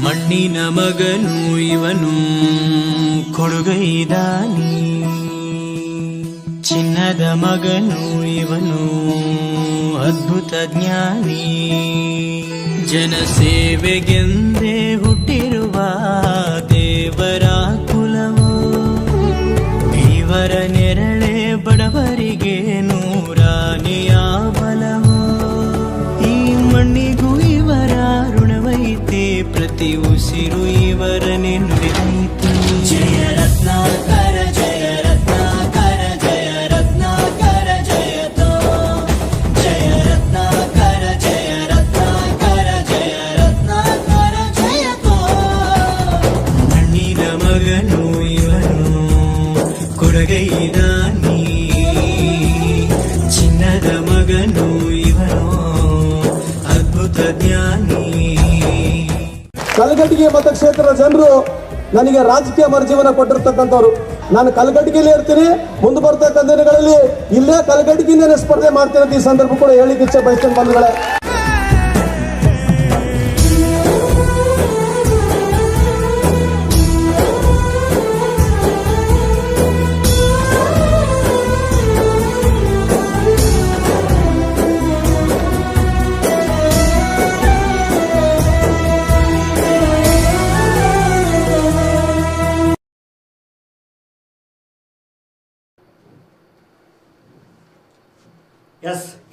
ಮಣ್ಣಿನ ಮಗನು ಇವನು ಕೊಡುಗೈದಾನಿ, ಚಿನ್ನದ ಮಗನು ಇವನು ಅದ್ಭುತ ಜ್ಞಾನಿ. ಜನಸೇವೆಗೆಂದೇ ಹುಟ್ಟಿರುವ ದೇವರ ಕುಲವೋ, ಇವರ ನೆರಳೆ ಬಡವರಿಗೆ ನೂರಾನೆಯ ಬಲವೋ. ಈ ಮಣ್ಣಿಗೂ ಇವರ ಋಣವೈತೆ, ಪ್ರತಿ ಉಸಿರು ಇವರನೆ ನುಡಿದೈತೆ. ಜಯ ರತ್ನಾಕರ ಜಯ ರತ್ನಾಕರ ಜಯ ರತ್ನಾಕರ ಜಯತೋ, ಜಯ ರತ್ನಾಕರ ಜಯ ರತ್ನಾಕರ ಜಯ ರತ್ನಾಕರ ಜಯತೋ. ಮಣ್ಣಿನ ಮಗನು ಇವನು ಕೊಡಗೈದಾನಿ, ಚಿನ್ನದ ಮಗನು ಇವನು ಅದ್ಭುತ ಜ್ಞಾನಿ. ಕಲಘಟಗಿ ಮತಕ್ಷೇತ್ರದ ಜನರು ನನಗೆ ರಾಜಕೀಯ ಮರುಜೀವನ ಕೊಟ್ಟಿರ್ತಕ್ಕಂಥವ್ರು. ನಾನು ಕಲಘಟಗಿಯಲ್ಲಿ ಇರ್ತೀನಿ, ಮುಂದೆ ಬರ್ತಕ್ಕಂಥ ದಿನಗಳಲ್ಲಿ ಇಲ್ಲೇ ಕಲಘಟಗಿನೇ ಸ್ಪರ್ಧೆ ಮಾಡ್ತೀನಿ ಅಂತ ಈ ಸಂದರ್ಭ ಕೂಡ ಹೇಳಿಕ್ಕೆ ಇಚ್ಛೆ ಬಯಸ್ತೇನೆ ಬಂಧುಗಳೇ.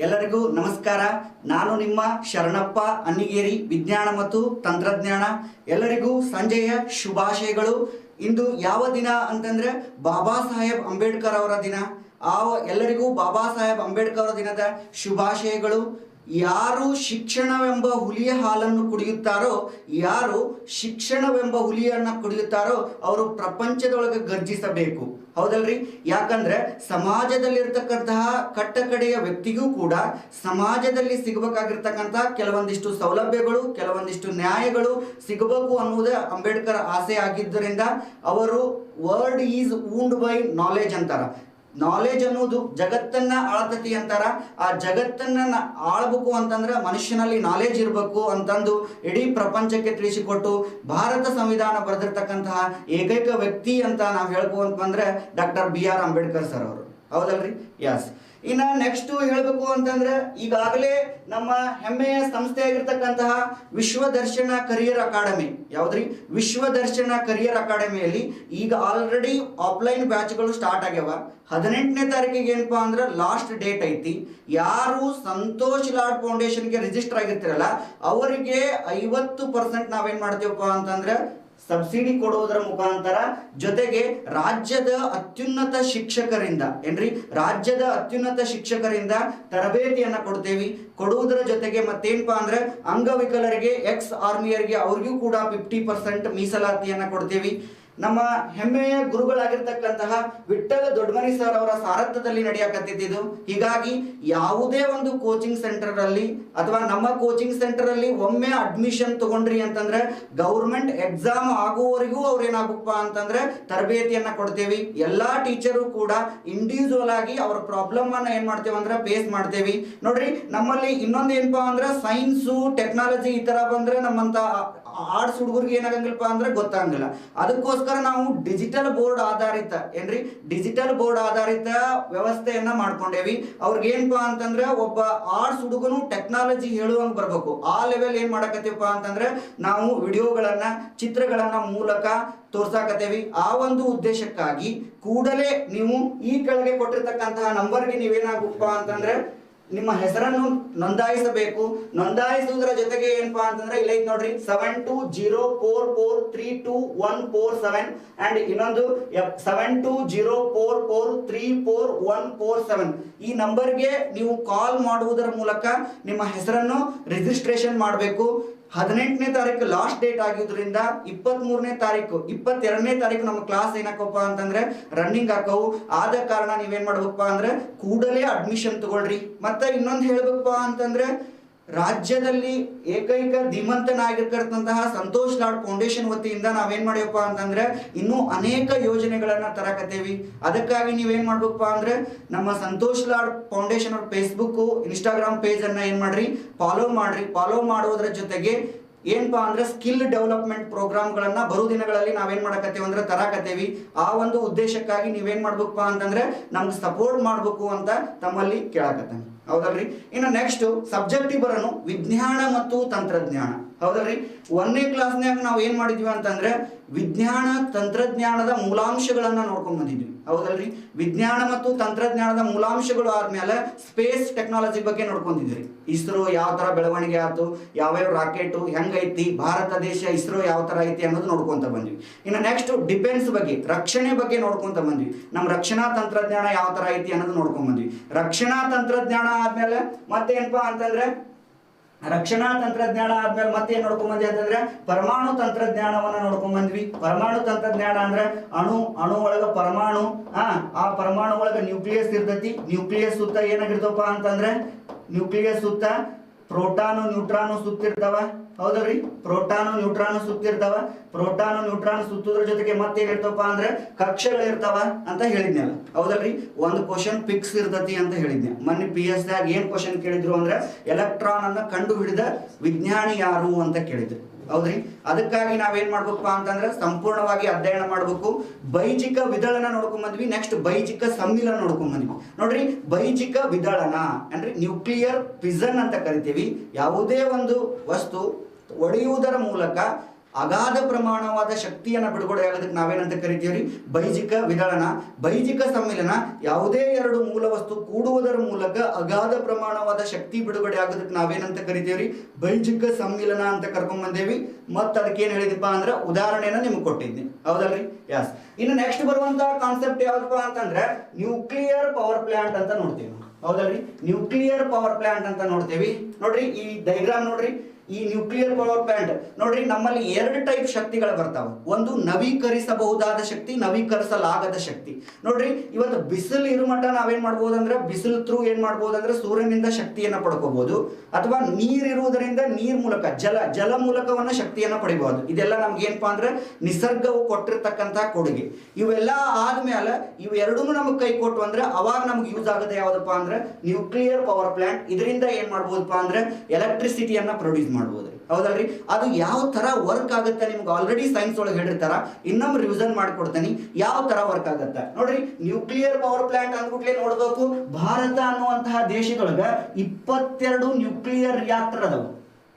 ಎಲ್ಲರಿಗೂ ನಮಸ್ಕಾರ. ನಾನು ನಿಮ್ಮ ಶರಣಪ್ಪ ಅನ್ನಿಗೇರಿ, ವಿಜ್ಞಾನ ಮತ್ತು ತಂತ್ರಜ್ಞಾನ. ಎಲ್ಲರಿಗೂ ಸಂಜೆಯ ಶುಭಾಶಯಗಳು. ಇಂದು ಯಾವ ದಿನ ಅಂತಂದ್ರೆ ಬಾಬಾ ಸಾಹೇಬ್ ಅಂಬೇಡ್ಕರ್ ಅವರ ದಿನ. ಎಲ್ಲರಿಗೂ ಬಾಬಾ ಸಾಹೇಬ್ ಅಂಬೇಡ್ಕರ್ ಅವರ ದಿನದ ಶುಭಾಶಯಗಳು. ಯಾರು ಶಿಕ್ಷಣವೆಂಬ ಹುಲಿಯ ಹಾಲನ್ನು ಕುಡಿಯುತ್ತಾರೋ, ಯಾರು ಶಿಕ್ಷಣವೆಂಬ ಹುಲಿಯನ್ನು ಕುಡಿಯುತ್ತಾರೋ ಅವರು ಪ್ರಪಂಚದೊಳಗೆ ಗರ್ಜಿಸಬೇಕು. ಹೌದಲ್ರಿ? ಯಾಕಂದ್ರೆ ಸಮಾಜದಲ್ಲಿರ್ತಕ್ಕಂತಹ ಕಟ್ಟಕಡೆಯ ವ್ಯಕ್ತಿಗೂ ಕೂಡ ಸಮಾಜದಲ್ಲಿ ಸಿಗಬೇಕಾಗಿರ್ತಕ್ಕಂತಹ ಕೆಲವೊಂದಿಷ್ಟು ಸೌಲಭ್ಯಗಳು, ಕೆಲವೊಂದಿಷ್ಟು ನ್ಯಾಯಗಳು ಸಿಗಬೇಕು ಅನ್ನುವುದೇ ಅಂಬೇಡ್ಕರ್ ಆಸೆ ಆಗಿದ್ದರಿಂದ ಅವರು ವರ್ಡ್ ಈಸ್ ಊಂಡ್ ಬೈ ನಾಲೆಜ್ ಅಂತಾರ. ನಾಲೆಜ್ ಅನ್ನೋದು ಜಗತ್ತನ್ನ ಆಳ್ತತಿ ಅಂತಾರ. ಆ ಜಗತ್ತನ್ನ ಆಳ್ಬೇಕು ಅಂತಂದ್ರೆ ಮನುಷ್ಯನಲ್ಲಿ ನಾಲೆಜ್ ಇರಬೇಕು ಅಂತಂದು ಇಡೀ ಪ್ರಪಂಚಕ್ಕೆ ತಿಳಿಸಿಕೊಟ್ಟು ಭಾರತ ಸಂವಿಧಾನ ಬರೆದಿರ್ತಕ್ಕಂತಹ ಏಕೈಕ ವ್ಯಕ್ತಿ ಅಂತ ನಾವು ಹೇಳ್ಕೊ ಅಂತಂದ್ರೆ ಡಾಕ್ಟರ್ BR ಅಂಬೇಡ್ಕರ್ ಸರ್ ಅವರು. ಹೌದಲ್ರಿ? ಯಸ್. ಇನ್ನ ನೆಕ್ಸ್ಟ್ ಹೇಳ್ಬೇಕು ಅಂತಂದ್ರೆ ಈಗಾಗಲೇ ನಮ್ಮ ಹೆಮ್ಮೆಯ ಸಂಸ್ಥೆ ಆಗಿರ್ತಕ್ಕಂತಹ Vishwadarshana career academy, ಯಾವ್ದ್ರಿ? Vishwadarshana career ಅಕಾಡೆಮಿಯಲ್ಲಿ ಈಗ ಆಲ್ರೆಡಿ ಆಫ್ಲೈನ್ ಬ್ಯಾಚ್ಗಳು ಸ್ಟಾರ್ಟ್ ಆಗ್ಯಾವ. 18ನೇ ತಾರೀಕಿಗೆ ಏನಪ್ಪಾ ಅಂದ್ರೆ ಲಾಸ್ಟ್ ಡೇಟ್ ಐತಿ. ಯಾರು ಸಂತೋಷ್ ಲಾಡ್ ಫೌಂಡೇಶನ್ಗೆ ರಿಜಿಸ್ಟರ್ ಆಗಿರ್ತಿರಲ್ಲ ಅವರಿಗೆ 50% ನಾವೇನ್ ಮಾಡ್ತೀವಪ್ಪ ಅಂತಂದ್ರೆ ಸಬ್ಸಿಡಿ ಕೊಡುವುದರ ಮುಖಾಂತರ, ಜೊತೆಗೆ ರಾಜ್ಯದ ಅತ್ಯುನ್ನತ ಶಿಕ್ಷಕರಿಂದ ರಾಜ್ಯದ ಅತ್ಯುನ್ನತ ಶಿಕ್ಷಕರಿಂದ ತರಬೇತಿಯನ್ನ ಕೊಡ್ತೇವಿ. ಕೊಡುವುದರ ಜೊತೆಗೆ ಮತ್ತೇನಪ್ಪಾ ಅಂದ್ರೆ ಅಂಗವಿಕಲರಿಗೆ, ಎಕ್ಸ್ ಆರ್ಮಿಯರಿಗೆ ಅವ್ರಿಗೂ ಕೂಡ 50% ಮೀಸಲಾತಿಯನ್ನ ಕೊಡ್ತೇವಿ. ನಮ್ಮ ಹೆಮ್ಮೆಯ ಗುರುಗಳಾಗಿರ್ತಕ್ಕಂತಹ ವಿಠ್ಠಲ ದೊಡ್ಡಮನಿ ಸರ್ ಅವರ ಸಾರಥ್ಯದಲ್ಲಿ ನಡೆಯಕತ್ತಿದ್ದು. ಹೀಗಾಗಿ ಯಾವುದೇ ಒಂದು ಕೋಚಿಂಗ್ ಸೆಂಟರ್ ಅಲ್ಲಿ ಅಥವಾ ನಮ್ಮ ಕೋಚಿಂಗ್ ಸೆಂಟರ್ ಅಲ್ಲಿ ಒಮ್ಮೆ ಅಡ್ಮಿಷನ್ ತಗೊಂಡ್ರಿ ಅಂತಂದ್ರೆ ಗೌರ್ಮೆಂಟ್ ಎಕ್ಸಾಮ್ ಆಗುವವರೆಗೂ ಅವ್ರೇನಾಗಪ್ಪ ಅಂತಂದ್ರೆ ತರಬೇತಿಯನ್ನ ಕೊಡ್ತೇವಿ. ಎಲ್ಲಾ ಟೀಚರು ಕೂಡ ಇಂಡಿವಿಜುವಲ್ ಆಗಿ ಅವ್ರ ಪ್ರಾಬ್ಲಮ್ ಅನ್ನ ಏನ್ ಮಾಡ್ತೇವೆ ಅಂದ್ರೆ ಫೇಸ್ ಮಾಡ್ತೇವಿ. ನೋಡ್ರಿ, ನಮ್ಮಲ್ಲಿ ಇನ್ನೊಂದು ಏನಪ್ಪಾ ಅಂದ್ರೆ ಸೈನ್ಸು, ಟೆಕ್ನಾಲಜಿ ಈ ತರ ಬಂದ್ರೆ ನಮ್ಮಂತ ಆರ್ಟ್ಸ್ ಹುಡುಗರಿಗೆ ಏನಾಗಂಗಿಲ್ಲಪ್ಪ ಅಂದ್ರೆ ಗೊತ್ತಾಗಂಗಿಲ್ಲ. ಅದಕ್ಕೋಸ್ಕರ ನಾವು ಡಿಜಿಟಲ್ ಬೋರ್ಡ್ ಆಧಾರಿತ ಡಿಜಿಟಲ್ ಬೋರ್ಡ್ ಆಧಾರಿತ ವ್ಯವಸ್ಥೆಯನ್ನ ಮಾಡ್ಕೊಂಡೇವಿ. ಅವ್ರಿಗೆ ಏನಪ್ಪಾ ಅಂತಂದ್ರೆ ಒಬ್ಬ ಆರ್ಟ್ಸ್ ಹುಡುಗನು ಟೆಕ್ನಾಲಜಿ ಹೇಳುವಂಗ್ ಬರ್ಬೇಕು. ಆ ಲೆವೆಲ್ ಏನ್ ಮಾಡಕತ್ತೀವಪ್ಪ ಅಂತಂದ್ರೆ ನಾವು ವಿಡಿಯೋಗಳನ್ನ, ಚಿತ್ರಗಳನ್ನ ಮೂಲಕ ತೋರ್ಸಾಕತ್ತೇವಿ. ಆ ಒಂದು ಉದ್ದೇಶಕ್ಕಾಗಿ ಕೂಡಲೇ ನೀವು ಈ ಕೆಳಗೆ ಕೊಟ್ಟಿರ್ತಕ್ಕಂತಹ ನಂಬರ್ಗೆ ನೀವೇನಾಗಪ್ಪ ಅಂತಂದ್ರೆ ನಿಮ್ಮ ಹೆಸರನ್ನು ನೋಂದಾಯಿಸಬೇಕು. ನೋಂದಾಯಿಸುವುದರ ಜೊತೆಗೆ ಏನಪ್ಪಾ ಅಂತಂದ್ರೆ ಇಲ್ಲ ನೋಡ್ರಿ 7204432147 ಅಂಡ್ ಇನ್ನೊಂದು 7204434147 ಈ ನಂಬರ್ಗೆ ನೀವು ಕಾಲ್ ಮಾಡುವುದರ ಮೂಲಕ ನಿಮ್ಮ ಹೆಸರನ್ನು ರಿಜಿಸ್ಟ್ರೇಷನ್ ಮಾಡಬೇಕು. 18ನೇ ತಾರೀಕು ಲಾಸ್ಟ್ ಡೇಟ್ ಆಗಿದ್ರಿಂದ 23ನೇ ತಾರೀಕು 22ನೇ ತಾರೀಕು ನಮ್ಮ ಕ್ಲಾಸ್ ಏನಕ್ಕಪ್ಪ ಅಂತಂದ್ರೆ ರನ್ನಿಂಗ್ ಹಾಕವು. ಆದ ಕಾರಣ ನೀವೇನ್ ಮಾಡ್ಬೇಕಪ್ಪ ಅಂದ್ರೆ ಕೂಡಲೇ ಅಡ್ಮಿಷನ್ ತಗೊಳ್ರಿ. ಮತ್ತೆ ಇನ್ನೊಂದು ಹೇಳ್ಬೇಕಪ್ಪ ಅಂತಂದ್ರೆ ರಾಜ್ಯದಲ್ಲಿ ಏಕೈಕ ಧೀಮಂತನಾಗಿರ್ತಕ್ಕಂತಹ ಸಂತೋಷ್ ಲಾಡ್ ಫೌಂಡೇಶನ್ ವತಿಯಿಂದ ನಾವೇನ್ ಮಾಡಿವಪ್ಪ ಅಂತಂದ್ರೆ ಇನ್ನೂ ಅನೇಕ ಯೋಜನೆಗಳನ್ನ ತರಕತ್ತೇವಿ. ಅದಕ್ಕಾಗಿ ನೀವೇನ್ ಮಾಡ್ಬೇಕಪ್ಪ ಅಂದ್ರೆ ನಮ್ಮ ಸಂತೋಷ್ ಲಾಡ್ ಫೌಂಡೇಶನ್ ಅವ್ರ ಫೇಸ್ಬುಕ್, ಇನ್ಸ್ಟಾಗ್ರಾಮ್ ಪೇಜ್ ಅನ್ನ ಏನ್ ಮಾಡ್ರಿ, ಫಾಲೋ ಮಾಡ್ರಿ. ಫಾಲೋ ಮಾಡುವುದರ ಜೊತೆಗೆ ಏನಪ್ಪಾ ಅಂದ್ರೆ ಸ್ಕಿಲ್ ಡೆವಲಪ್ಮೆಂಟ್ ಪ್ರೋಗ್ರಾಮ್ಗಳನ್ನ ಬರೋ ದಿನಗಳಲ್ಲಿ ನಾವೇನ್ ಮಾಡಕತ್ತೇವೆ ಅಂದ್ರೆ ತರಾಕತ್ತೇವಿ. ಆ ಒಂದು ಉದ್ದೇಶಕ್ಕಾಗಿ ನೀವೇನ್ ಮಾಡ್ಬೇಕಪ್ಪ ಅಂತಂದ್ರೆ ನಮ್ಗೆ ಸಪೋರ್ಟ್ ಮಾಡ್ಬೇಕು ಅಂತ ತಮ್ಮಲ್ಲಿ ಕೇಳಕತ್ತೇನೆ. ಹೌದಲ್ರಿ? ಇನ್ನು ನೆಕ್ಸ್ಟ್ ಸಬ್ಜೆಕ್ಟಿವ್ ಬರೋನು ವಿಜ್ಞಾನ ಮತ್ತು ತಂತ್ರಜ್ಞಾನ. ಹೌದಲ್ರಿ? 1ನೇ ಕ್ಲಾಸ್ನ್ಯಾಗ ನಾವು ಏನ್ ಮಾಡಿದ್ವಿ ಅಂತಂದ್ರೆ ವಿಜ್ಞಾನ ತಂತ್ರಜ್ಞಾನದ ಮೂಲಾಂಶಗಳನ್ನ ನೋಡ್ಕೊಂಡ್ ಬಂದಿದ್ವಿ. ಹೌದಲ್ರಿ? ವಿಜ್ಞಾನ ಮತ್ತು ತಂತ್ರಜ್ಞಾನದ ಮೂಲಾಂಶಗಳು ಆದ್ಮೇಲೆ ಸ್ಪೇಸ್ ಟೆಕ್ನಾಲಜಿ ಬಗ್ಗೆ ನೋಡ್ಕೊಂಡಿದ್ರಿ. ಇಸ್ರೋ ಯಾವ ತರ ಬೆಳವಣಿಗೆ ಆಯ್ತು, ಯಾವ್ಯಾವ ರಾಕೆಟ್ ಹೆಂಗೈತಿ, ಭಾರತ ದೇಶ ಇಸ್ರೋ ಯಾವ ತರ ಐತಿ ಅನ್ನೋದು ನೋಡ್ಕೊಂತ ಬಂದ್ವಿ. ಇನ್ನು ನೆಕ್ಸ್ಟ್ ಡಿಫೆನ್ಸ್ ಬಗ್ಗೆ, ರಕ್ಷಣೆ ಬಗ್ಗೆ ನೋಡ್ಕೊಂತ ಬಂದ್ವಿ. ನಮ್ಮ ರಕ್ಷಣಾ ತಂತ್ರಜ್ಞಾನ ಯಾವ ತರ ಐತಿ ಅನ್ನೋದು ನೋಡ್ಕೊಂಡ್ ಬಂದ್ವಿ. ರಕ್ಷಣಾ ತಂತ್ರಜ್ಞಾನ ಆದ್ಮೇಲೆ ಮತ್ತೇನಪ್ಪಾ ಅಂತಂದ್ರೆ ಮತ್ತೇನ್ ನೋಡ್ಕೊಂಡ್ ಬಂದ್ವಿ ಅಂತಂದ್ರೆ ಪರಮಾಣು ತಂತ್ರಜ್ಞಾನವನ್ನ ನೋಡ್ಕೊಂಡ್ ಬಂದ್ವಿ. ಪರಮಾಣು ತಂತ್ರಜ್ಞಾನ ಅಂದ್ರೆ ಅಣು ಒಳಗ ಪರಮಾಣು, ಆ ಪರಮಾಣು ಒಳಗ ನ್ಯೂಕ್ಲಿಯಸ್ ಇರ್ತೈತಿ. ನ್ಯೂಕ್ಲಿಯಸ್ ಸುತ್ತ ಏನಾಗಿರ್ತವಪ್ಪ ಅಂತಂದ್ರೆ ನ್ಯೂಕ್ಲಿಯಸ್ ಸುತ್ತ ಪ್ರೋಟಾನು ನ್ಯೂಟ್ರಾನು ಸುತ್ತಿರ್ತಾವ. ಹೌದಲ್ರಿ? Proton neutron ಸುತ್ತಿರ್ತಾವ. ಪ್ರೋಟಾನು ನ್ಯೂಟ್ರಾನ್ ಸುತ್ತೋದ್ರ ಜೊತೆಗೆ ಮತ್ತೇನಿರ್ತಾವಪ್ಪ ಅಂದ್ರೆ ಕಕ್ಷೆಗಳಿರ್ತಾವ ಅಂತ ಹೇಳಿದ್ನಲ್ಲ. ಹೌದಲ್ರಿ? ಒಂದು ಕ್ವಶನ್ ಫಿಕ್ಸ್ ಇರ್ತತಿ ಅಂತ ಹೇಳಿದ್ನೆ. ಮೊನ್ನೆ PS ದಾಗ ಏನ್ ಕ್ವಶನ್ ಕೇಳಿದ್ರು ಅಂದ್ರೆ ಎಲೆಕ್ಟ್ರಾನ್ ಅನ್ನ ಕಂಡು ಹಿಡಿದ ವಿಜ್ಞಾನಿ ಯಾರು ಅಂತ ಕೇಳಿದ್ರು. ಹೌದ್ರಿ? ಅದಕ್ಕಾಗಿ ನಾವೇನ್ ಮಾಡ್ಬೇಕಪ್ಪ ಅಂತಂದ್ರೆ ಸಂಪೂರ್ಣವಾಗಿ ಅಧ್ಯಯನ ಮಾಡ್ಬೇಕು. ಬೈಜಿಕ ವಿದಳನ ನೋಡ್ಕೊಂಡ್ ಬಂದ್ವಿ. ನೆಕ್ಸ್ಟ್ ಬೈಜಿಕ ಸಮ್ಮಿಲನ ನೋಡ್ಕೊಂಡ್ ಬಂದ್ವಿ. ನೋಡ್ರಿ, ಬೈಜಿಕ ವಿದಳನ ಅಂದ್ರೆ ನ್ಯೂಕ್ಲಿಯರ್ ಫಿಸನ್ ಅಂತ ಕರಿತೀವಿ. ಯಾವುದೇ ಒಂದು ವಸ್ತು ಒಡೆಯುವುದರ ಮೂಲಕ ಅಗಾಧ ಪ್ರಮಾಣವಾದ ಶಕ್ತಿಯನ್ನು ಬಿಡುಗಡೆ ಆಗೋದಕ್ಕೆ ನಾವೇನಂತ ಕರಿತೀವ್ರಿ? ಬೈಜಿಕ ವಿದಳನ. ಬೈಜಿಕ ಸಮ್ಮಿಲನ ಯಾವುದೇ ಎರಡು ಮೂಲ ವಸ್ತು ಕೂಡುವುದರ ಮೂಲಕ ಅಗಾಧ ಪ್ರಮಾಣವಾದ ಶಕ್ತಿ ಬಿಡುಗಡೆ ಆಗೋದಕ್ಕೆ ನಾವೇನಂತ ಕರಿತೀವ್ರಿ? ಬೈಜಿಕ ಸಮ್ಮಿಲನ ಅಂತ ಕರ್ಕೊಂಡ್ ಬಂದೇವಿ. ಮತ್ತೆ ಅದಕ್ಕೆ ಏನ್ ಹೇಳಿದಪ್ಪ ಅಂದ್ರೆ ಉದಾಹರಣೆನ ನಿಮ್ಗೆ ಕೊಟ್ಟಿದ್ದೆ. ಹೌದಲ್ರಿ? ಯಸ್. ಇನ್ನು ನೆಕ್ಸ್ಟ್ ಬರುವಂತ ಕಾನ್ಸೆಪ್ಟ್ ಯಾವ್ದಪ್ಪ ಅಂತಂದ್ರೆ ನ್ಯೂಕ್ಲಿಯರ್ ಪವರ್ ಪ್ಲಾಂಟ್ ಅಂತ ನೋಡ್ತೀವಿ. ಹೌದಲ್ರಿ? ನ್ಯೂಕ್ಲಿಯರ್ ಪವರ್ ಪ್ಲಾಂಟ್ ಅಂತ ನೋಡ್ತೇವಿ. ನೋಡ್ರಿ ಈ ಡೈಗ್ರಾಮ್ ನೋಡ್ರಿ. ಈ ನ್ಯೂಕ್ಲಿಯರ್ ಪವರ್ ಪ್ಲಾಂಟ್ ನೋಡ್ರಿ, ನಮ್ಮಲ್ಲಿ 2 ಟೈಪ್ ಶಕ್ತಿಗಳು ಬರ್ತಾವ. ಒಂದು ನವೀಕರಿಸಬಹುದಾದ ಶಕ್ತಿ, ನವೀಕರಿಸಲಾಗದ ಶಕ್ತಿ. ನೋಡ್ರಿ, ಇವತ್ತು ಬಿಸಿಲು ಇರು ಮಟ್ಟ ನಾವೇನ್ ಮಾಡ್ಬೋದು ಅಂದ್ರೆ ಬಿಸಿಲು ಥ್ರೂ ಏನ್ ಮಾಡ್ಬೋದು ಅಂದ್ರೆ ಸೂರ್ಯನಿಂದ ಶಕ್ತಿಯನ್ನ ಪಡ್ಕೋಬಹುದು, ಅಥವಾ ನೀರಿರುವುದರಿಂದ ನೀರ್ ಮೂಲಕ ಜಲ ಮೂಲಕವನ್ನ ಶಕ್ತಿಯನ್ನ ಪಡಿಬಹುದು. ಇದೆಲ್ಲ ನಮ್ಗೆ ಏನಪ್ಪಾ ಅಂದ್ರೆ ನಿಸರ್ಗವು ಕೊಟ್ಟಿರ್ತಕ್ಕಂತ ಕೊಡುಗೆ. ಇವೆಲ್ಲ ಆದ್ಮೇಲೆ ಇವೆರಡೂ ನಮಗೆ ಕೈ ಕೊಟ್ಟು ಅಂದ್ರೆ ಅವಾಗ ನಮ್ಗೆ ಯೂಸ್ ಆಗುತ್ತೆ ಯಾವ್ದಪ್ಪ ಅಂದ್ರೆ ನ್ಯೂಕ್ಲಿಯರ್ ಪವರ್ ಪ್ಲಾಂಟ್. ಇದರಿಂದ ಏನ್ ಮಾಡ್ಬೋದಪ್ಪ ಅಂದ್ರೆ ಎಲೆಕ್ಟ್ರಿಸಿಟಿಯನ್ನ ಪ್ರೊಡ್ಯೂಸ್ ಮಾಡ್ಬೋದು. ಹೌದಲ್ರಿ? ಅದು ಯಾವ ತರ ವರ್ಕ್ ಆಗುತ್ತೆ ನಿಮ್ಗೆ ಆಲ್ರೆಡಿ ಸೈನ್ಸ್ ಒಳಗೆ ಹೇಳಿರ್ತಾರ. ಇನ್ನೊಮ್ಮೆ ರಿವಿಷನ್ ಮಾಡಿಕೊಡ್ತೀನಿ ಯಾವ ತರ ವರ್ಕ್ ಆಗುತ್ತೆ. ನೋಡ್ರಿ, ನ್ಯೂಕ್ಲಿಯರ್ ಪವರ್ ಪ್ಲಾಂಟ್ ಅಂದ್ಬಿಟ್ಲೆ ನೋಡ್ಬೇಕು, ಭಾರತ ಅನ್ನುವಂತಹ ದೇಶದೊಳಗ 22 ನ್ಯೂಕ್ಲಿಯರ್ ರಿಯಾಕ್ಟರ್ ಅದಾವ.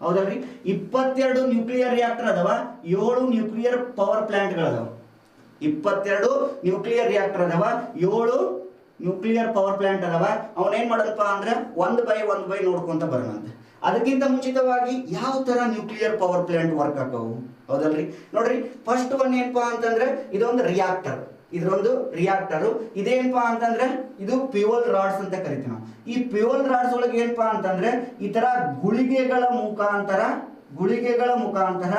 ಹೌದಲ್ರಿ? 22 ನ್ಯೂಕ್ಲಿಯರ್ ರಿಯಾಕ್ಟರ್ ಅದಾವ. 7 ನ್ಯೂಕ್ಲಿಯರ್ ಪವರ್ ಪ್ಲಾಂಟ್ಗಳದಾವ. 22 ನ್ಯೂಕ್ಲಿಯರ್ ರಿಯಾಕ್ಟರ್ ಅದಾವ, 7 ನ್ಯೂಕ್ಲಿಯರ್ ಪವರ್ ಪ್ಲಾಂಟ್ ಅದಾವ. ಅವನೇನ್ ಮಾಡಲ್ಪ ಅಂದ್ರೆ 1 ಬೈ 1 ನೋಡ್ಕೊಂತ ಬರೋಣಂತೆ. ಅದಕ್ಕಿಂತ ಮುಂಚಿತವಾಗಿ ಯಾವ ತರ ನ್ಯೂಕ್ಲಿಯರ್ ಪವರ್ ಪ್ಲಾಂಟ್ ವರ್ಕ್ ಆಕವು? ಹೌದಲ್ರಿ? ನೋಡ್ರಿ, ಫಸ್ಟ್ ಒನ್ ಏನಪ್ಪಾ ಅಂತಂದ್ರೆ ಇದೊಂದು ರಿಯಾಕ್ಟರ್. ಇದೊಂದು ರಿಯಾಕ್ಟರ್. ಇದೇನಪ್ಪಾ ಅಂತಂದ್ರೆ ಇದು ಫ್ಯೂಯಲ್ ರಾಡ್ಸ್ ಅಂತ ಕರಿತೀವಿ ನಾವು. ಈ ಫ್ಯೂಯಲ್ ರಾಡ್ಸ್ ಒಳಗೆ ಏನಪ್ಪಾ ಅಂತಂದ್ರೆ ಈ ತರ ಗುಳಿಗೆಗಳ ಮುಖಾಂತರ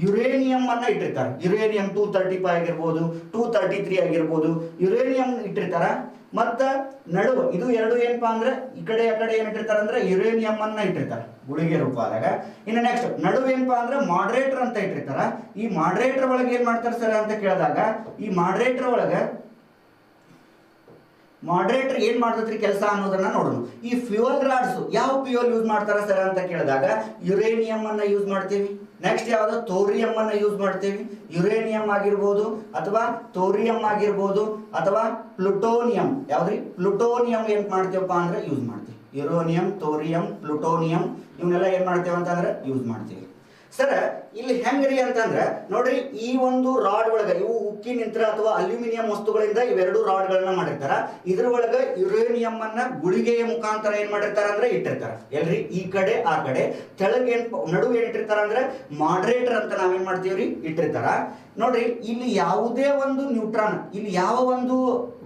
ಯುರೇನಿಯಂ ಅನ್ನ ಇಟ್ಟಿರ್ತಾರೆ. ಯುರೇನಿಯಂ 235 ಆಗಿರ್ಬೋದು, 233 ಆಗಿರ್ಬೋದು, ಯುರೇನಿಯಂ ಇಟ್ಟಿರ್ತಾರ. ಮತ್ತ ನಡುವ ಇದು ಎರಡು ಏನಪ್ಪಾ ಅಂದ್ರೆ ಈ ಕಡೆ ಆ ಕಡೆ ಏನ್ ಇಟ್ಟಿರ್ತಾರ ಅಂದ್ರೆ ಯುರೇನಿಯಂ ಅನ್ನ ಇಟ್ಟಿರ್ತಾರ ಗುಳಿಗೆ ರೂಪದಾಗ. ಇನ್ನು ನೆಕ್ಸ್ಟ್ ನಡುವ ಏನಪ್ಪಾ ಅಂದ್ರೆ ಮಾಡರೇಟರ್ ಅಂತ ಇಟ್ಟಿರ್ತಾರ. ಈ ಮಾಡರೇಟರ್ ಒಳಗೆ ಏನ್ ಮಾಡ್ತಾರೆ ಸರ್ ಅಂತ ಕೇಳಿದಾಗ, ಈ ಮಾಡರೇಟರ್ ಒಳಗೆ ಮಾಡರೇಟರ್ ಏನ್ ಮಾಡ್ತೈತ್ರಿ ಕೆಲಸ ಅನ್ನೋದನ್ನ ನೋಡೋಣ. ಈ ಫ್ಯೂಯಲ್ ರಾಡ್ಸ್ ಯಾವ ಫ್ಯೂಯಲ್ ಯೂಸ್ ಮಾಡ್ತಾರ ಸರ್ ಅಂತ ಕೇಳಿದಾಗ ಯುರೇನಿಯಂ ಅನ್ನ ಯೂಸ್ ಮಾಡ್ತೀವಿ. ನೆಕ್ಸ್ಟ್ ಯಾವ್ದು ಥೋರಿಯಂ ಅನ್ನ ಯೂಸ್ ಮಾಡ್ತೀವಿ. ಯುರೇನಿಯಂ ಆಗಿರ್ಬೋದು ಅಥವಾ ಥೋರಿಯಂ ಆಗಿರ್ಬೋದು ಅಥವಾ ಪ್ಲುಟೋನಿಯಂ. ಯಾವ್ದ್ರಿ? ಪ್ಲುಟೋನಿಯಂ ಏನ್ ಮಾಡ್ತೀವಪ್ಪ ಅಂದ್ರೆ ಯೂಸ್ ಮಾಡ್ತೀವಿ. ಯುರೇನಿಯಂ, ಥೋರಿಯಂ, ಪ್ಲುಟೋನಿಯಂ ಇವನ್ನೆಲ್ಲ ಏನ್ ಮಾಡ್ತೇವೆ ಅಂತಂದ್ರೆ ಯುಸ್ ಮಾಡ್ತೀವಿ. ಸರ್ ಇಲ್ಲಿ ಹೆಂಗ್ರಿ ಅಂತಂದ್ರೆ ನೋಡ್ರಿ, ಈ ಒಂದು ರಾಡ್ ಒಳಗ ಇವು ಉಕ್ಕಿನಿಂತ್ರ ಅಥವಾ ಅಲ್ಯೂಮಿನಿಯಂ ವಸ್ತುಗಳಿಂದ ಇವೆರಡು ರಾಡ್ ಗಳನ್ನ ಮಾಡಿರ್ತಾರ. ಇದ್ರ ಒಳಗ ಯುರೇನಿಯಂ ಅನ್ನ ಗುಳಿಗೆಯ ಮುಖಾಂತರ ಏನ್ ಮಾಡಿರ್ತಾರ ಅಂದ್ರೆ ಇಟ್ಟಿರ್ತಾರ. ಎಲ್ರಿ? ಈ ಕಡೆ ಆ ಕಡೆ. ತೆಳಗೆ ನಡುವೆ ಏನ್ ಇಟ್ಟಿರ್ತಾರ ಅಂದ್ರೆ ಮಾಡರೇಟರ್ ಅಂತ ನಾವೇನ್ ಮಾಡ್ತೀವ್ರಿ ಇಟ್ಟಿರ್ತಾರ. ನೋಡ್ರಿ, ಇಲ್ಲಿ ಯಾವುದೇ ಒಂದು ನ್ಯೂಟ್ರಾನ್ ಇಲ್ಲಿ ಯಾವ ಒಂದು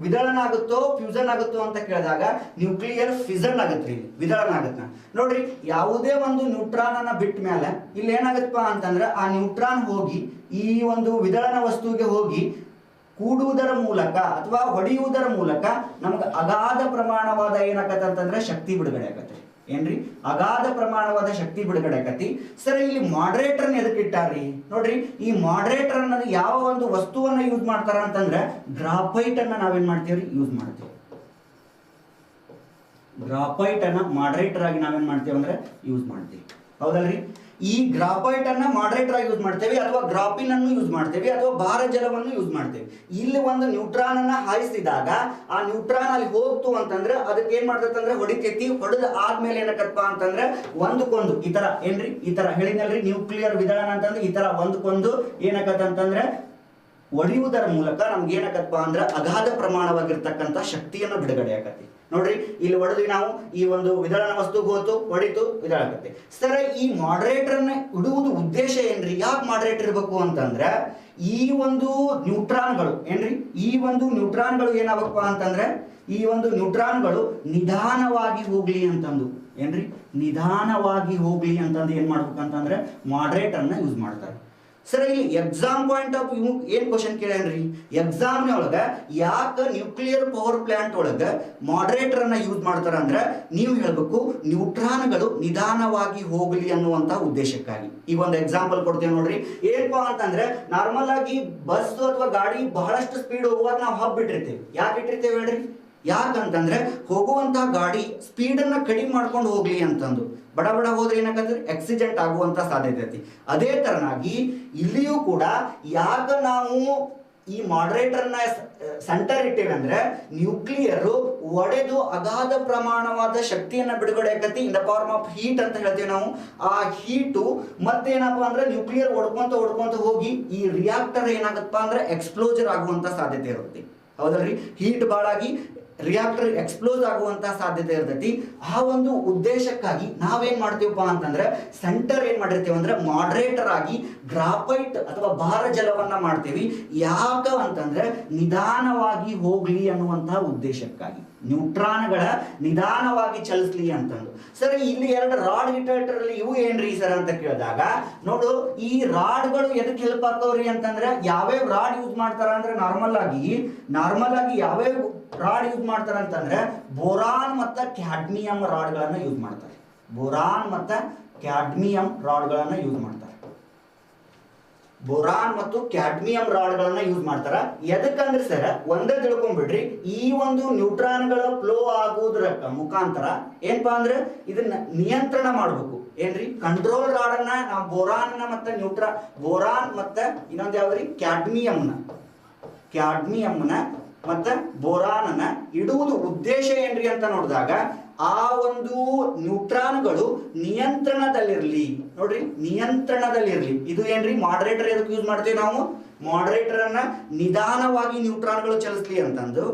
ವಿದಳನ ಆಗುತ್ತೋ ಫ್ಯೂಸನ್ ಆಗುತ್ತೋ ಅಂತ ಕೇಳಿದಾಗ ನ್ಯೂಕ್ಲಿಯರ್ ಫಿಸನ್ ಆಗುತ್ತೆ. ಇಲ್ಲಿ ವಿದಳನ ಆಗುತ್ತೆ. ನೋಡ್ರಿ, ಯಾವುದೇ ಒಂದು ನ್ಯೂಟ್ರಾನ್ ಅನ್ನ ಬಿಟ್ಟ ಮೇಲೆ ಇಲ್ಲಿ ಏನಾಗತ್ತಪ್ಪ ಅಂತಂದ್ರೆ ಆ ನ್ಯೂಟ್ರಾನ್ ಹೋಗಿ ಈ ಒಂದು ವಿದಳನ ವಸ್ತುವಿಗೆ ಹೋಗಿ ಕೂಡುವುದರ ಮೂಲಕ ಅಥವಾ ಹೊಡೆಯುವುದರ ಮೂಲಕ ನಮ್ಗೆ ಅಗಾಧ ಪ್ರಮಾಣವಾದ ಏನಾಗತ್ತೆ ಅಂತಂದ್ರೆ ಶಕ್ತಿ ಬಿಡುಗಡೆ ಆಗತ್ತೆ. ಏನ್ರಿ? ಅಗಾಧ ಪ್ರಮಾಣವಾದ ಶಕ್ತಿ ಬಿಡುಗಡೆ ಆಗತಿ. ಸರಿ, ಇಲ್ಲಿ ಮಾಡರೇಟರ್ ಎದಕ್ಕೆ ಇಟ್ಟಾರ್ರಿ? ನೋಡ್ರಿ, ಈ ಮಾಡರೇಟರ್ ಅನ್ನೋದು ಯಾವ ಒಂದು ವಸ್ತುವನ್ನ ಯೂಸ್ ಮಾಡ್ತಾರ ಅಂತಂದ್ರೆ ಗ್ರಾಫೈಟ್ ಅನ್ನ ನಾವೇನ್ ಮಾಡ್ತೀವ್ರಿ ಯೂಸ್ ಮಾಡ್ತೀವಿ. ಗ್ರಾಫೈಟ್ ಅನ್ನ ಮಾಡರೇಟರ್ ಆಗಿ ನಾವೇನ್ ಮಾಡ್ತೀವಿ ಅಂದ್ರೆ ಯೂಸ್ ಮಾಡ್ತೀವಿ. ಹೌದಲ್ರಿ? ಈ ಗ್ರಾಫೈಟ್ ಅನ್ನ ಮಾಡರೇಟರ್ ಆಗಿ ಯೂಸ್ ಮಾಡ್ತೇವೆ, ಅಥವಾ ಗ್ರಾಫಿನ್ ಅನ್ನು ಯೂಸ್ ಮಾಡ್ತೇವೆ, ಅಥವಾ ಭಾರ ಜಲವನ್ನು ಯೂಸ್ ಮಾಡ್ತೇವೆ. ಇಲ್ಲಿ ಒಂದು ನ್ಯೂಟ್ರಾನ್ ಅನ್ನ ಹಾಯಿಸಿದಾಗ ಆ ನ್ಯೂಟ್ರಾನ್ ಅಲ್ಲಿ ಹೋಗ್ತು ಅಂತಂದ್ರೆ ಅದಕ್ಕೆ ಏನ್ ಮಾಡ್ತಂದ್ರೆ ಹೊಡಿತೈತಿ. ಹೊಡೆದ ಆದ್ಮೇಲೆ ಏನಕ್ಕಪ್ಪ ಅಂತಂದ್ರೆ ಒಂದಕ್ಕೊಂದು ಈ ತರ ಏನ್ರಿ, ಈ ತರ ಹೇಳಿದ್ನಲ್ರಿ ನ್ಯೂಕ್ಲಿಯರ್ ವಿಧಾನ ಅಂತಂದ್ರೆ ಈ ತರ ಒಂದಕ್ಕೊಂದು ಏನಕ್ಕಂತಂದ್ರೆ ಒಡೆಯುವುದರ ಮೂಲಕ ನಮ್ಗೆ ಏನಕ್ಕಪ್ಪ ಅಂದ್ರೆ ಅಗಾಧ ಪ್ರಮಾಣವಾಗಿರ್ತಕ್ಕಂಥ ಶಕ್ತಿಯನ್ನು ಬಿಡುಗಡೆ ಆಗತ್ತೆ. ನೋಡ್ರಿ ಇಲ್ಲಿ ಹೊಡೆದ್ವಿ ನಾವು, ಈ ಒಂದು ವಿದಳನ ವಸ್ತು ಹೋತು ಹೊಡಿತು ವಿದಳಾಗತ್ತೆ. ಸರ್ ಈ ಮಾಡರೇಟರ್ ಅನ್ನ ಇಡುವುದು ಉದ್ದೇಶ ಏನ್ರಿ, ಯಾಕೆ ಮಾಡರೇಟರ್ ಇರಬೇಕು ಅಂತಂದ್ರೆ ಈ ಒಂದು ನ್ಯೂಟ್ರಾನ್ಗಳು ಏನ್ರಿ, ಈ ಒಂದು ನ್ಯೂಟ್ರಾನ್ಗಳು ಏನಾಗಬೇಕಪ್ಪ ಅಂತಂದ್ರೆ ಈ ಒಂದು ನ್ಯೂಟ್ರಾನ್ಗಳು ನಿಧಾನವಾಗಿ ಹೋಗ್ಲಿ ಅಂತಂದು ಏನ್ರಿ, ನಿಧಾನವಾಗಿ ಹೋಗ್ಲಿ ಅಂತಂದು ಏನ್ ಮಾಡ್ಬೇಕಂತಂದ್ರೆ ಮಾಡರೇಟರ್ ಅನ್ನ ಯೂಸ್ ಮಾಡ್ತಾರೆ. ಸರ್ ಇಲ್ಲಿ ಎಕ್ಸಾಮ್ ಪಾಯಿಂಟ್ ಆಫ್ ವ್ಯೂ ಏನ್ ಕ್ವಶನ್ ಕೇಳ್ಯಾನ್ರಿ, ಎಕ್ಸಾಮ್ ಒಳಗ ಯಾಕೆ ನ್ಯೂಕ್ಲಿಯರ್ ಪವರ್ ಪ್ಲಾಂಟ್ ಒಳಗ ಮಾಡರೇಟರ್ ಅನ್ನ ಯೂಸ್ ಮಾಡ್ತಾರ ಅಂದ್ರೆ ನೀವು ಹೇಳ್ಬೇಕು ನ್ಯೂಟ್ರಾನ್ಗಳು ನಿಧಾನವಾಗಿ ಹೋಗ್ಲಿ ಅನ್ನುವಂತ ಉದ್ದೇಶಕ್ಕಾಗಿ. ಈಗ ಒಂದು ಎಕ್ಸಾಂಪಲ್ ಕೊಡ್ತೇವೆ ನೋಡ್ರಿ. ಏನಪ್ಪಾ ಅಂತಂದ್ರೆ ನಾರ್ಮಲ್ ಆಗಿ ಬಸ್ ಅಥವಾ ಗಾಡಿ ಬಹಳಷ್ಟು ಸ್ಪೀಡ್ ಹೋಗುವಾಗ ನಾವು ಹಬ್ ಬಿಟ್ಟಿರ್ತೇವೆ. ಯಾಕೆ ಇಟ್ಟಿರ್ತೇವೆ ಹೇಳ್ರಿ, ಯಾಕಂತಂದ್ರೆ ಹೋಗುವಂತಹ ಗಾಡಿ ಸ್ಪೀಡ್ ಅನ್ನ ಕಡಿಮೆ ಮಾಡ್ಕೊಂಡು ಹೋಗ್ಲಿ ಅಂತಂದು. ಬಡ ಬಡ ಹೋದ್ರೆ ಏನಾಗತ್ತೆ, ಆಕ್ಸಿಡೆಂಟ್ ಆಗುವಂತ ಸಾಧ್ಯತೆ ಐತಿ. ಅದೇ ತರನಾಗಿ ಇಲ್ಲಿಯೂ ಕೂಡ ಯಾಕೆ ನಾವು ಈ ಮಾಡರೇಟರ್ನ ಸೆಂಟರ್ ಇಟ್ಟೇವೆ ಅಂದ್ರೆ ನ್ಯೂಕ್ಲಿಯರ್ ಒಡೆದು ಅಗಾಧ ಪ್ರಮಾಣವಾದ ಶಕ್ತಿಯನ್ನ ಬಿಡುಗಡೆ ಆಗತ್ತಿ in the form of heat ಅಂತ ಹೇಳ್ತೀವಿ ನಾವು. ಆ ಹೀಟು ಮತ್ತೇನಪ್ಪ ಅಂದ್ರೆ ನ್ಯೂಕ್ಲಿಯರ್ ಒಡ್ಕೊಂತ ಹೋಗಿ ಈ ರಿಯಾಕ್ಟರ್ ಏನಾಗತ್ತಪ್ಪ ಅಂದ್ರೆ ಎಕ್ಸ್ಪ್ಲೋಜರ್ ಆಗುವಂತ ಸಾಧ್ಯತೆ ಇರುತ್ತೆ. ಹೌದಲ್ರಿ, ಹೀಟ್ ಬಾಳಾಗಿ ರಿಯಾಕ್ಟರ್ ಎಕ್ಸ್ಪ್ಲೋಸ್ ಆಗುವಂತ ಸಾಧ್ಯತೆ ಇರ್ತೈತಿ. ಆ ಒಂದು ಉದ್ದೇಶಕ್ಕಾಗಿ ನಾವೇನ್ ಮಾಡ್ತೀವಪ್ಪ ಅಂತಂದ್ರೆ ಸೆಂಟರ್ ಏನ್ ಮಾಡಿರ್ತೀವಿ ಅಂದ್ರೆ ಮಾಡರೇಟರ್ ಆಗಿ ಗ್ರಾಫೈಟ್ ಅಥವಾ ಭಾರ ಜಲವನ್ನ ಮಾಡ್ತೀವಿ. ಯಾಕ ಅಂತಂದ್ರೆ ನಿಧಾನವಾಗಿ ಹೋಗ್ಲಿ ಅನ್ನುವಂತಹ ಉದ್ದೇಶಕ್ಕಾಗಿ, ನ್ಯೂಟ್ರಾನ್ಗಳ ನಿಧಾನವಾಗಿ ಚಲಿಸ್ಲಿ ಅಂತಂದು. ಸರ್ ಇಲ್ಲಿ ಎರಡು ರಾಡ್ ಇಟ್ಟಿರಲ್ಲಿ ಇವು ಏನ್ರಿ ಸರ್ ಅಂತ ಕೇಳಿದಾಗ ನೋಡು, ಈ ರಾಡ್ಗಳು ಎದಕ್ಕೆ ಹೆಲ್ಪ್ ಆಗ್ತಾವ್ರಿ ಅಂತಂದ್ರೆ ಯಾವ್ಯಾವ ರಾಡ್ ಯೂಸ್ ಮಾಡ್ತಾರ ಅಂದ್ರೆ ನಾರ್ಮಲ್ ಆಗಿ ಯಾವ್ಯಾವ ರಾಡ್ ಯೂಸ್ ಮಾಡ್ತಾರ ಅಂತಂದ್ರೆ ಬೋರಾನ್ ಮತ್ತು ಕ್ಯಾಡ್ಮಿಯಂ ರಾಡ್ಗಳನ್ನ ಯೂಸ್ ಮಾಡ್ತಾರೆ. ಬೋರಾನ್ ಮತ್ತು ಕ್ಯಾಡ್ಮಿಯಂ ರಾಡ್ಗಳನ್ನ ಯೂಸ್ ಮಾಡ್ತಾರೆ. ಬೋರಾನ್ ಮತ್ತು ಕ್ಯಾಡ್ಮಿಯಂ ರಾಡ್ಗಳನ್ನ ಯೂಸ್ ಮಾಡ್ತಾರ. ಎದಕ್ಕಂದ್ರೆ ಸರ್ ಒಂದೇ ತಿಳ್ಕೊಂಡ್ಬಿಡ್ರಿ, ಈ ಒಂದು ನ್ಯೂಟ್ರಾನ್ಗಳ ಫ್ಲೋ ಆಗುವುದರ ಮುಖಾಂತರ ಏನಪ್ಪಾ ಅಂದ್ರೆ ಇದನ್ನ ನಿಯಂತ್ರಣ ಮಾಡ್ಬೇಕು ಏನ್ರಿ. ಕಂಟ್ರೋಲ್ ರಾಡ್ ಅನ್ನ ನಾವು ಬೋರಾನ್ ಮತ್ತೆ ಬೋರಾನ್ ಮತ್ತೆ ಇನ್ನೊಂದು ಯಾವ್ದ್ರಿ ಕ್ಯಾಡ್ಮಿಯಂನ ಮತ್ತೆ ಬೋರಾನ್ ಇಡುವುದು ಉದ್ದೇಶ ಏನ್ರಿ ಅಂತ ನೋಡಿದಾಗ ಆ ಒಂದು ನ್ಯೂಟ್ರಾನ್ಗಳು ನಿಯಂತ್ರಣದಲ್ಲಿರ್ಲಿ. ನೋಡ್ರಿ, ನಿಯಂತ್ರಣದಲ್ಲಿರ್ಲಿ. ಇದು ಏನ್ರಿ ಮಾಡರೇಟರ್ ಎದಕ್ಕೆ ಯೂಸ್ ಮಾಡ್ತೀವಿ ನಾವು, ಮಾಡರೇಟರ್ ಅನ್ನ ನಿಧಾನವಾಗಿ ನ್ಯೂಟ್ರಾನ್ಗಳು ಚಲಿಸ್ಲಿ ಅಂತಂದು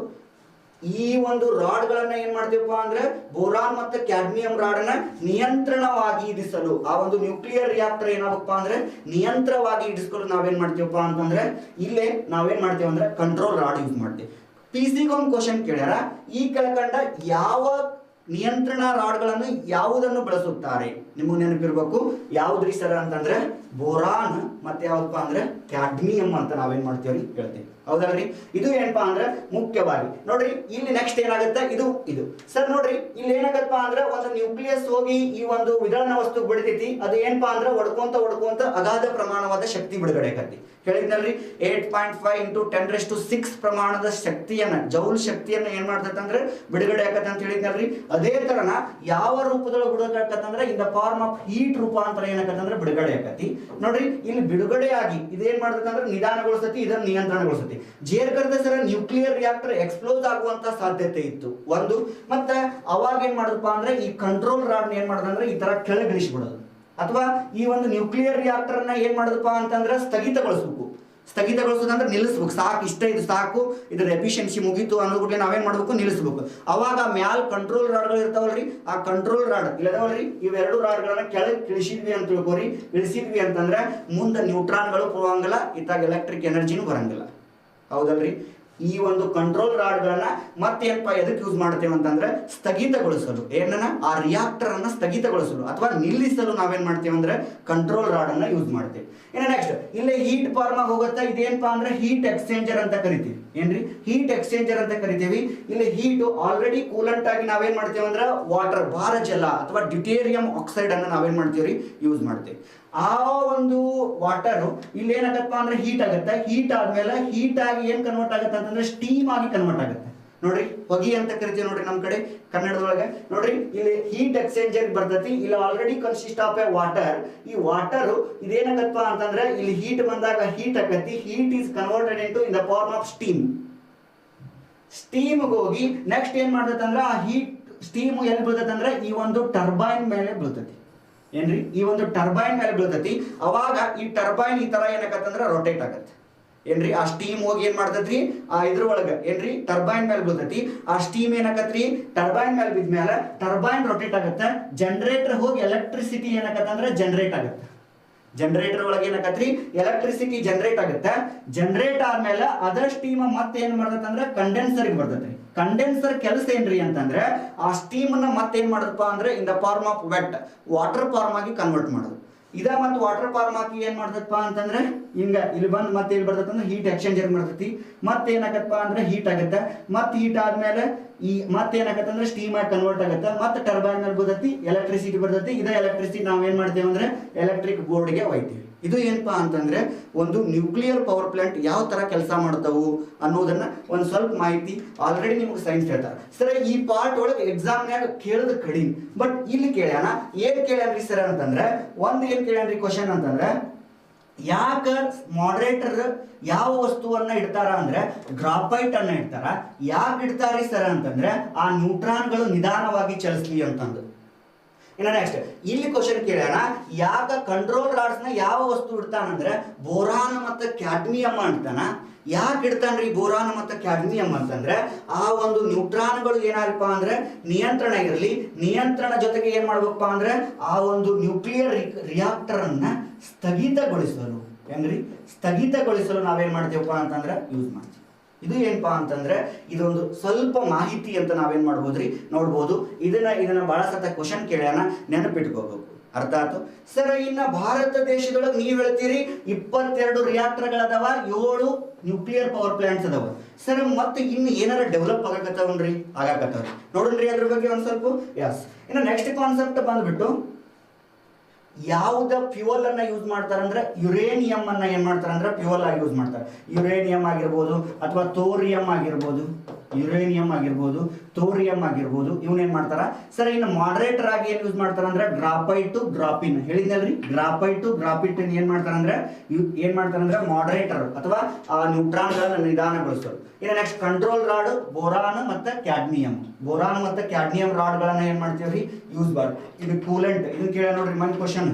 ಈ ಒಂದು ರಾಡ್ಗಳನ್ನ ಏನ್ ಮಾಡ್ತೀವಪ್ಪ ಅಂದ್ರೆ ಬೋರಾನ್ ಮತ್ತೆ ಕ್ಯಾಡ್ಮಿಯಂ ರಾಡ್ ಅನ್ನ ನಿಯಂತ್ರಣವಾಗಿ ಇಡಿಸಲು, ಆ ಒಂದು ನ್ಯೂಕ್ಲಿಯರ್ ರಿಯಾಕ್ಟರ್ ಏನಾಗಪ್ಪ ಅಂದ್ರೆ ನಿಯಂತ್ರವಾಗಿ ಇಡಿಸ್ಕೊಳ್ಳಲು ನಾವೇನ್ ಮಾಡ್ತೀವಪ್ಪ ಅಂತಂದ್ರೆ ಇಲ್ಲೇ ನಾವೇನ್ ಮಾಡ್ತೀವಿ ಅಂದ್ರೆ ಕಂಟ್ರೋಲ್ ರಾಡ್ ಯೂಸ್ ಮಾಡ್ತೀವಿ. ಪಿಸಿಗೆ ಒಂದು ಕ್ವಶನ್ ಕೇಳ್ಯಾರ, ಈ ಕೆಳಕಂಡ ಯಾವ ನಿಯಂತ್ರಣ ರಾಡ್ಗಳನ್ನು ಯಾವುದನ್ನು ಬಳಸುತ್ತಾರೆ? ನಿಮಗೆ ನೆನಪಿರ್ಬೇಕು ಯಾವ್ದ್ರಿ ಸರ್ ಅಂತಂದ್ರೆ ಬೋರಾನ್ ಮತ್ತೆ ಯಾವ್ದಪ್ಪ ಅಂದ್ರೆ ಕ್ಯಾಡ್ಮಿಯಂ ಅಂತ ನಾವೇನ್ ಮಾಡ್ತೀವಿ ಹೇಳ್ತೀವಿ. ಹೌದಲ್ರಿ, ಇದು ಏನಪ್ಪಾ ಅಂದ್ರೆ ಮುಖ್ಯವಾಗಿ ನೋಡ್ರಿ. ಇಲ್ಲಿ ನೆಕ್ಸ್ಟ್ ಏನಾಗುತ್ತೆ, ಇದು ಸರ್ ನೋಡ್ರಿ, ಇಲ್ಲಿ ಏನಾಗತ್ತಪ್ಪ ಅಂದ್ರೆ ಒಂದು ನ್ಯೂಕ್ಲಿಯಸ್ ಹೋಗಿ ಈ ಒಂದು ವಿದಳನ ವಸ್ತು ಬಿಡ್ತೈತಿ. ಅದು ಏನಪ್ಪಾ ಅಂದ್ರೆ ಒಡ್ಕೊಂತ ಅಗಾಧ ಪ್ರಮಾಣವಾದ ಶಕ್ತಿ ಬಿಡುಗಡೆ ಆಗತ್ತಿ. ಹೇಳಿದ್ನಲ್ರಿ 8.5 × 10⁶ ಪ್ರಮಾಣದ ಶಕ್ತಿಯನ್ನ, ಜೌಲ್ ಶಕ್ತಿಯನ್ನ ಏನ್ ಮಾಡ್ತೈತೆ ಅಂದ್ರೆ ಬಿಡುಗಡೆ ಆಗತ್ತೆ ಅಂತ ಹೇಳಿದ್ನಲ್ರಿ. ಅದೇ ತರನ ಯಾವ ರೂಪದೊಳಗೆ ಬಿಡುಗಡೆ ಆಗತ್ತಂದ್ರೆ in the form of heat ರೂಪಾಂತರ ಏನಾಗತ್ತಂದ್ರೆ ಬಿಡುಗಡೆ ಆಗತ್ತಿ. ನೋಡ್ರಿ, ಇಲ್ಲಿ ಬಿಡುಗಡೆಯಾಗಿ ಇದೇನ್ ಮಾಡ್ತೈತೆ ಅಂದ್ರೆ ನಿಧಾನಗೊಳಿಸತಿ, ಇದನ್ನ ನಿಯಂತ್ರಣಗೊಳಿಸತಿ. ಜೇರ್ಕರ್ದ ಸರ ನ್ಯೂಕ್ಲಿಯರ್ ರಿಯಾಕ್ಟರ್ ಎಕ್ಸ್ಪ್ಲೋಸ್ ಆಗುವಂತ ಸಾಧ್ಯತೆ ಇತ್ತು ಒಂದು. ಮತ್ತೆ ಅವಾಗ ಏನ್ ಮಾಡುದಪ್ಪ ಅಂದ್ರೆ ಈ ಕಂಟ್ರೋಲ್ ರಾಡ್ ಏನ್ ಮಾಡೋದಂದ್ರೆ ಈ ತರ ಕೆಳಗಿಳಿಸ್ಬಿಡೋದು, ಅಥವಾ ಈ ಒಂದು ನ್ಯೂಕ್ಲಿಯರ್ ರಿಯಾಕ್ಟರ್ ಅನ್ನ ಏನ್ ಮಾಡೋದಪ್ಪ ಅಂತಂದ್ರೆ ಸ್ಥಗಿತಗೊಳಿಸೋದಂದ್ರೆ ನಿಲ್ಲಿಸ್ಬೇಕು. ಸಾಕು, ಇದು ಸಾಕು, ಇದ್ರ ಎಫಿಷಿಯನ್ಸಿ ಮುಗೀತು ಅನ್ನೋದ್ಬಿಟ್ಟು ನಾವೇನ್ ಮಾಡ್ಬೇಕು, ನಿಲ್ಲಿಸ್ಬೇಕು. ಅವಾಗ ಮ್ಯಾಲ್ ಕಂಟ್ರೋಲ್ ರಾಡ್ಗಳು ಇರ್ತಾವಲ್ರಿ, ಆ ಕಂಟ್ರೋಲ್ ರಾಡ್ ಇಲ್ಲದವಲ್ರಿ, ಇವೆರಡು ರಾಡ್ಗಳನ್ನ ಕೆಳಗೆ ಇಳಿಸಿದ್ವಿ ಅಂತ ತಿಳ್ಕೊರಿ. ಇಳಿಸಿದ್ವಿ ಅಂತಂದ್ರೆ ಮುಂದೆ ನ್ಯೂಟ್ರಾನ್ಗಳು ಹೋಗಂಗಿಲ್ಲ, ಇತ್ತಾಗ ಎಲೆಕ್ಟ್ರಿಕ್ ಎನರ್ಜಿನೂ ಬರಂಗಿಲ್ಲ. ಹೌದಲ್ರಿ, ಈ ಒಂದು ಕಂಟ್ರೋಲ್ ರಾಡ್ಗಳನ್ನ ಮತ್ತೇನಪ್ಪ ಎದಕ್ಕೆ ಯೂಸ್ ಮಾಡ್ತೇವೆ ಅಂತಂದ್ರೆ ಸ್ಥಗಿತಗೊಳಿಸಲು, ಏನನ್ನ ಆ ರಿಯಾಕ್ಟರ್ ಅನ್ನ ಸ್ಥಗಿತಗೊಳಿಸಲು ಅಥವಾ ನಿಲ್ಲಿಸಲು ನಾವೇನ್ ಮಾಡ್ತೇವೆ ಅಂದ್ರೆ ಕಂಟ್ರೋಲ್ ರಾಡ್ ಅನ್ನ ಯೂಸ್ ಮಾಡ್ತೇವೆ. ಇನ್ನು ನೆಕ್ಸ್ಟ್ ಇಲ್ಲೇ ಹೀಟ್ ಫಾರ್ಮ್ ಆಗಿ ಹೋಗುತ್ತೆ. ಇದೇನಪ್ಪಾ ಅಂದ್ರೆ ಹೀಟ್ ಎಕ್ಸ್ಚೇಂಜರ್ ಅಂತ ಕರಿತೀವಿ. ಏನ್ರಿ, ಹೀಟ್ ಎಕ್ಸ್ಚೇಂಜರ್ ಅಂತ ಕರಿತೀವಿ. ಇಲ್ಲಿ ಹೀಟ್ ಆಲ್ರೆಡಿ ಕೂಲೆಂಟ್ ಆಗಿ ನಾವೇನ್ ಮಾಡ್ತೇವೆ ಅಂದ್ರೆ ವಾಟರ್, ಭಾರ ಜಲ ಅಥವಾ ಡ್ಯೂಟೇರಿಯಂ ಆಕ್ಸೈಡ್ ಅನ್ನ ನಾವೇನ್ ಮಾಡ್ತೀವ್ರಿ ಯೂಸ್ ಮಾಡ್ತೇವೆ. ಆ ಒಂದು ವಾಟರ್ ಇಲ್ಲಿ ಏನಾಗತ್ತಪ್ಪ ಅಂದ್ರೆ ಹೀಟ್ ಆಗುತ್ತೆ. ಹೀಟ್ ಆದ್ಮೇಲೆ ಹೀಟ್ ಆಗಿ ಏನ್ ಕನ್ವರ್ಟ್ ಆಗುತ್ತೆ ಅಂತಂದ್ರೆ ಸ್ಟೀಮ್ ಆಗಿ ಕನ್ವರ್ಟ್ ಆಗುತ್ತೆ. ನೋಡ್ರಿ ಹೊಗಿ ಅಂತ ಕರಿತೀವಿ ನೋಡ್ರಿ ನಮ್ಮ ಕಡೆ ಕನ್ನಡದೊಳಗೆ. ನೋಡ್ರಿ ಇಲ್ಲಿ ಹೀಟ್ ಎಕ್ಸ್ಚೇಂಜರ್ ಬರ್ತೈತಿ, ಇಲ್ಲಿ already consist of a water. ಈ ವಾಟರ್ ಇದೇನಾಗತ್ತಪ್ಪ ಅಂತಂದ್ರೆ ಇಲ್ಲಿ ಹೀಟ್ ಬಂದಾಗ ಹೀಟ್ ಆಗತ್ತಿ, heat is converted into in the form of steam. ಸ್ಟೀಮ್ಗೆ ಹೋಗಿ ನೆಕ್ಸ್ಟ್ ಏನ್ ಮಾಡ್ತೈತಂದ್ರೆ ಆ ಹೀಟ್ ಸ್ಟೀಮ್ ಎಲ್ಲಿ ಬೀಳ್ತೈತಂದ್ರೆ ಈ ಒಂದು ಟರ್ಬೈನ್ ಮೇಲೆ ಬೀಳ್ತೈತಿ. ಏನ್ರಿ ಈ ಒಂದು ಟರ್ಬೈನ್ ಮೇಲೆ ಬೀಳ್ತೈತಿ. ಅವಾಗ ಈ ಟರ್ಬೈನ್ ಈ ತರ ಏನಾಗತ್ತಂದ್ರೆ ರೊಟೇಟ್ ಆಗತ್ತೆ. ಏನ್ರಿ ಆ ಸ್ಟೀಮ್ ಹೋಗಿ ಏನ್ ಮಾಡ್ತೈತ್ರಿ ಆ ಇದ್ರೊಳಗ ಏನ್ರಿ ಟರ್ಬೈನ್ ಮೇಲೆ ಬೀಳ್ತೈತಿ. ಆ ಸ್ಟೀಮ್ ಏನಾಗತ್ರಿ ಟರ್ಬೈನ್ ಮೇಲೆ ಬಿದ್ಮೇಲೆ ಟರ್ಬೈನ್ ರೊಟೇಟ್ ಆಗತ್ತೆ. ಜನರೇಟರ್ ಹೋಗಿ ಎಲೆಕ್ಟ್ರಿಸಿಟಿ ಏನಾಗತ್ತಂದ್ರೆ ಜನರೇಟ್ ಆಗತ್ತೆ. ಜನರೇಟರ್ ಒಳಗೆ ಏನಾಗತ್ರಿ ಎಲೆಕ್ಟ್ರಿಸಿಟಿ ಜನರೇಟ್ ಆಗುತ್ತೆ. ಜನರೇಟ್ ಆದ್ಮೇಲೆ ಅದರ್ ಸ್ಟೀಮ್ ಮತ್ತೆ ಏನ್ ಮಾಡ್ತೈತೆ ಅಂದ್ರೆ ಕಂಡೆನ್ಸರ್ ಬರ್ತೈತಿ. ಕಂಡೆನ್ಸರ್ ಕೆಲಸ ಏನ್ರಿ ಅಂತಂದ್ರೆ ಆ ಸ್ಟೀಮ್ ಅನ್ನ ಮತ್ತೆ ಏನ್ ಮಾಡೋದಪ್ಪ ಅಂದ್ರೆ in the form of wet water form ಆಗಿ ಕನ್ವರ್ಟ್ ಮಾಡೋದು. ಇದ ಮತ್ತೆ ವಾಟರ್ ಫಾರ್ಮ್ ಆಗಿ ಏನ್ ಮಾಡ್ತೈತಪ್ಪ ಅಂತಂದ್ರೆ ಹಿಂಗ ಇಲ್ಲಿ ಬಂದು ಮತ್ತೆ ಇಲ್ಲಿ ಬರ್ತೈತೆ ಅಂದ್ರೆ ಹೀಟ್ ಎಕ್ಸ್ಚೇಂಜರ್ ಮಾಡ್ತೈತಿ. ಮತ್ತೆ ಏನಾಗತ್ತಪ್ಪ ಅಂದ್ರೆ ಹೀಟ್ ಆಗುತ್ತೆ. ಮತ್ತೆ ಹೀಟ್ ಆದ್ಮೇಲೆ ಈ ಮತ್ತೆ ಏನಾಗತ್ತೆ ಅಂದ್ರೆ ಸ್ಟೀಮ್ ಆಗಿ ಕನ್ವರ್ಟ್ ಆಗುತ್ತೆ. ಮತ್ತೆ ಟರ್ಬೈನ್ ಮೇಲೆ ಬರ್ತೈತಿ, ಎಲೆಕ್ಟ್ರಿಸಿಟಿ ಬರ್ತೈತಿ. ಇದ ಎಲೆಕ್ಟ್ರಿಸಿಟಿ ನಾವ್ ಏನ್ ಮಾಡ್ತೇವೆ ಅಂದ್ರೆ ಎಲೆಕ್ಟ್ರಿಕ್ ಬೋರ್ಡ್ಗೆ ಒಯ್ತೀವಿ. ಇದು ಏನಪ್ಪಾ ಅಂತಂದ್ರೆ ಒಂದು ನ್ಯೂಕ್ಲಿಯರ್ ಪವರ್ ಪ್ಲಾಂಟ್ ಯಾವ ತರ ಕೆಲಸ ಮಾಡ್ತಾವು ಅನ್ನೋದನ್ನ ಒಂದ್ ಸ್ವಲ್ಪ ಮಾಹಿತಿ ಆಲ್ರೆಡಿ ನಿಮ್ಗೆ ಸೈನ್ಸ್ ಹೇಳ್ತಾರೆ. ಸರ್ ಈ ಪಾರ್ಟ್ ಒಳಗೆ ಎಕ್ಸಾಮ್ನಾಗ ಕೇಳೋದು ಕಡಿಮೆ, ಬಟ್ ಇಲ್ಲಿ ಕೇಳ್ಯಾನ. ಏನ್ ಕೇಳ್ಯಾನ್ರಿ ಸರ್ ಅಂತಂದ್ರೆ ಒಂದ್ ಏನ್ ಕೇಳ್ಯಾನ್ರಿ ಕ್ವಶನ್ ಅಂತಂದ್ರೆ ಯಾಕ ಮಾಡರೇಟರ್ ಯಾವ ವಸ್ತುವನ್ನ ಇಡ್ತಾರ ಅಂದ್ರೆ ಗ್ರಾಫೈಟ್ ಅನ್ನ ಇಡ್ತಾರ. ಯಾಕೆ ಇಡ್ತಾರಿ ಸರ್ ಅಂತಂದ್ರೆ ಆ ನ್ಯೂಟ್ರಾನ್ಗಳು ನಿಧಾನವಾಗಿ ಚಲಿಸ್ಲಿ ಅಂತಂದು. ಇನ್ನು ನೆಕ್ಸ್ಟ್ ಇಲ್ಲಿ ಕ್ವಶನ್ ಕೇಳ್ಯಾನ ಯಾಕ ಕಂಟ್ರೋಲ್ ರಾಡ್ಸ್ ನ ಯಾವ ವಸ್ತು ಇಡ್ತಾನಂದ್ರೆ ಬೋರಾನ್ ಮತ್ತೆ ಕ್ಯಾಡ್ಮಿಯಂ ಇಡ್ತಾನ. ಯಾಕೆ ಇಡ್ತಾನ್ರಿ ಬೋರಾನ್ ಮತ್ತೆ ಕ್ಯಾಡ್ಮಿಯಂ ಅಂತಂದ್ರೆ ಆ ಒಂದು ನ್ಯೂಟ್ರಾನ್ಗಳು ಏನಾಗಪ್ಪ ಅಂದ್ರೆ ನಿಯಂತ್ರಣ ಇರಲಿ. ನಿಯಂತ್ರಣ ಜೊತೆಗೆ ಏನ್ ಮಾಡ್ಬೇಕಪ್ಪ ಅಂದ್ರೆ ಆ ಒಂದು ನ್ಯೂಕ್ಲಿಯರ್ ರಿಯಾಕ್ಟರ್ ಅನ್ನ ಸ್ಥಗಿತಗೊಳಿಸಲು ಹೆಂಗ್ರಿ ಸ್ಥಗಿತಗೊಳಿಸಲು ನಾವೇನ್ ಮಾಡ್ತೀವಪ್ಪ ಅಂತಂದ್ರೆ ಯೂಸ್ ಮಾಡ್ತೀವಿ. ಇದು ಏನಪ್ಪಾ ಅಂತಂದ್ರೆ ಇದೊಂದು ಸ್ವಲ್ಪ ಮಾಹಿತಿ ಅಂತ ನಾವೇನ್ ಮಾಡ್ಬೋದ್ರಿ ನೋಡ್ಬೋದು. ಇದನ್ನ ಬಹಳ ಸತ ಕ್ವಶನ್ ಕೇಳ್ಯಾನ, ನೆನಪಿಟ್ಕೋಬೇಕು. ಅರ್ಥ ಆಯ್ತು ಸರ್. ಇನ್ನ ಭಾರತ ದೇಶದೊಳಗೆ ನೀವ್ ಹೇಳ್ತೀರಿ 22 ರಿಯಾಕ್ಟರ್ಗಳದಾವ, 7 ನ್ಯೂಕ್ಲಿಯರ್ ಪವರ್ ಪ್ಲಾಂಟ್ಸ್ ಅದಾವ. ಸರ್ ಮತ್ತೆ ಇನ್ನು ಏನಾರ ಡೆವಲಪ್ ಆಗಕತ್ತಾವನ್ರಿ ಆಗಾಕತ್ತಾವ್ರಿ ನೋಡ್ರಿ ಅದ್ರ ಬಗ್ಗೆ ಒಂದ್ ಸ್ವಲ್ಪ. ಯಸ್. ಇನ್ನು ನೆಕ್ಸ್ಟ್ ಕಾನ್ಸೆಪ್ಟ್ ಬಂದ್ಬಿಟ್ಟು ಯಾವುದ ಫ್ಯೂಯಲ್ ಅನ್ನ ಯೂಸ್ ಮಾಡ್ತಾರೆ ಅಂದ್ರೆ ಯುರೇನಿಯಂ ಅನ್ನ ಏನ್ ಮಾಡ್ತಾರೆ ಅಂದ್ರೆ ಫ್ಯೂಯಲ್ ಆಗಿ ಯೂಸ್ ಮಾಡ್ತಾರೆ. ಯುರೇನಿಯಂ ಆಗಿರ್ಬೋದು ಅಥವಾ ಥೋರಿಯಂ ಆಗಿರ್ಬೋದು, ಯುರೇನಿಯಂ ಆಗಿರ್ಬೋದು, ಥೋರಿಯಂ ಆಗಿರ್ಬೋದು, ಇವನೇನ್ ಮಾಡ್ತಾರ ಸರ್. ಇನ್ನು ಮಾಡರೇಟರ್ ಆಗಿ ಏನ್ ಯೂಸ್ ಮಾಡ್ತಾರ ಅಂದ್ರೆ ಗ್ರಾಫೈಟ್ ಗ್ರಾಫಿನ್ ಹೇಳಿದ್ನಲ್ರಿ. ಗ್ರಾಫೈಟ್ ಗ್ರಾಫಿಟ್ ಏನ್ ಮಾಡ್ತಾರಂದ್ರೆ ಮಾಡರೇಟರ್ ಅಥವಾ ಆ ನ್ಯೂಟ್ರಾನ್ ಗಳನ್ನ ನಿಧಾನಗೊಳಿಸೋದು. ಇನ್ನು ನೆಕ್ಸ್ಟ್ ಕಂಟ್ರೋಲ್ ರಾಡ್ ಬೋರಾನ್ ಮತ್ತೆ ಕ್ಯಾಡ್ಮಿಯಂ. ಬೋರಾನ್ ಮತ್ತೆ ಕ್ಯಾಡ್ಮಿಯಂ ರಾಡ್ ಗಳನ್ನ ಏನ್ ಮಾಡ್ತೀವ್ರಿ ಯೂಸ್ ಮಾಡಿ. ಇದು ಕೂಲೆಂಟ್. ಇದನ್ನ ಕೇಳ ನೋಡ್ರಿ ಮನ್ ಕ್ವಶನ್.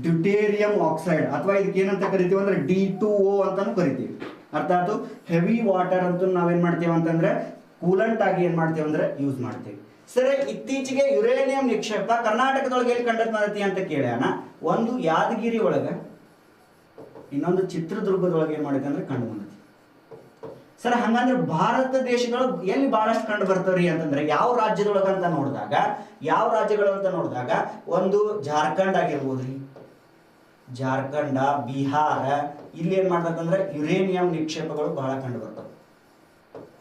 ಡ್ಯೂಟೇರಿಯಂ ಆಕ್ಸೈಡ್ ಅಥವಾ ಇದಕ್ಕೆ ಏನಂತ ಕರಿತೀವಿ ಅಂದ್ರೆ D2O ಅಂತಾನು ಕರಿತೀವಿ. ಅರ್ಥ ಆಯ್ತು. ಹೆವಿ ವಾಟರ್ ಅಂತ ನಾವೇನ್ ಮಾಡ್ತೀವಿ ಅಂತಂದ್ರೆ ಕೂಲೆಂಟ್ ಆಗಿ ಏನ್ ಮಾಡ್ತೀವಿ ಅಂದ್ರೆ ಯೂಸ್ ಮಾಡ್ತೀವಿ. ಸರಿ, ಇತ್ತೀಚೆಗೆ ಯುರೇನಿಯಂ ನಿಕ್ಷೇಪ ಕರ್ನಾಟಕದೊಳಗೆ ಎಲ್ಲಿ ಕಂಡು ಬಂದೈತಿ ಅಂತ ಕೇಳ್ಯಾನ. ಒಂದು ಯಾದಗಿರಿ ಒಳಗ, ಇನ್ನೊಂದು ಚಿತ್ರದುರ್ಗದೊಳಗೆ ಏನ್ ಮಾಡಿದೆ ಅಂದ್ರೆ ಕಂಡು ಬಂದೈತಿ. ಸರ್ ಹಂಗಂದ್ರೆ ಭಾರತ ದೇಶಗಳು ಎಲ್ಲಿ ಬಹಳಷ್ಟು ಕಂಡು ಬರ್ತಾವ್ರಿ ಅಂತಂದ್ರೆ ಯಾವ ರಾಜ್ಯದೊಳಗ ಅಂತ ನೋಡಿದಾಗ, ಯಾವ ರಾಜ್ಯಗಳು ಅಂತ ನೋಡಿದಾಗ ಒಂದು ಜಾರ್ಖಂಡ್ ಆಗಿರ್ಬೋದ್ರಿ, ಜಾರ್ಖಂಡ, ಬಿಹಾರ, ಇಲ್ಲಿ ಏನ್ ಮಾಡ್ತಂದ್ರೆ ಯುರೇನಿಯಂ ನಿಕ್ಷೇಪಗಳು ಬಹಳ ಕಂಡು ಬರ್ತವೆ.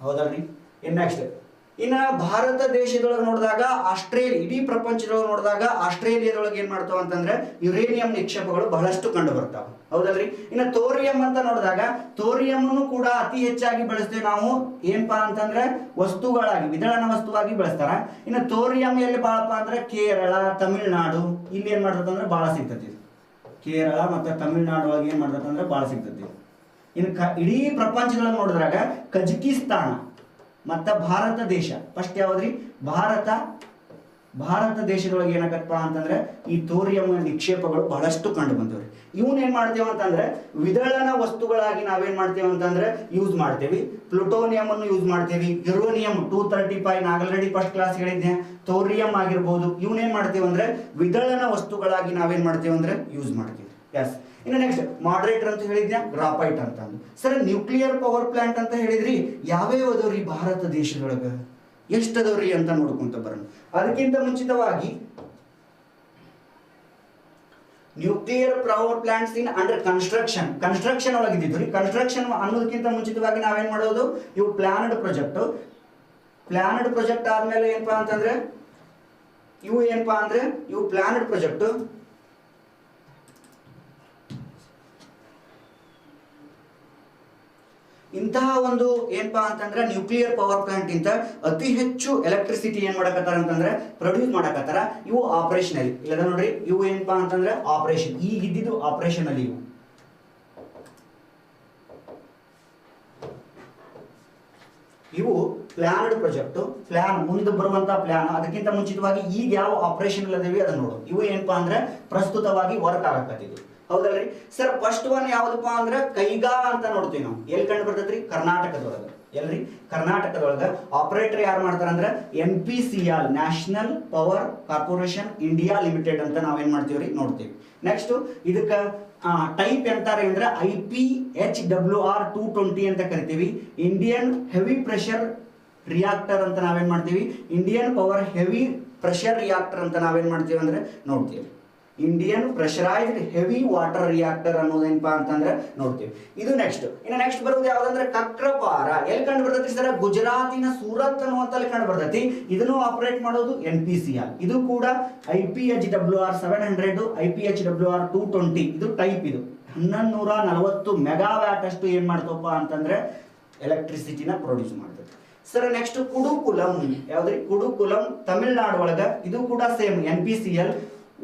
ಹೌದಲ್ರಿ. ನೆಕ್ಸ್ಟ್ ಇನ್ನ ಭಾರತ ದೇಶದೊಳಗೆ ನೋಡಿದಾಗ ಆಸ್ಟ್ರೇಲಿಯಾ, ಇಡೀ ಪ್ರಪಂಚದೊಳಗೆ ನೋಡಿದಾಗ ಆಸ್ಟ್ರೇಲಿಯಾದೊಳಗೆ ಏನ್ ಮಾಡ್ತಾವ ಅಂತಂದ್ರೆ ಯುರೇನಿಯಂ ನಿಕ್ಷೇಪಗಳು ಬಹಳಷ್ಟು ಕಂಡು ಬರ್ತಾವ. ಹೌದಲ್ರಿ. ಇನ್ನು ಥೋರಿಯಂ ಅಂತ ನೋಡಿದಾಗ ಥೋರಿಯಂ ಕೂಡ ಅತಿ ಹೆಚ್ಚಾಗಿ ಬಳಸ್ತೇವೆ ನಾವು. ಏನಪ್ಪಾ ಅಂತಂದ್ರೆ ವಸ್ತುಗಳಾಗಿ, ವಿದಳನ ವಸ್ತುವಾಗಿ ಬಳಸ್ತಾರ. ಇನ್ನು ಥೋರಿಯಂ ಎಲ್ಲಿ ಬಾಳಪ್ಪ ಅಂದ್ರೆ ಕೇರಳ, ತಮಿಳುನಾಡು, ಇಲ್ಲಿ ಏನ್ ಮಾಡ್ತಂದ್ರೆ ಬಹಳ ಸಿಗ್ತತಿ. ಕೇರಳ ಮತ್ತೆ ತಮಿಳುನಾಡು ಒಳಗೆ ಏನ್ ಮಾಡ್ತಂದ್ರೆ ಬಹಳ ಸಿಗ್ತತಿ. ಇನ್ನು ಇಡೀ ಪ್ರಪಂಚದೊಳಗೆ ನೋಡಿದ್ರಾಗ ಕಜಕಿಸ್ತಾನ ಮತ್ತ ಭಾರತ ದೇಶ ಫಸ್ಟ್ ಯಾವ್ದ್ರಿ? ಭಾರತ ದೇಶದೊಳಗೆ ಏನಾಗತ್ತಪ್ಪ ಅಂತಂದ್ರೆ ಈ ಥೋರಿಯಂ ನಿಕ್ಷೇಪಗಳು ಬಹಳಷ್ಟು ಕಂಡು ಬಂದವ್ರಿ. ಇವನ್ ಏನ್ ಮಾಡ್ತೇವೆ ಅಂತಂದ್ರೆ ವಿದಳನ ವಸ್ತುಗಳಾಗಿ ನಾವೇನ್ ಮಾಡ್ತೇವೆ ಅಂತಂದ್ರೆ ಯೂಸ್ ಮಾಡ್ತೇವಿ. ಪ್ಲುಟೋನಿಯಂ ಅನ್ನು ಯೂಸ್ ಮಾಡ್ತೇವಿ. ಯುರೇನಿಯಂ 235 ಆಲ್ರೆಡಿ ಫಸ್ಟ್ ಕ್ಲಾಸ್ ಹೇಳಿದ್ದೆ. ಥೋರಿಯಂ ಆಗಿರ್ಬೋದು, ಇವನೇನ್ ಮಾಡ್ತೇವೆ ಅಂದ್ರೆ ವಿದಳನ ವಸ್ತುಗಳಾಗಿ ನಾವೇನ್ ಮಾಡ್ತೇವೆ ಅಂದ್ರೆ ಯೂಸ್ ಮಾಡ್ತೇವೆ. ಎಸ್. ಇನ್ನು ನೆಕ್ಸ್ಟ್ ಮಾಡರೇಟರ್ ಅಂತ ಹೇಳಿದ್ಯಾ, ಗ್ರಾಫೈಟ್ ಅಂತ. ಸರ್ ನ್ಯೂಕ್ಲಿಯರ್ ಪವರ್ ಪ್ಲಾಂಟ್ ಅಂತ ಹೇಳಿದ್ರಿ, ಯಾವ್ಯಾವ ಅದಾವ್ರಿ ಭಾರತ ದೇಶದೊಳಗ, ಎಷ್ಟದವ್ರಿ ಅಂತ ನೋಡ್ಕೊಂತ ಬರೋಣ. ಅದಕ್ಕಿಂತ ಮುಂಚಿತವಾಗಿ nuclear power plants in under construction ಒಳಗಿದ್ದು ರೀ. ಕನ್ಸ್ಟ್ರಕ್ಷನ್ ಅನ್ನೋದಕ್ಕಿಂತ ಮುಂಚಿತವಾಗಿ ನಾವೇನ್ ಮಾಡೋದು, ಇವು ಪ್ಲಾನ್ಡ್ ಪ್ರಾಜೆಕ್ಟ್ ಆದ್ಮೇಲೆ ಏನಪ್ಪಾ ಅಂತಂದ್ರೆ ಇವು ಪ್ಲಾನ್ಡ್ ಪ್ರಾಜೆಕ್ಟ್. ಇಂತಹ ಒಂದು ಏನಪ್ಪಾ ಅಂತಂದ್ರೆ ನ್ಯೂಕ್ಲಿಯರ್ ಪವರ್ ಪ್ಲಾಂಟ್ ಇಂತ ಅತಿ ಹೆಚ್ಚು ಎಲೆಕ್ಟ್ರಿಸಿಟಿ ಏನ್ ಮಾಡಕತ್ತಾರ ಅಂತಂದ್ರೆ ಪ್ರೊಡ್ಯೂಸ್ ಮಾಡಕತ್ತಾರ. ಇವು ಆಪರೇಷನಲ್ ಇಲ್ಲದ ನೋಡ್ರಿ, ಇವು ಏನಪ್ಪಾ ಅಂತಂದ್ರೆ ಆಪರೇಷನ್, ಈಗ ಇದ್ದಿದ್ದು ಆಪರೇಷನ್ ಅಲ್ಲಿ ಇವು ಪ್ಲಾನ್ಡ್ ಪ್ರಾಜೆಕ್ಟ್, ಪ್ಲಾನ್ ಮುಂದೆ ಬರುವಂತ ಪ್ಲಾನ್. ಅದಕ್ಕಿಂತ ಮುಂಚಿತವಾಗಿ ಈಗ ಯಾವ ಆಪರೇಷನ್ ಅದೇವಿ ಅದನ್ನ ನೋಡು. ಇವು ಏನಪ್ಪಾ ಅಂದ್ರೆ ಪ್ರಸ್ತುತವಾಗಿ ವರ್ಕ್ ಆಗಕತ್ತಿದ್ದು, ಹೌದಲ್ರಿ ಸರ್. ಫಸ್ಟ್ ಒನ್ ಯಾವ್ದಪ್ಪ ಅಂದ್ರೆ ಕೈಗಾ ಅಂತ ನೋಡ್ತೀವಿ ನಾವು. ಎಲ್ಲಿ ಕಂಡು ಬರ್ತೈತ್ರಿ? ಕರ್ನಾಟಕದೊಳಗ. ಎಲ್ರಿ? ಕರ್ನಾಟಕದೊಳಗ. ಆಪರೇಟರ್ ಯಾರು ಮಾಡ್ತಾರ ಅಂದ್ರೆ NPCL, national power corporation India limited ಅಂತ ನಾವೇನ್ ಮಾಡ್ತೀವ್ರಿ ನೋಡ್ತೀವಿ. ನೆಕ್ಸ್ಟ್ ಇದಕ್ಕ ಟೈಪ್ ಎಂತಾರೆ ಅಂದ್ರೆ IPHWR 220 ಅಂತ ಕರಿತೀವಿ. ಇಂಡಿಯನ್ ಹೆವಿ ಪ್ರೆಷರ್ ರಿಯಾಕ್ಟರ್ ಅಂತ ನಾವೇನ್ ಮಾಡ್ತೀವಿ, Indian power heavy pressure reactor ಅಂತ ನಾವೇನ್ ಮಾಡ್ತೀವಿ ಅಂದ್ರೆ ನೋಡ್ತೀವಿ. Indian pressurised heavy water reactor ಅನ್ನೋದೇನಪ್ಪಾ ಅಂತಂದ್ರೆ ನೋಡ್ತೀವಿ. ಇದು ನೆಕ್ಸ್ಟ್. ಇನ್ನು ನೆಕ್ಸ್ಟ್ ಬರೋದು ಯಾವ್ದಂದ್ರೆ ಕಕ್ರಪಾರ. ಎಲ್ಲಿ ಕಂಡು ಬರ್ತೈತಿ ಸರ್? ಗುಜರಾತಿನ ಸೂರತ್ ಅನ್ನುವಂತಲ್ಲಿ ಕಂಡು ಬರ್ತೈತಿ. ಇದನ್ನು ಆಪರೇಟ್ ಮಾಡೋದು NPCL. ಇದು ಕೂಡ IPHWR 700, IPHWR 220 ಇದು ಟೈಪ್. ಇದು 1140 ಮೆಗಾವ್ಯಾಟ್ ಅಷ್ಟು ಏನ್ ಮಾಡ್ತಪ್ಪ ಅಂತಂದ್ರೆ ಎಲೆಕ್ಟ್ರಿಸಿಟಿನ ಪ್ರೊಡ್ಯೂಸ್ ಮಾಡ್ತದೆ ಸರ್. ನೆಕ್ಸ್ಟ್ ಕುಡುಕುಲಂ. ಯಾವ್ದ್ರಿ? ಕುಡುಕುಲಂ ತಮಿಳುನಾಡು ಒಳಗ. ಇದು ಕೂಡ same NPCL.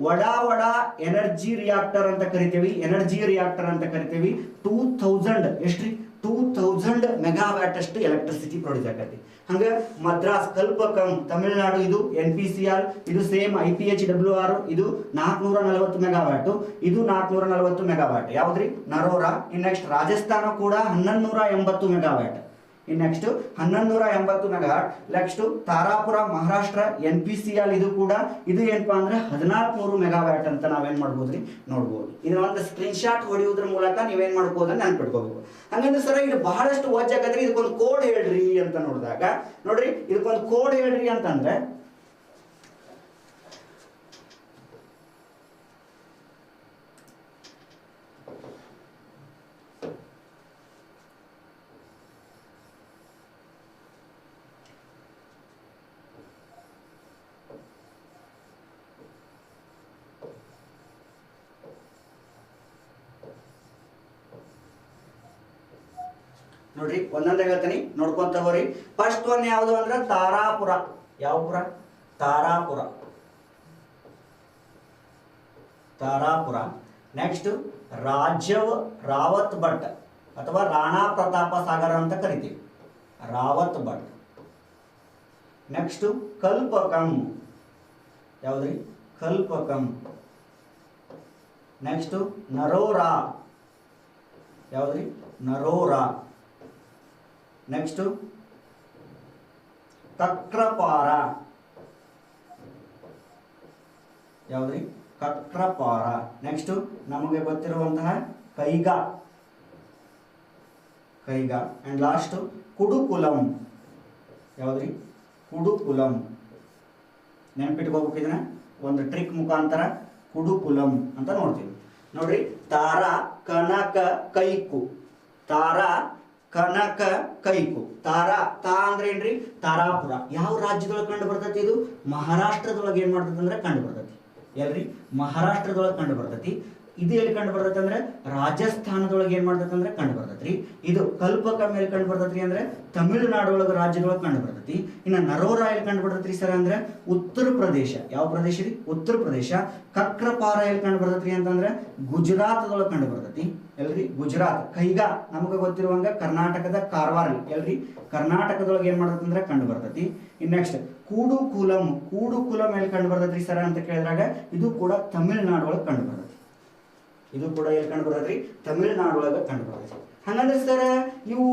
Vada energy reactor ಅಂತ ಕರಿತೀವಿ, ಎನರ್ಜಿ ರಿಯಾಕ್ಟರ್ ಅಂತ ಕರಿತೀವಿ. 2000 ಎಷ್ಟ್ರಿ? 2000 ಮೆಗಾವ್ಯಾಟ್ ಅಷ್ಟು ಎಲೆಕ್ಟ್ರಿಸಿಟಿ ಪ್ರೊಡ್ಯೂಸ್ ಆಗತ್ತೆ. ಹಂಗ ಮದ್ರಾಸ್ ಕಲ್ಪಕಂ ತಮಿಳುನಾಡು, ಇದು NPCL. ಇದು ಸೇಮ್ IPHWR. ಇದು 440 ಮೆಗಾವ್ಯಾಟ್, ಇದು 440 ಮೆಗಾವ್ಯಾಟ್. ಯಾವ್ದ್ರಿ? ನರೋರಾ. ಇನ್ ನೆಕ್ಸ್ಟ್ ರಾಜಸ್ಥಾನ ಕೂಡ 1180 megawatt. In next 1180 megawatt. Next Tarapur Maharashtra NPCL. ಇದು ಕೂಡ ಇದು ಏನಪ್ಪಾ ಅಂದ್ರೆ 1400 ಮೆಗಾವ್ಯಾಟ್ ಅಂತ ನಾವೇನ್ ಮಾಡ್ಬೋದ್ರಿ ನೋಡ್ಬೋದು. ಇದನ್ನ ಒಂದು ಸ್ಕ್ರೀನ್ ಶಾಟ್ ಹೊಡೆಯುವುದ್ರ ಮೂಲಕ ನೀವೇನ್ ಮಾಡ್ಬೋದು ನೆನ್ಪಿಟ್ಕೋಬೇಕು. ಹಂಗಂದ್ರೆ ಸರ್ ಇದು ಬಹಳಷ್ಟು ವಜ್ಜಾಕತ್ರಿ, ಇದಕ್ಕೊಂದು ಕೋಡ್ ಹೇಳ್ರಿ ಅಂತ ನೋಡಿದಾಗ ನೋಡ್ರಿ, ಇದಕ್ಕೊಂದು ಕೋಡ್ ಹೇಳ್ರಿ ಅಂತಂದ್ರೆ ನೋಡ್ರಿ ಒಂದೊಂದೇ ಹೇಳ್ತೀನಿ, ನೋಡ್ಕೊಂತ ಹೋಗ್ರಿ. ಫಸ್ಟ್ ಒನ್ ಯಾವ್ದು ಅಂದ್ರೆ ತಾರಾಪುರ. ಯಾವ ಪುರ? ತಾರಾಪುರ. ತಾರಾಪುರ. ನೆಕ್ಸ್ಟ್ ರಾವತ್ ಭಟ್ ಅಥವಾ ರಾಣಾ ಪ್ರತಾಪ ಸಾಗರ ಅಂತ ಕರಿತೀವಿ, ರಾವತ್ ಭಟ್. ನೆಕ್ಸ್ಟ್ ಕಲ್ಪಕಂ. ಯಾವ್ದ್ರಿ? ಕಲ್ಪಕಂ. ನೆಕ್ಸ್ಟ್ ನರೋರಾ. ಯಾವ್ದ್ರಿ? ನರೋರಾ. ನೆಕ್ಸ್ಟ್ ಕಕ್ರಪಾರ. ಯಾವ್ದ್ರಿ? ಕಕ್ರಪಾರ. ನೆಕ್ಸ್ಟ್ ನಮಗೆ ಗೊತ್ತಿರುವಂತಹ ಕೈಗಾ. ಕೈಗಾ. And last Kudankulam. ಯಾವ್ದ್ರಿ? ಕುಡುಕುಲಂ. ನೆನ್ಪಿಟ್ಕೋಬೇಕು ಇದನ್ನ ಒಂದು ಟ್ರಿಕ್ ಮುಖಾಂತರ. ಕುಡುಕುಲಂ ಅಂತ ನೋಡ್ತೀವಿ. ನೋಡ್ರಿ, ತಾರಾ ಕನಕ ಕೈಕು. ತಾರಾ ಕನಕ ಕೈಕು. ತಾರಾ ತಾ ಅಂದ್ರೆ ಏನ್ರಿ? ತಾರಾಪುರ. ಯಾವ ರಾಜ್ಯದೊಳಗೆ ಕಂಡು ಬರ್ತೈತಿ? ಇದು ಮಹಾರಾಷ್ಟ್ರದೊಳಗೆ ಏನ್ ಮಾಡ್ತೈತಿ ಅಂದ್ರೆ ಕಂಡು ಬರ್ತೈತಿ. ಎಲ್ರಿ? ಮಹಾರಾಷ್ಟ್ರದೊಳಗೆ ಕಂಡು ಬರ್ತೈತಿ. ಇದು ಎಲ್ಲಿ ಕಂಡು ಬರ್ತೈತಿ ಅಂದ್ರೆ ರಾಜಸ್ಥಾನದೊಳಗೆ ಏನ್ ಮಾಡ್ತೈತಿ ಅಂದ್ರೆ ಕಂಡು ಬರ್ತೈತ್ರಿ. ಇದು ಕಲ್ಪಕ ಮೇಲೆ ಕಂಡು ಬರ್ತೈತ್ರಿ ಅಂದ್ರೆ ತಮಿಳುನಾಡು ಒಳಗೆ ರಾಜ್ಯದೊಳಗೆ ಕಂಡು ಬರ್ತೈತಿ. ಇನ್ನು ನರೋರಾ ಎಲ್ಲಿ ಕಂಡು ಬರ್ತೈತ್ರಿ ಸರ್ ಅಂದ್ರೆ ಉತ್ತರ ಪ್ರದೇಶ. ಯಾವ ಪ್ರದೇಶ ರೀ? ಉತ್ತರ ಪ್ರದೇಶ. ಕಕ್ರಪಾರ ಎಲ್ಲಿ ಕಂಡು ಬರ್ತೈತ್ರಿ ಅಂತಂದ್ರೆ ಗುಜರಾತದೊಳಗೆ ಕಂಡು ಬರ್ತೈತಿ. ಎಲ್ರಿ? ಗುಜರಾತ್. ಕೈಗಾ ನಮಗೆ ಗೊತ್ತಿರುವಂಗ ಕರ್ನಾಟಕದ ಕಾರವಾರ. ಎಲ್ರಿ? ಕರ್ನಾಟಕದೊಳಗೆ ಏನ್ ಮಾಡ್ತೈತಿ ಅಂದ್ರೆ ಕಂಡು ಬರ್ತೈತಿ. ಇನ್ ನೆಕ್ಸ್ಟ್ ಕೂಡುಕುಲಂ. ಕೂಡುಕುಲಂ ಎಲ್ಲಿ ಕಂಡು ಬರ್ತೈತ್ರಿ ಸರ್ ಅಂತ ಕೇಳಿದಾಗ ಇದು ಕೂಡ ತಮಿಳುನಾಡು ಒಳಗೆ ಕಂಡು ಬರ್ತೈತಿ. ಇದು ಕೂಡ ಎಲ್ಲಿ ಕಂಡು ಬರ್ತೈತ್ರಿ? ತಮಿಳುನಾಡು ಒಳಗೆ ಕಂಡು ಬರ್ತೈತಿ. ಹಂಗಂದ್ರೆ ಸರ್ ಇವು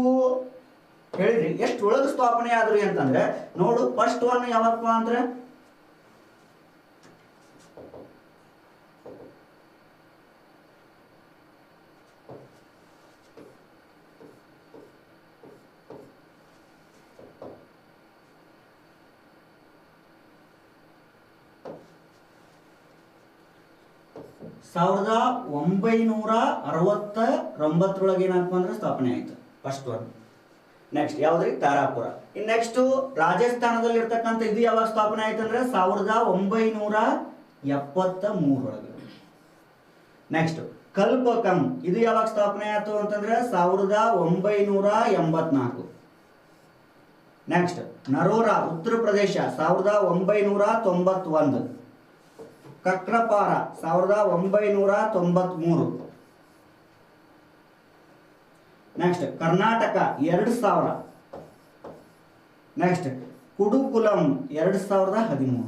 ಹೇಳಿದ್ರಿ ಎಷ್ಟು ಒಳಗೆ ಸ್ಥಾಪನೆ ಆದ್ರಿ ಅಂತಂದ್ರೆ ನೋಡು, ಫಸ್ಟ್ ಒನ್ ಯಾವಪ್ಪ ಅಂದ್ರೆ ಸಾವಿರದ 1969 ಏನಪ್ಪ ಅಂದ್ರೆ ಸ್ಥಾಪನೆ ಆಯ್ತು ಫಸ್ಟ್ ಒನ್. ನೆಕ್ಸ್ಟ್ ಯಾವ್ದ್ರಿ? ತಾರಾಪುರ. ಇನ್ ನೆಕ್ಸ್ಟ್ ರಾಜಸ್ಥಾನದಲ್ಲಿ ಇರ್ತಕ್ಕಂಥ ಇದು ಯಾವಾಗ ಸ್ಥಾಪನೆ ಆಯ್ತು ಅಂದ್ರೆ 1973 ಒಳಗೆ. ನೆಕ್ಸ್ಟ್ ಕಲ್ಪಕಂ ಇದು ಯಾವಾಗ ಸ್ಥಾಪನೆ ಆಯ್ತು ಅಂತಂದ್ರೆ 1984. Next Narora Uttar Pradesh 1991. Kakrapar 1993. Next Karnataka 2000. Next Kudankulam 2013.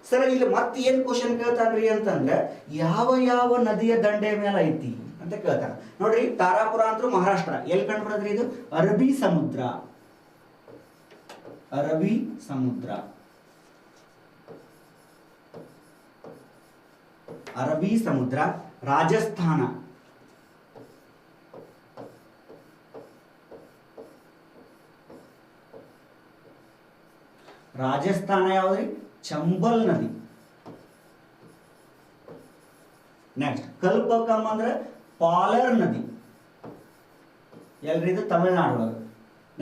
Sir ಇಲ್ಲಿ ಮತ್ತೆ ಏನ್ ಕ್ವಶನ್ ಕೇಳ್ತಾನ್ರಿ ಅಂತಂದ್ರೆ ಯಾವ ಯಾವ ನದಿಯ ದಂಡೆ ಮೇಲೆ ಐತಿ ಅಂತ ಕೇಳ್ತಾನ ನೋಡ್ರಿ. ತಾರಾಪುರ ಅಂತೂ ಮಹಾರಾಷ್ಟ್ರ. ಎಲ್ಲಿ ಕಂಡು ಬರೋದ್ರಿ ಇದು? ಅರಬ್ಬಿ ಸಮುದ್ರ. ರಾಜಸ್ಥಾನ. ಯಾವ್ದ್ರಿ? ಚಂಬಲ್ ನದಿ. ನೆಕ್ಸ್ಟ್ ಕಲ್ಪಕಂ ಅಂದ್ರೆ ಪಾಲರ್ ನದಿ. ಎಲ್ರಿ? ಇದು ತಮಿಳುನಾಡು ಒಳಗೆ.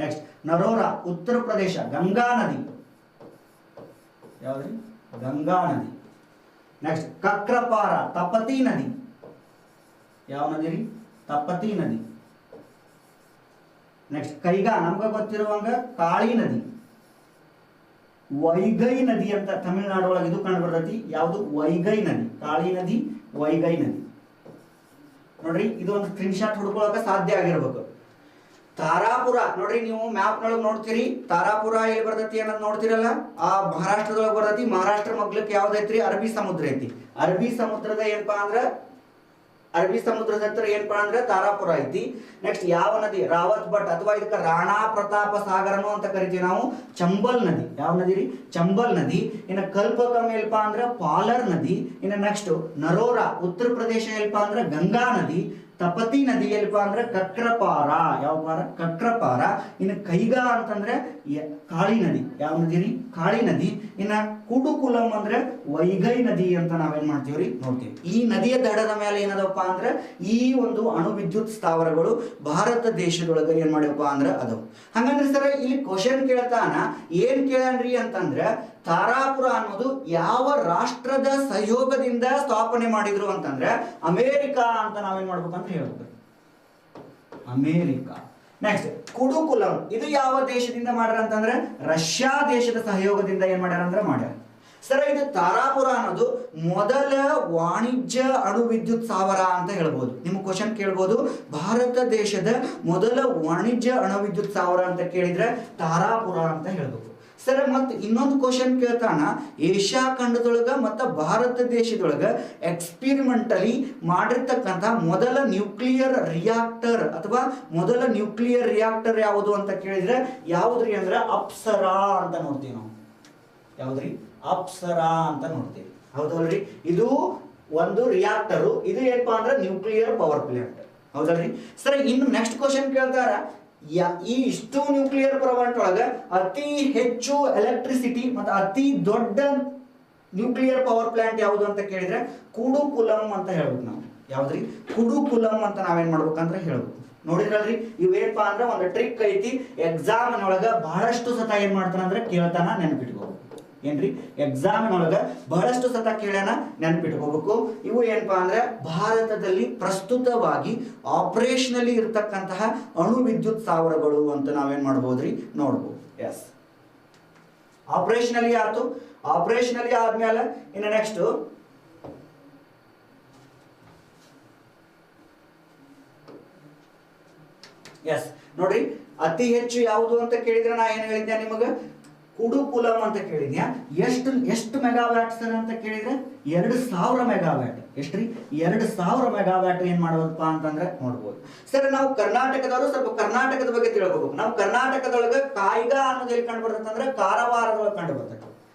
ನೆಕ್ಸ್ಟ್ ನರೋರಾ ಉತ್ತರ ಪ್ರದೇಶ. ಗಂಗಾ ನದಿ. ಯಾವ್ದ್ರಿ? ಗಂಗಾ ನದಿ. ನೆಕ್ಸ್ಟ್ ಕಕ್ರಪಾರ ತಪತಿ ನದಿ. ಯಾವ ನದಿ ರೀ? ತಪತಿ ನದಿ. ನೆಕ್ಸ್ಟ್ ಕೈಗಾ ನಮ್ಗೆ ಗೊತ್ತಿರುವಂಗ ಕಾಳಿ ನದಿ. ವೈಗೈ ನದಿ ಅಂತ ತಮಿಳುನಾಡು ಒಳಗೆ ಇದು ಕಂಡು ಬರ್ತೈತಿ. ಯಾವುದು? ವೈಗೈ ನದಿ. ಕಾಳಿ ನದಿ, ವೈಗೈ ನದಿ. ನೋಡ್ರಿ ಇದು ಒಂದು ಸ್ಕ್ರೀನ್ ಶಾಟ್ ಹುಡ್ಕೊಳಕ ಸಾಧ್ಯ ಆಗಿರ್ಬೇಕು. ತಾರಾಪುರ ನೋಡ್ರಿ, ನೀವು ಮ್ಯಾಪ್ ನೊಳಗೆ ನೋಡ್ತೀರಿ ತಾರಾಪುರ ಎಲ್ಲಿ ಬರ್ತೈತಿ ಅನ್ನೋದು ನೋಡ್ತಿರಲ್ಲ, ಆ ಮಹಾರಾಷ್ಟ್ರದೊಳಗೆ ಬರ್ತೈತಿ. ಮಹಾರಾಷ್ಟ್ರ ಮಗ್ಲಕ್ಕೆ ಯಾವ್ದೈತ್ರಿ? ಅರಬ್ಬಿ ಸಮುದ್ರ ಐತಿ. ಅರಬ್ಬಿ ಸಮುದ್ರದ ಹತ್ರ ಏನಪ್ಪಾ ಅಂದ್ರೆ ತಾರಾಪುರ ಐತಿ. ನೆಕ್ಸ್ಟ್ ಯಾವ ನದಿ? ರಾವತ್ ಭಟ್ ಅಥವಾ ಇದಕ್ಕೆ ರಾಣಾ ಪ್ರತಾಪ ಸಾಗರನು ಅಂತ ಕರಿತೀವಿ ನಾವು. ಚಂಬಲ್ ನದಿ. ಯಾವ ನದಿ ರೀ? ಚಂಬಲ್ ನದಿ. ಇನ್ನು ಕಲ್ಪಕಂ ಎಲ್ಪ ಅಂದ್ರೆ ಪಾಲರ್ ನದಿ. ಇನ್ನು ನೆಕ್ಸ್ಟ್ ನರೋರಾ ಉತ್ತರ ಪ್ರದೇಶ ಎಲ್ಪ ಅಂದ್ರೆ ಗಂಗಾ ನದಿ. ತಪತಿ ನದಿ ಎಲ್ಪ ಅಂದ್ರೆ ಕಕ್ರಪಾರ. ಯಾವ ಪಾರ? ಕಕ್ರಪಾರ. ಇನ್ನು ಕೈಗಾ ಅಂತಂದ್ರೆ ಕಾಳಿ ನದಿ. ಯಾವ ನದಿ ರೀ? ಕಾಳಿ ನದಿ. ಇನ್ನ ಕುಡುಕುಲಂ ಅಂದ್ರೆ ವೈಗೈ ನದಿ ಅಂತ ನಾವೇನ್ ಮಾಡ್ತೀವ್ರಿ? ನೋಡ್ತೀವಿ. ಈ ನದಿಯ ದಡದ ಮೇಲೆ ಏನದಪ್ಪ ಅಂದ್ರೆ ಈ ಒಂದು ಅಣು ವಿದ್ಯುತ್ ಸ್ಥಾವರಗಳು ಭಾರತ ದೇಶದೊಳಗೆ ಏನ್ ಮಾಡ್ಯಪ್ಪ ಅಂದ್ರೆ ಅದಾವ. ಹಂಗಂದ್ರೆ ಸರ್ ಇಲ್ಲಿ ಕ್ವಶನ್ ಕೇಳ್ತಾನ ಏನ್ ಕೇಳನ್ರಿ ಅಂತಂದ್ರೆ ತಾರಾಪುರ ಅನ್ನೋದು ಯಾವ ರಾಷ್ಟ್ರದ ಸಹಯೋಗದಿಂದ ಸ್ಥಾಪನೆ ಮಾಡಿದ್ರು ಅಂತಂದ್ರೆ ಅಮೇರಿಕಾ ಅಂತ ನಾವೇನ್ ಮಾಡ್ಬೇಕಂತ ಹೇಳ್ಬೇಕು. ಅಮೇರಿಕಾ. ನೆಕ್ಸ್ಟ್ ಕುಡುಕುಲಂ ಇದು ಯಾವ ದೇಶದಿಂದ ಮಾಡ್ಯಾರ ಅಂತಂದ್ರೆ ರಷ್ಯಾ ದೇಶದ ಸಹಯೋಗದಿಂದ ಏನ್ ಮಾಡ್ಯಾರ ಅಂದ್ರೆ ಮಾಡ್ಯಾರ. ಸರ್ ಇದು ತಾರಾಪುರ ಅನ್ನೋದು ಮೊದಲ ವಾಣಿಜ್ಯ ಅಣು ವಿದ್ಯುತ್ ಸ್ಥಾವರ ಅಂತ ಹೇಳ್ಬೋದು. ನಿಮ್ಗೆ ಕ್ವಶನ್ ಕೇಳ್ಬೋದು, ಭಾರತ ದೇಶದ ಮೊದಲ ವಾಣಿಜ್ಯ ಅಣು ವಿದ್ಯುತ್ ಸ್ಥಾವರ ಅಂತ ಕೇಳಿದ್ರೆ ತಾರಾಪುರ ಅಂತ ಹೇಳ್ಬೇಕು. ಸರ್ ಮತ್ತೆ ಇನ್ನೊಂದು ಕ್ವಶನ್ ಕೇಳ್ತಾನ, ಏಷ್ಯಾ ಖಂಡದೊಳಗ ಮತ್ತು ಭಾರತ ದೇಶದೊಳಗ ಎಕ್ಸ್ಪಿರಿಮೆಂಟಲಿ ಮಾಡಿರ್ತಕ್ಕಂಥ ಮೊದಲ ನ್ಯೂಕ್ಲಿಯರ್ ರಿಯಾಕ್ಟರ್ ಅಥವಾ ಮೊದಲ ನ್ಯೂಕ್ಲಿಯರ್ ರಿಯಾಕ್ಟರ್ ಯಾವುದು ಅಂತ ಕೇಳಿದ್ರೆ ಯಾವುದ್ರಿ ಅಂದ್ರೆ ಅಪ್ಸರಾ ಅಂತ ನೋಡ್ತೀವಿ ನಾವು. ಯಾವ್ದ್ರಿ? ಅಪ್ಸರಾ ಅಂತ ನೋಡ್ತೀವಿ. ಹೌದಲ್ರಿ? ಇದು ಒಂದು ರಿಯಾಕ್ಟರು. ಇದು ಏನಪ್ಪಾ ಅಂದ್ರೆ ನ್ಯೂಕ್ಲಿಯರ್ ಪವರ್ ಪ್ಲಾಂಟ್. ಹೌದಲ್ರಿ? ಸರಿ, ಇನ್ನು ನೆಕ್ಸ್ಟ್ ಕ್ವಶನ್ ಕೇಳ್ತಾರ, ಈ ಇಷ್ಟು ನ್ಯೂಕ್ಲಿಯರ್ ಪ್ಲಾಂಟ್ ಒಳಗ ಅತಿ ಹೆಚ್ಚು ಎಲೆಕ್ಟ್ರಿಸಿಟಿ ಮತ್ತು ಅತಿ ದೊಡ್ಡ ನ್ಯೂಕ್ಲಿಯರ್ ಪವರ್ ಪ್ಲಾಂಟ್ ಯಾವುದು ಅಂತ ಕೇಳಿದ್ರೆ ಕುಡುಕುಲಂ ಅಂತ ಹೇಳ್ಬೇಕು ನಾವು. ಯಾವ್ದ್ರಿ? ಕುಡುಕುಲಂ ಅಂತ ನಾವೇನ್ ಮಾಡ್ಬೇಕಂದ್ರೆ ಹೇಳ್ಬೇಕು. ನೋಡಿದ್ರಲ್ರಿ, ಇವೇನಪ್ಪಾ ಅಂದ್ರೆ ಒಂದು ಟ್ರಿಕ್ ಐತಿ. ಎಕ್ಸಾಮ್ ಒಳಗ ಬಹಳಷ್ಟು ಸತ ಏನ್ ಮಾಡ್ತಾನ ಅಂದ್ರೆ ಕೇಳ್ತಾನ, ನೆನ್ಪಿಟ್ಕೋಬೇಕು. ಏನ್ರಿ? ಎಕ್ಸಾಮ್ ಒಳಗ ಬಹಳಷ್ಟು ಸತ ಕೇಳ್ಯಾನ, ನೆನ್ಪಿಟ್ಕೋಬೇಕು. ಇವು ಏನಪ್ಪಾ ಅಂದ್ರೆ ಭಾರತದಲ್ಲಿ ಪ್ರಸ್ತುತವಾಗಿ ಆಪರೇಷನಲಿ ಇರ್ತಕ್ಕಂತಹ ಅಣು ವಿದ್ಯುತ್ ಸ್ಥಾವರಗಳು ಅಂತ ನಾವೇನ್ ಮಾಡ್ಬೋದ್ರಿ? ನೋಡ್ಬೋದು. ಎಸ್, ಆಪರೇಷನಲಿ ಆಯ್ತು. ಆಪರೇಷನಲಿ ಆದ್ಮೇಲೆ ಇನ್ನು ನೆಕ್ಸ್ಟ್ ಎಸ್ ನೋಡ್ರಿ, ಅತಿ ಹೆಚ್ಚು ಯಾವುದು ಅಂತ ಕೇಳಿದ್ರೆ ನಾ ಏನ್ ಹೇಳಿದ್ದೆ ನಿಮಗ? ಕುಡುಕುಲಂ ಅಂತ ಕೇಳಿದ್ಯಾ. ಎಷ್ಟು ಮೆಗಾವ್ಯಾಟ್ ಸರ್ ಅಂತ ಕೇಳಿದ್ರೆ 2000 ಮೆಗಾವ್ಯಾಟ್. ಎಷ್ಟ್ರಿ? 2000 ಮೆಗಾವ್ಯಾಟ್ ಏನ್ ಮಾಡೋದಪ್ಪ ಅಂತಂದ್ರೆ ನೋಡ್ಬೋದು. ಸರ್ ನಾವು ಕರ್ನಾಟಕದವರು ಸ್ವಲ್ಪ ಕರ್ನಾಟಕದ ಬಗ್ಗೆ ತಿಳ್ಕೋಬೇಕು. ನಾವು ಕರ್ನಾಟಕದೊಳಗ ಕಾಯ್ಗಾ ಅನ್ನೋದು ಎಲ್ಲಿ ಕಂಡು ಬರ್ತದೆ ಅಂದ್ರೆ ಕಾರವಾರದೊಳಗೆ ಕಂಡು ಬರ್ತದೆ.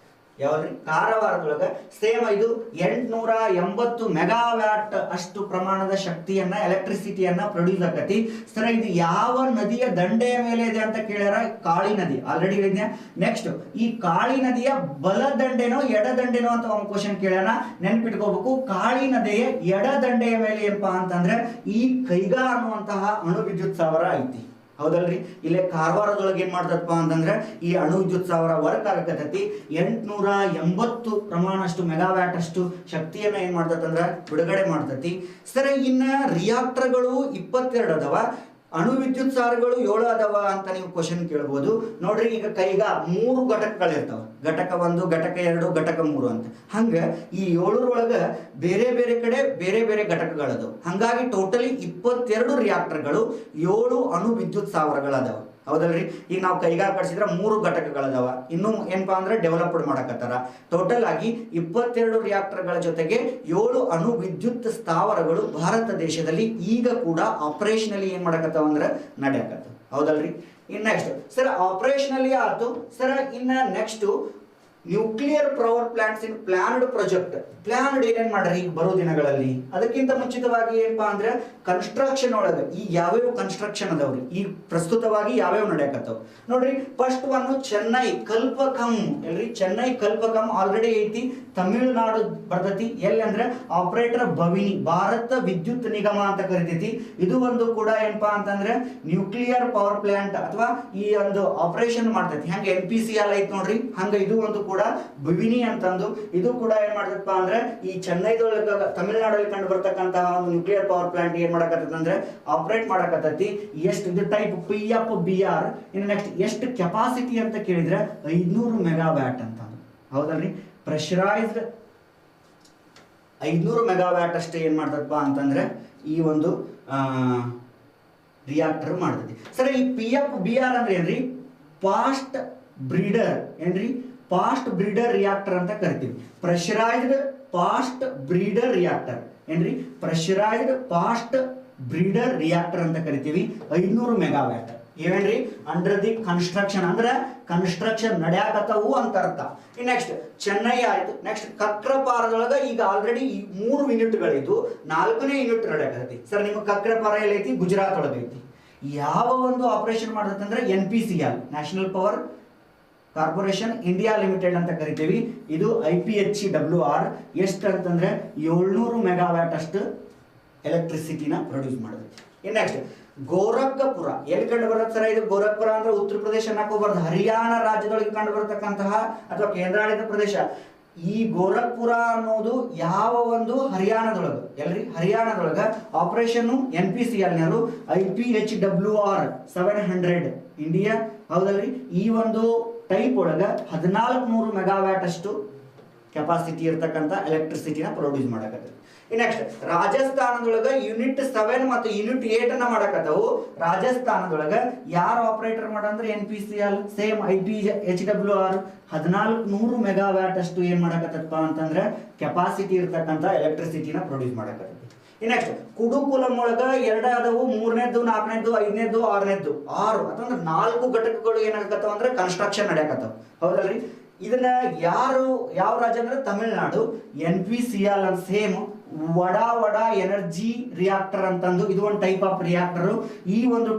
ಯಾವ್ದ್ರಿ? ಕಾರವಾರದೊಳಗ ಸೇಮ್ ಇದು 880 ಮೆಗಾವ್ಯಾಟ್ ಅಷ್ಟು ಪ್ರಮಾಣದ ಶಕ್ತಿಯನ್ನ, ಎಲೆಕ್ಟ್ರಿಸಿಟಿಯನ್ನ ಪ್ರೊಡ್ಯೂಸ್ ಆಗತಿ. ಸರ್ ಇದು ಯಾವ ನದಿಯ ದಂಡೆಯ ಮೇಲೆ ಇದೆ ಅಂತ ಕೇಳ್ಯಾರ? ಕಾಳಿ ನದಿ. ಆಲ್ರೆಡಿ ಹೇಳಿದ್ಯಾ. ನೆಕ್ಸ್ಟ್ ಈ ಕಾಳಿ ನದಿಯ ಬಲ ದಂಡೆನೋ ಎಡ ದಂಡೆನೋ ಅಂತ ಒಂದು ಕ್ವಶನ್ ಕೇಳ್ಯಾನ, ನೆನ್ಪಿಟ್ಕೋಬೇಕು. ಕಾಳಿ ನದಿಯ ಎಡ ದಂಡೆಯ ಮೇಲೆ ಏನಪ್ಪಾ ಅಂತಂದ್ರೆ ಈ ಕೈಗಾ ಅನ್ನುವಂತಹ ಅಣು ವಿದ್ಯುತ್ ಸ್ಥಾವರ ಐತಿ. ಹೌದಲ್ರಿ. ಇಲ್ಲೇ ಕಾರವಾರದೊಳಗೆ ಏನ್ ಮಾಡ್ತಪ್ಪ ಅಂತಂದ್ರೆ ಈ ಅಣು ವಿದ್ಯುತ್ ಸ್ಥಾವರ ವರ್ಕ್ ಆಗಕತ್ತೈತಿ. 880 ಪ್ರಮಾಣಷ್ಟು ಮೆಗಾವ್ಯಾಟ್ ಅಷ್ಟು ಶಕ್ತಿಯನ್ನ ಏನ್ ಮಾಡ್ತಂದ್ರ ಬಿಡುಗಡೆ ಮಾಡ್ತತಿ. ಸರಿ, ಇನ್ನ ರಿಯಾಕ್ಟರ್ಗಳು 22 ಅದಾವ, ಅಣು ವಿದ್ಯುತ್ ಸ್ಥಾವರಗಳು 7 ಅದಾವ ಅಂತ ನೀವು ಕ್ವಶನ್ ಕೇಳ್ಬೋದು. ನೋಡ್ರಿ, ಈಗ 3 ಘಟಕಗಳಿರ್ತಾವ, ಘಟಕ 1, ಘಟಕ 2, ಘಟಕ 3 ಅಂತ. ಹಂಗ ಈ 7ರೊಳಗ ಬೇರೆ ಬೇರೆ ಕಡೆ ಬೇರೆ ಬೇರೆ ಘಟಕಗಳದಾವ. ಹಂಗಾಗಿ ಟೋಟಲಿ 22 ರಿಯಾಕ್ಟರ್ಗಳು, 7 ಅಣು ವಿದ್ಯುತ್ ಸ್ಥಾವರಗಳದಾವ. ಹೌದಲ್ರಿ. ಈಗ ನಾವು ಕೈಗಾರ ಕಳಿಸಿದ್ರೆ 3 ಘಟಕಗಳದಾವ, ಇನ್ನು ಏನಪ್ಪಾ ಅಂದ್ರೆ ಡೆವಲಪ್ಡ್ ಮಾಡಕತ್ತಾರ. ಟೋಟಲ್ ಆಗಿ 22 ರಿಯಾಕ್ಟರ್ಗಳ ಜೊತೆಗೆ 7 ಅಣು ವಿದ್ಯುತ್ ಸ್ಥಾವರಗಳು ಭಾರತ ದೇಶದಲ್ಲಿ ಈಗ ಕೂಡ ಆಪರೇಷನಲಿ ಏನ್ ಮಾಡಕತ್ತಾವ ಅಂದ್ರೆ ನಡೆಯಕತ್ತಾವ. ಹೌದಲ್ರಿ. ಇನ್ ನೆಕ್ಸ್ಟ್ ಸರ್ ಆಪರೇಷನಲಿ ಆಯ್ತು ಸರ್. ಇನ್ನ ನೆಕ್ಸ್ಟ್ ನ್ಯೂಕ್ಲಿಯರ್ ಪವರ್ ಪ್ಲಾಂಟ್ಸ್ ಇನ್ ಪ್ಲಾನ್ಡ್ ಪ್ರಾಜೆಕ್ಟ್. ಪ್ಲಾನ್ಡ್ ಏನೇನ್ ಮಾಡ್ರಿ ಈಗ ಬರೋ ದಿನಗಳಲ್ಲಿ. ಅದಕ್ಕಿಂತ ಮುಂಚಿತವಾಗಿ ಏನಪ್ಪಾ ಅಂದ್ರೆ ಕನ್ಸ್ಟ್ರಕ್ಷನ್ ಒಳಗೆ ಈಗ ಯಾವ್ಯಾವ ಕನ್ಸ್ಟ್ರಕ್ಷನ್ ಅದಾವ್ರಿ, ಈಗ ಪ್ರಸ್ತುತವಾಗಿ ಯಾವ್ಯಾವ ನಡೆಯಕತ್ತಾವ ನೋಡ್ರಿ. First one Chennai Kalpakkam. ಎಲ್ರಿ, ಚೆನ್ನೈ ಕಲ್ಪಕಂ ಆಲ್ರೆಡಿ ಐತಿ, ತಮಿಳುನಾಡು ಬರ್ತೈತಿ. ಎಲ್ಲಿ ಅಂದ್ರೆ ಆಪರೇಟರ್ ಭವಿನಿ, ಭಾರತ ವಿದ್ಯುತ್ ನಿಗಮ ಅಂತ ಕರಿತೈತಿ. ಇದು ಒಂದು ಕೂಡ ಏನಪ್ಪಾ ಅಂತಂದ್ರೆ ನ್ಯೂಕ್ಲಿಯರ್ ಪವರ್ ಪ್ಲಾಂಟ್ ಅಥವಾ ಈ ಒಂದು ಆಪರೇಷನ್ ಮಾಡ್ತೈತಿ. ಹಂಗೆ NPCL ಐತಿ ನೋಡ್ರಿ, ಹಂಗ ಇದು ಒಂದು ಕೂಡ ಭವಿನಿ ಅಂತಂದು ಇದು ಕೂಡ ಏನ್ ಮಾಡ್ತಪ್ಪ ಅಂದ್ರೆ ಈ ಚೆನ್ನೈದೊಳಗ ತಮಿಳುನಾಡಲ್ಲಿ ಕಂಡು ಬರ್ತಕ್ಕಂತಹ ಒಂದು ನ್ಯೂಕ್ಲಿಯರ್ ಪವರ್ ಪ್ಲಾಂಟ್ ಏನ್ ಮಾಡಕತ್ತೈತಿ ಅಂದ್ರೆ ಆಪರೇಟ್ ಮಾಡಕತ್ತೈತಿ. ಎಷ್ಟು ಇದು ಟೈಪ್ PFBR. ಇನ್ನು ನೆಕ್ಸ್ಟ್ ಎಷ್ಟು ಕೆಪಾಸಿಟಿ ಅಂತ ಕೇಳಿದ್ರೆ 500 ಮೆಗಾವ್ಯಾಟ್ ಅಂತ. ಹೌದಲ್ರಿ. ಪ್ರೆಷರೈಸ್ಡ್ 500 ಮೆಗಾವ್ಯಾಟ್ ಅಷ್ಟೇ ಏನ್ ಮಾಡ್ತಪ್ಪ ಅಂತಂದ್ರೆ ಈ ಒಂದು ರಿಯಾಕ್ಟರ್ ಮಾಡ್ತೈತಿ. ಸರಿ, ಈ PFBR ಅಂದ್ರೆ ಏನ್ರಿ, ಫಾಸ್ಟ್ ಬ್ರೀಡರ್. ಏನ್ರಿ, ಫಾಸ್ಟ್ ಬ್ರೀಡರ್ ರಿಯಾಕ್ಟರ್ ಅಂತ ಕರಿತೀವಿ. Pressurised fast breeder reactor. ಏನ್ರಿ, ಪ್ರೆಷರೈಸ್ಡ್ ಫಾಸ್ಟ್ ಬ್ರೀಡರ್ ರಿಯಾಕ್ಟರ್ ಅಂತ ಕರಿತೀವಿ. 500 ಮೆಗಾವ್ಯಾಟ್. ಏನ್ರಿ, ಅಂಡರ್ ದಿ ಕನ್ಸ್ಟ್ರಕ್ಷನ್ ಅಂದ್ರೆ ಕನ್ಸ್ಟ್ರಕ್ಷನ್ ನಡೆಯಾಕತ್ತವು ಅಂತ ಅರ್ಥ. ನೆಕ್ಸ್ಟ್ ಚೆನ್ನೈ ಆಯ್ತು. ನೆಕ್ಸ್ಟ್ ಕಕ್ರಪಾರದೊಳಗ ಈಗ ಆಲ್ರೆಡಿ 3 ಯೂನಿಟ್ಗಳಿದ್ದು 4ನೇ ಯೂನಿಟ್ ನಡೆಯಕತ್ತೈತಿ. ಸರ್, ನಿಮ್ಮ ಕಕ್ರಪಾರ ಎಲ್ಲೈತಿ, ಗುಜರಾತ್ ಒಳಗೈತಿ. ಯಾವ ಒಂದು ಆಪರೇಷನ್ ಮಾಡ್ತೈತೆ ಅಂದ್ರೆ NPCL, national power corporation India limited ಅಂತ ಕರಿತೀವಿ. ಇದು IPHWR ಎಷ್ಟು ಅಂತಂದ್ರೆ 700 ಮೆಗಾವ್ಯಾಟ್ ಅಷ್ಟು ಎಲೆಕ್ಟ್ರಿಸಿಟಿನ ಪ್ರೊಡ್ಯೂಸ್ ಮಾಡುತ್ತೆ. ನೆಕ್ಸ್ಟ್ ಗೋರಖ್ಪುರ ಎಲ್ಲಿ ಕಂಡು ಬರುತ್ತೆ ಸರ್? ಇದು ಗೋರಖ್ಪುರ ಅಂದ್ರೆ ಉತ್ತರ ಪ್ರದೇಶ ಅನ್ನಕೋಬಾರ್ದು, ಹರಿಯಾಣ ರಾಜ್ಯದೊಳಗೆ ಕಂಡು ಬರತಕ್ಕಂತಹ ಅಥವಾ ಕೇಂದ್ರಾಡಳಿತ ಪ್ರದೇಶ. ಈ ಗೋರಖ್ಪುರ ಅನ್ನೋದು ಯಾವ ಒಂದು ಹರಿಯಾಣದೊಳಗ, ಎಲ್ರಿ ಹರಿಯಾಣದೊಳಗ ಆಪರೇಷನ್ NPCL ನವರು IPHWR 700 ಇಂಡಿಯಾ. ಹೌದಲ್ರಿ. ಈ ಒಂದು ಟೈಪ್ ಒಳಗ 1400 ಮೆಗಾವ್ಯಾಟ್ ಅಷ್ಟು ಕೆಪಾಸಿಟಿ ಇರ್ತಕ್ಕಂಥ ಎಲೆಕ್ಟ್ರಿಸಿಟಿನ ಪ್ರೊಡ್ಯೂಸ್ ಮಾಡಕತ್ತೈತಿ. ನೆಕ್ಸ್ಟ್ ರಾಜಸ್ಥಾನದೊಳಗ ಯೂನಿಟ್ 7 ಮತ್ತು ಯೂನಿಟ್ 8 ಅನ್ನ ಮಾಡಕತ್ತವು. ರಾಜಸ್ಥಾನದೊಳಗ ಯಾರು ಆಪರೇಟರ್ ಮಾಡಂದ್ರೆ NPCL, ಸೇಮ್ IPHWR 1400 ಮೆಗಾವ್ಯಾಟ್ ಅಷ್ಟು ಏನ್ ಮಾಡಕತ್ತಪ್ಪ ಅಂತಂದ್ರೆ ಕೆಪಾಸಿಟಿ ಇರ್ತಕ್ಕಂಥ ಎಲೆಕ್ಟ್ರಿಸಿಟಿನ ಪ್ರೊಡ್ಯೂಸ್ ಮಾಡಕತ್ತೈತಿ. ನೆಕ್ಸ್ಟ್ ಕುಡುಕುಲಂ ಒಳಗ 2 ಅದಾವು, 3ನೇದ್ದು 4ನೇದ್ದು 5ನೇದ್ದು 6ನೇದ್ದು 6 ಅಂತಂದ್ರೆ 4 ಘಟಕಗಳು ಏನಾಗತ್ತವ ಅಂದ್ರೆ ಕನ್ಸ್ಟ್ರಕ್ಷನ್ ನಡೆಯಕತ್ತವ. ಹೌದಲ್ರಿ. ಇದನ್ನ ಯಾವ ರಾಜ್ಯ ಅಂದ್ರೆ ತಮಿಳುನಾಡು. NPCL ಅಂತ ಸೇಮ್ ವಡಾ ಎನರ್ಜಿ ರಿಯಾಕ್ಟರ್ ಅಂತಂದು ಇದು ಒಂದು ಟೈಪ್ ಆಫ್ ರಿಯಾಕ್ಟರ್. ಈ ಒಂದು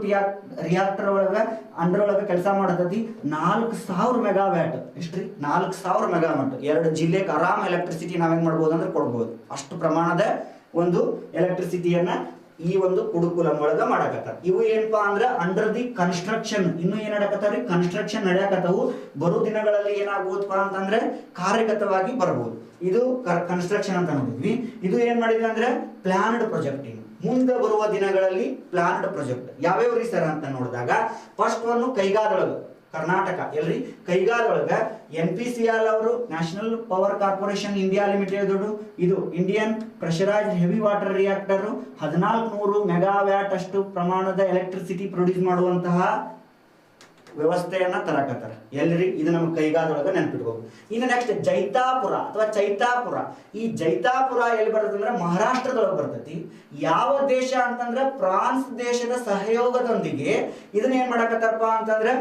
ರಿಯಾಕ್ಟರ್ ಒಳಗ ಅಂಡರ್ ಕೆಲಸ ಮಾಡತೈತಿ. 4000 ಮೆಗಾವ್ಯಾಟ್. ಎಷ್ಟ್ರಿ? 4000 ಮೆಗಾವ್ಯಾಟ್. 2 ಜಿಲ್ಲೆಗೆ ಆರಾಮ್ ಎಲೆಕ್ಟ್ರಿಸಿಟಿ ನಾವೇನ್ ಮಾಡ್ಬೋದು ಅಂದ್ರೆ ಕೊಡ್ಬೋದು. ಅಷ್ಟು ಪ್ರಮಾಣದ ಒಂದು ಎಲೆಕ್ಟ್ರಿಸಿಟಿಯನ್ನ ಈ ಒಂದು ಕುಡುಕುಲಂ ಒಳಗ ಮಾಡಕತ್ತಾರ. ಇವು ಏನಪ್ಪಾ ಅಂದ್ರೆ ಅಂಡರ್ ದಿ ಕನ್ಸ್ಟ್ರಕ್ಷನ್. ಇನ್ನು ಏನ್ ಮಾಡಕತ್ತಾವ್ರಿ? ಕನ್ಸ್ಟ್ರಕ್ಷನ್ ನಡೆಯಕತ್ತಾವು. ಬರೋ ದಿನಗಳಲ್ಲಿ ಏನಾಗ್ಬೋದಪ್ಪ ಅಂತಂದ್ರೆ ಕಾರ್ಯಗತವಾಗಿ ಬರ್ಬೋದು. ಇದು ಕನ್ಸ್ಟ್ರಕ್ಷನ್ ಅಂತ ನೋಡಿದ್ವಿ. ಇದು ಏನ್ ಮಾಡಿದ್ವಿ ಅಂದ್ರೆ ಪ್ಲಾನ್ಡ್ ಪ್ರೊಜೆಕ್ಟಿಂಗ್. ಮುಂದೆ ಬರುವ ದಿನಗಳಲ್ಲಿ ಪ್ಲಾನ್ಡ್ ಪ್ರಾಜೆಕ್ಟ್ ಯಾವ್ಯಾವ ಸರ್ ಅಂತ ನೋಡಿದಾಗ ಫಸ್ಟ್ ಒನ್ ಕೈಗಾದೊಳಗ ಕರ್ನಾಟಕ. ಎಲ್ರಿ ಕೈಗಾದೊಳಗ NPCL ಅವರು national power corporation India limited ಇದು Indian pressurised heavy water reactor 1400 megawatt ಅಷ್ಟು ಪ್ರಮಾಣದ ಎಲೆಕ್ಟ್ರಿಸಿಟಿ ಪ್ರೊಡ್ಯೂಸ್ ಮಾಡುವಂತಹ ವ್ಯವಸ್ಥೆಯನ್ನ ತರಕತ್ತಾರೆ. ಎಲ್ರಿ ಇದು ನಮ್ಮ ಕೈಗಾದೊಳಗ ನೆನ್ಪಿಟ್ಕೋಬೇಕು. ಇನ್ನು ನೆಕ್ಸ್ಟ್ ಜೈತಾಪುರ ಅಥವಾ ಚೈತಾಪುರ. ಈ ಜೈತಾಪುರ ಎಲ್ಲಿ ಬರ್ತದೆ ಅಂದ್ರೆ ಮಹಾರಾಷ್ಟ್ರದೊಳಗೆ ಬರ್ತೈತಿ. ಯಾವ ದೇಶ ಅಂತಂದ್ರೆ ಫ್ರಾನ್ಸ್ ದೇಶದ ಸಹಯೋಗದೊಂದಿಗೆ ಇದನ್ನ ಏನ್ ಮಾಡಕತ್ತಾರಪ್ಪ ಅಂತಂದ್ರೆ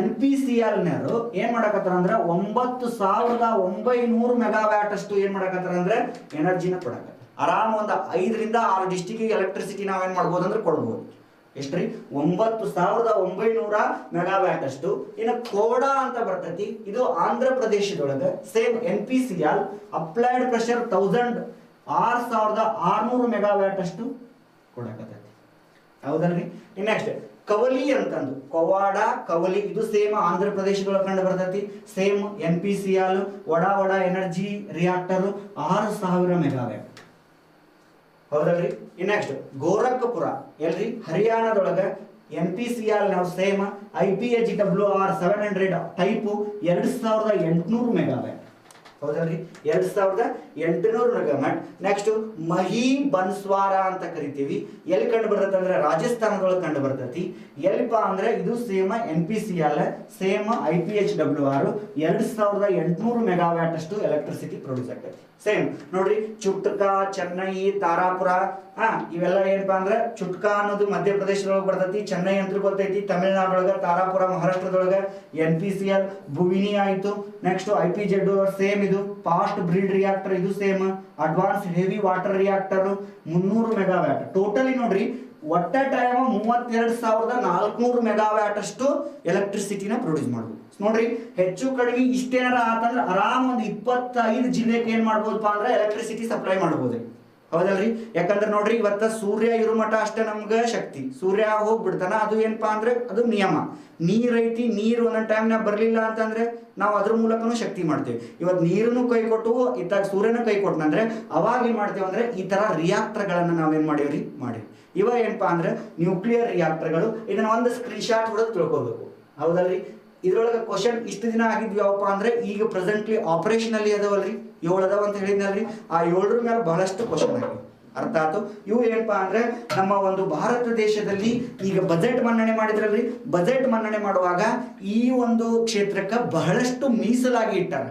NPCL ನವರು ಏನ್ ಮಾಡಕತ್ತಾರ ಅಂದ್ರೆ 9900 ಮೆಗಾವ್ಯಾಟ್ ಅಷ್ಟು ಏನ್ ಮಾಡಕತ್ತಾರ ಅಂದ್ರೆ ಎನರ್ಜಿನ ಕೊಡಕತ್ತಾರ. ಆರಾಮ್ ಒಂದು 5 ರಿಂದ 6 ಡಿಸ್ಟ್ರಿಕ್ಟ್ ಎಲೆಕ್ಟ್ರಿಸಿಟಿ ನಾವೇನ್ ಮಾಡ್ಬೋದು ಅಂದ್ರೆ ಕೊಡ್ಬೋದು. ಎಷ್ಟ್ರಿ? 9900 ಮೆಗಾವ್ಯಾಟ್ ಅಷ್ಟು. ಇನ್ನು ಕೋಡಾ ಅಂತ ಬರ್ತೈತಿ. ಇದು ಆಂಧ್ರ ಪ್ರದೇಶದೊಳಗ same NPCL applied pressure 6600 megawatt ಅಷ್ಟು ಕೊಡಕತ್ತೈತಿ. ಹೌದಲ್ರಿ. ನೆಕ್ಸ್ಟ್ ಕವಲಿ ಅಂತಂದು ಕೊವಾಡ ಕವಲಿ ಇದು ಸೇಮ್ ಆಂಧ್ರ ಪ್ರದೇಶದೊಳಗೆ ಕಂಡು ಬರ್ತೈತಿ. Same NPCL vada energy reactor 6000 megawatt. ಹೌದಲ್ರಿ? ನೆಕ್ಸ್ಟ್ ಗೋರಖ್ಪುರ ಎಲ್ರಿ ಹರಿಯಾಣದೊಳಗ NPCL ನಾವು ಸೇಮ್ IPHWR 700 ಟೈಪ್ 2800 ಮೆಗಾವ್ಯಾಟ್. ಹೌದಲ್ರಿ? 2800 ಮೆಗಾವ್ಯಾಟ್. ನೆಕ್ಸ್ಟ್ ಮಹಿ ಬನ್ಸ್ವಾರ ಅಂತ ಕರಿತೀವಿ. ಎಲ್ಲಿ ಕಂಡು ಬರ್ತೈತೆ ಅಂದ್ರೆ ರಾಜಸ್ಥಾನದೊಳಗೆ ಕಂಡು ಬರ್ತೈತಿ. ಎಲ್ಲಿಪ್ಪ ಅಂದ್ರೆ ಇದು same NPCL same IPHWR 2800 megawatt ಅಷ್ಟು ಎಲೆಕ್ಟ್ರಿಸಿಟಿ ಪ್ರೊಡ್ಯೂಸ್ ಆಗ್ತೈತಿ. ಸೇಮ್ ನೋಡ್ರಿ ಚುಟ್ಕಾ, ಚೆನ್ನೈ, ತಾರಾಪುರ ಇವೆಲ್ಲ ಏನಪ್ಪಾ ಅಂದ್ರೆ ಚುಟ್ಕಾ ಅನ್ನೋದು ಮಧ್ಯಪ್ರದೇಶದೊಳಗೆ ಬರ್ತೈತಿ. ಚೆನ್ನೈ ಅಂತ ಗೊತ್ತೈತಿ ತಮಿಳುನಾಡೊಳಗ, ತಾರಾಪುರ ಮಹಾರಾಷ್ಟ್ರದೊಳಗ. NPCL ಭುವಿನಿ ಆಯ್ತು. ನೆಕ್ಸ್ಟ್ IPZWR ಸೇಮ್ ಇದು ಫಾಸ್ಟ್ ಬ್ರೀಡ್ ರಿಯಾಕ್ಟರ್ ಇದು same advance heavy water reactor 300 megawatt. Totally ನೋಡ್ರಿ ಒಟ್ಟ ಟೈಮ್ 32,400 ಮೆಗಾವ್ಯಾಟ್ ಅಷ್ಟು ಎಲೆಕ್ಟ್ರಿಸಿಟಿನ ಪ್ರೊಡ್ಯೂಸ್ ಮಾಡ್ಬೋದು. ನೋಡ್ರಿ ಹೆಚ್ಚು ಕಡಿಮೆ ಇಷ್ಟೇನಾರ ಆತಂದ್ರೆ ಆರಾಮ್ ಒಂದು 25 ಜಿಲ್ಲೆಗೆ ಏನ್ ಮಾಡ್ಬೋದಪ್ಪ ಅಂದ್ರೆ ಎಲೆಕ್ಟ್ರಿಸಿಟಿ ಸಪ್ಲೈ ಮಾಡ್ಬೋದು. ಹೌದಲ್ರಿ? ಯಾಕಂದ್ರೆ ನೋಡ್ರಿ ಇವತ್ತ ಸೂರ್ಯ ಇರೋ ಮಠ ಅಷ್ಟೇ ನಮ್ಗೆ ಶಕ್ತಿ. ಸೂರ್ಯ ಹೋಗ್ಬಿಡ್ತಾನ ಅದು ಏನಪ್ಪಾ ಅಂದ್ರೆ ಅದು ನಿಯಮ. ನೀರ್ ಐತಿ, ನೀರು ಒಂದೊಂದು ಟೈಮ್ನಾಗ ಬರ್ಲಿಲ್ಲ ಅಂತಂದ್ರೆ ನಾವು ಅದ್ರ ಮೂಲಕನೂ ಶಕ್ತಿ ಮಾಡ್ತೇವೆ. ಇವತ್ತು ನೀರನ್ನು ಕೈ ಕೊಟ್ಟು ಇತ್ತಾಗ ಸೂರ್ಯನ ಕೈ ಕೊಟ್ಟನಂದ್ರೆ ಅವಾಗ ಏನ್ ಮಾಡ್ತೇವೆ ಅಂದ್ರೆ ಈ ತರ ರಿಯಾಕ್ಟರ್ಗಳನ್ನ ನಾವೇನ್ ಮಾಡೇವ್ರಿ ಮಾಡಿವಿ. ಇವ ಏನಪ್ಪಾ ಅಂದ್ರೆ ನ್ಯೂಕ್ಲಿಯರ್ ರಿಯಾಕ್ಟರ್ಗಳು. ಇದನ್ನ ಒಂದು ಸ್ಕ್ರೀನ್ ಶಾಟ್ ಹೊಡೆದು ತಿಳ್ಕೊಬೇಕು. ಹೌದಲ್ರಿ? ಇದ್ರೊಳಗೆ ಕ್ವಶನ್ ಇಷ್ಟು ದಿನ ಆಗಿದ್ವಿ ಯಾವಪ್ಪ ಅಂದ್ರೆ ಈಗ ಪ್ರೆಸೆಂಟ್ಲಿ ಆಪರೇಷನ್ ಅಲ್ಲಿ ಅದಾವಲ್ರಿ 7 ಅದಾವ ಅಂತ ಹೇಳಿದ್ನಲ್ರಿ. ಆ 7ರ ಮೇಲೆ ಬಹಳಷ್ಟು ಕ್ವಶನ್ ಆಗಿವೆ. ಅರ್ಥ ಆಯ್ತು? ಇವು ಏನಪ್ಪಾ ಅಂದ್ರೆ ನಮ್ಮ ಒಂದು ಭಾರತ ದೇಶದಲ್ಲಿ ಈಗ ಬಜೆಟ್ ಮನ್ನಣೆ ಮಾಡಿದ್ರಲ್ರಿ. ಬಜೆಟ್ ಮನ್ನಣೆ ಮಾಡುವಾಗ ಈ ಒಂದು ಕ್ಷೇತ್ರಕ್ಕೆ ಬಹಳಷ್ಟು ಮೀಸಲಾಗಿ ಇಟ್ಟಾರ.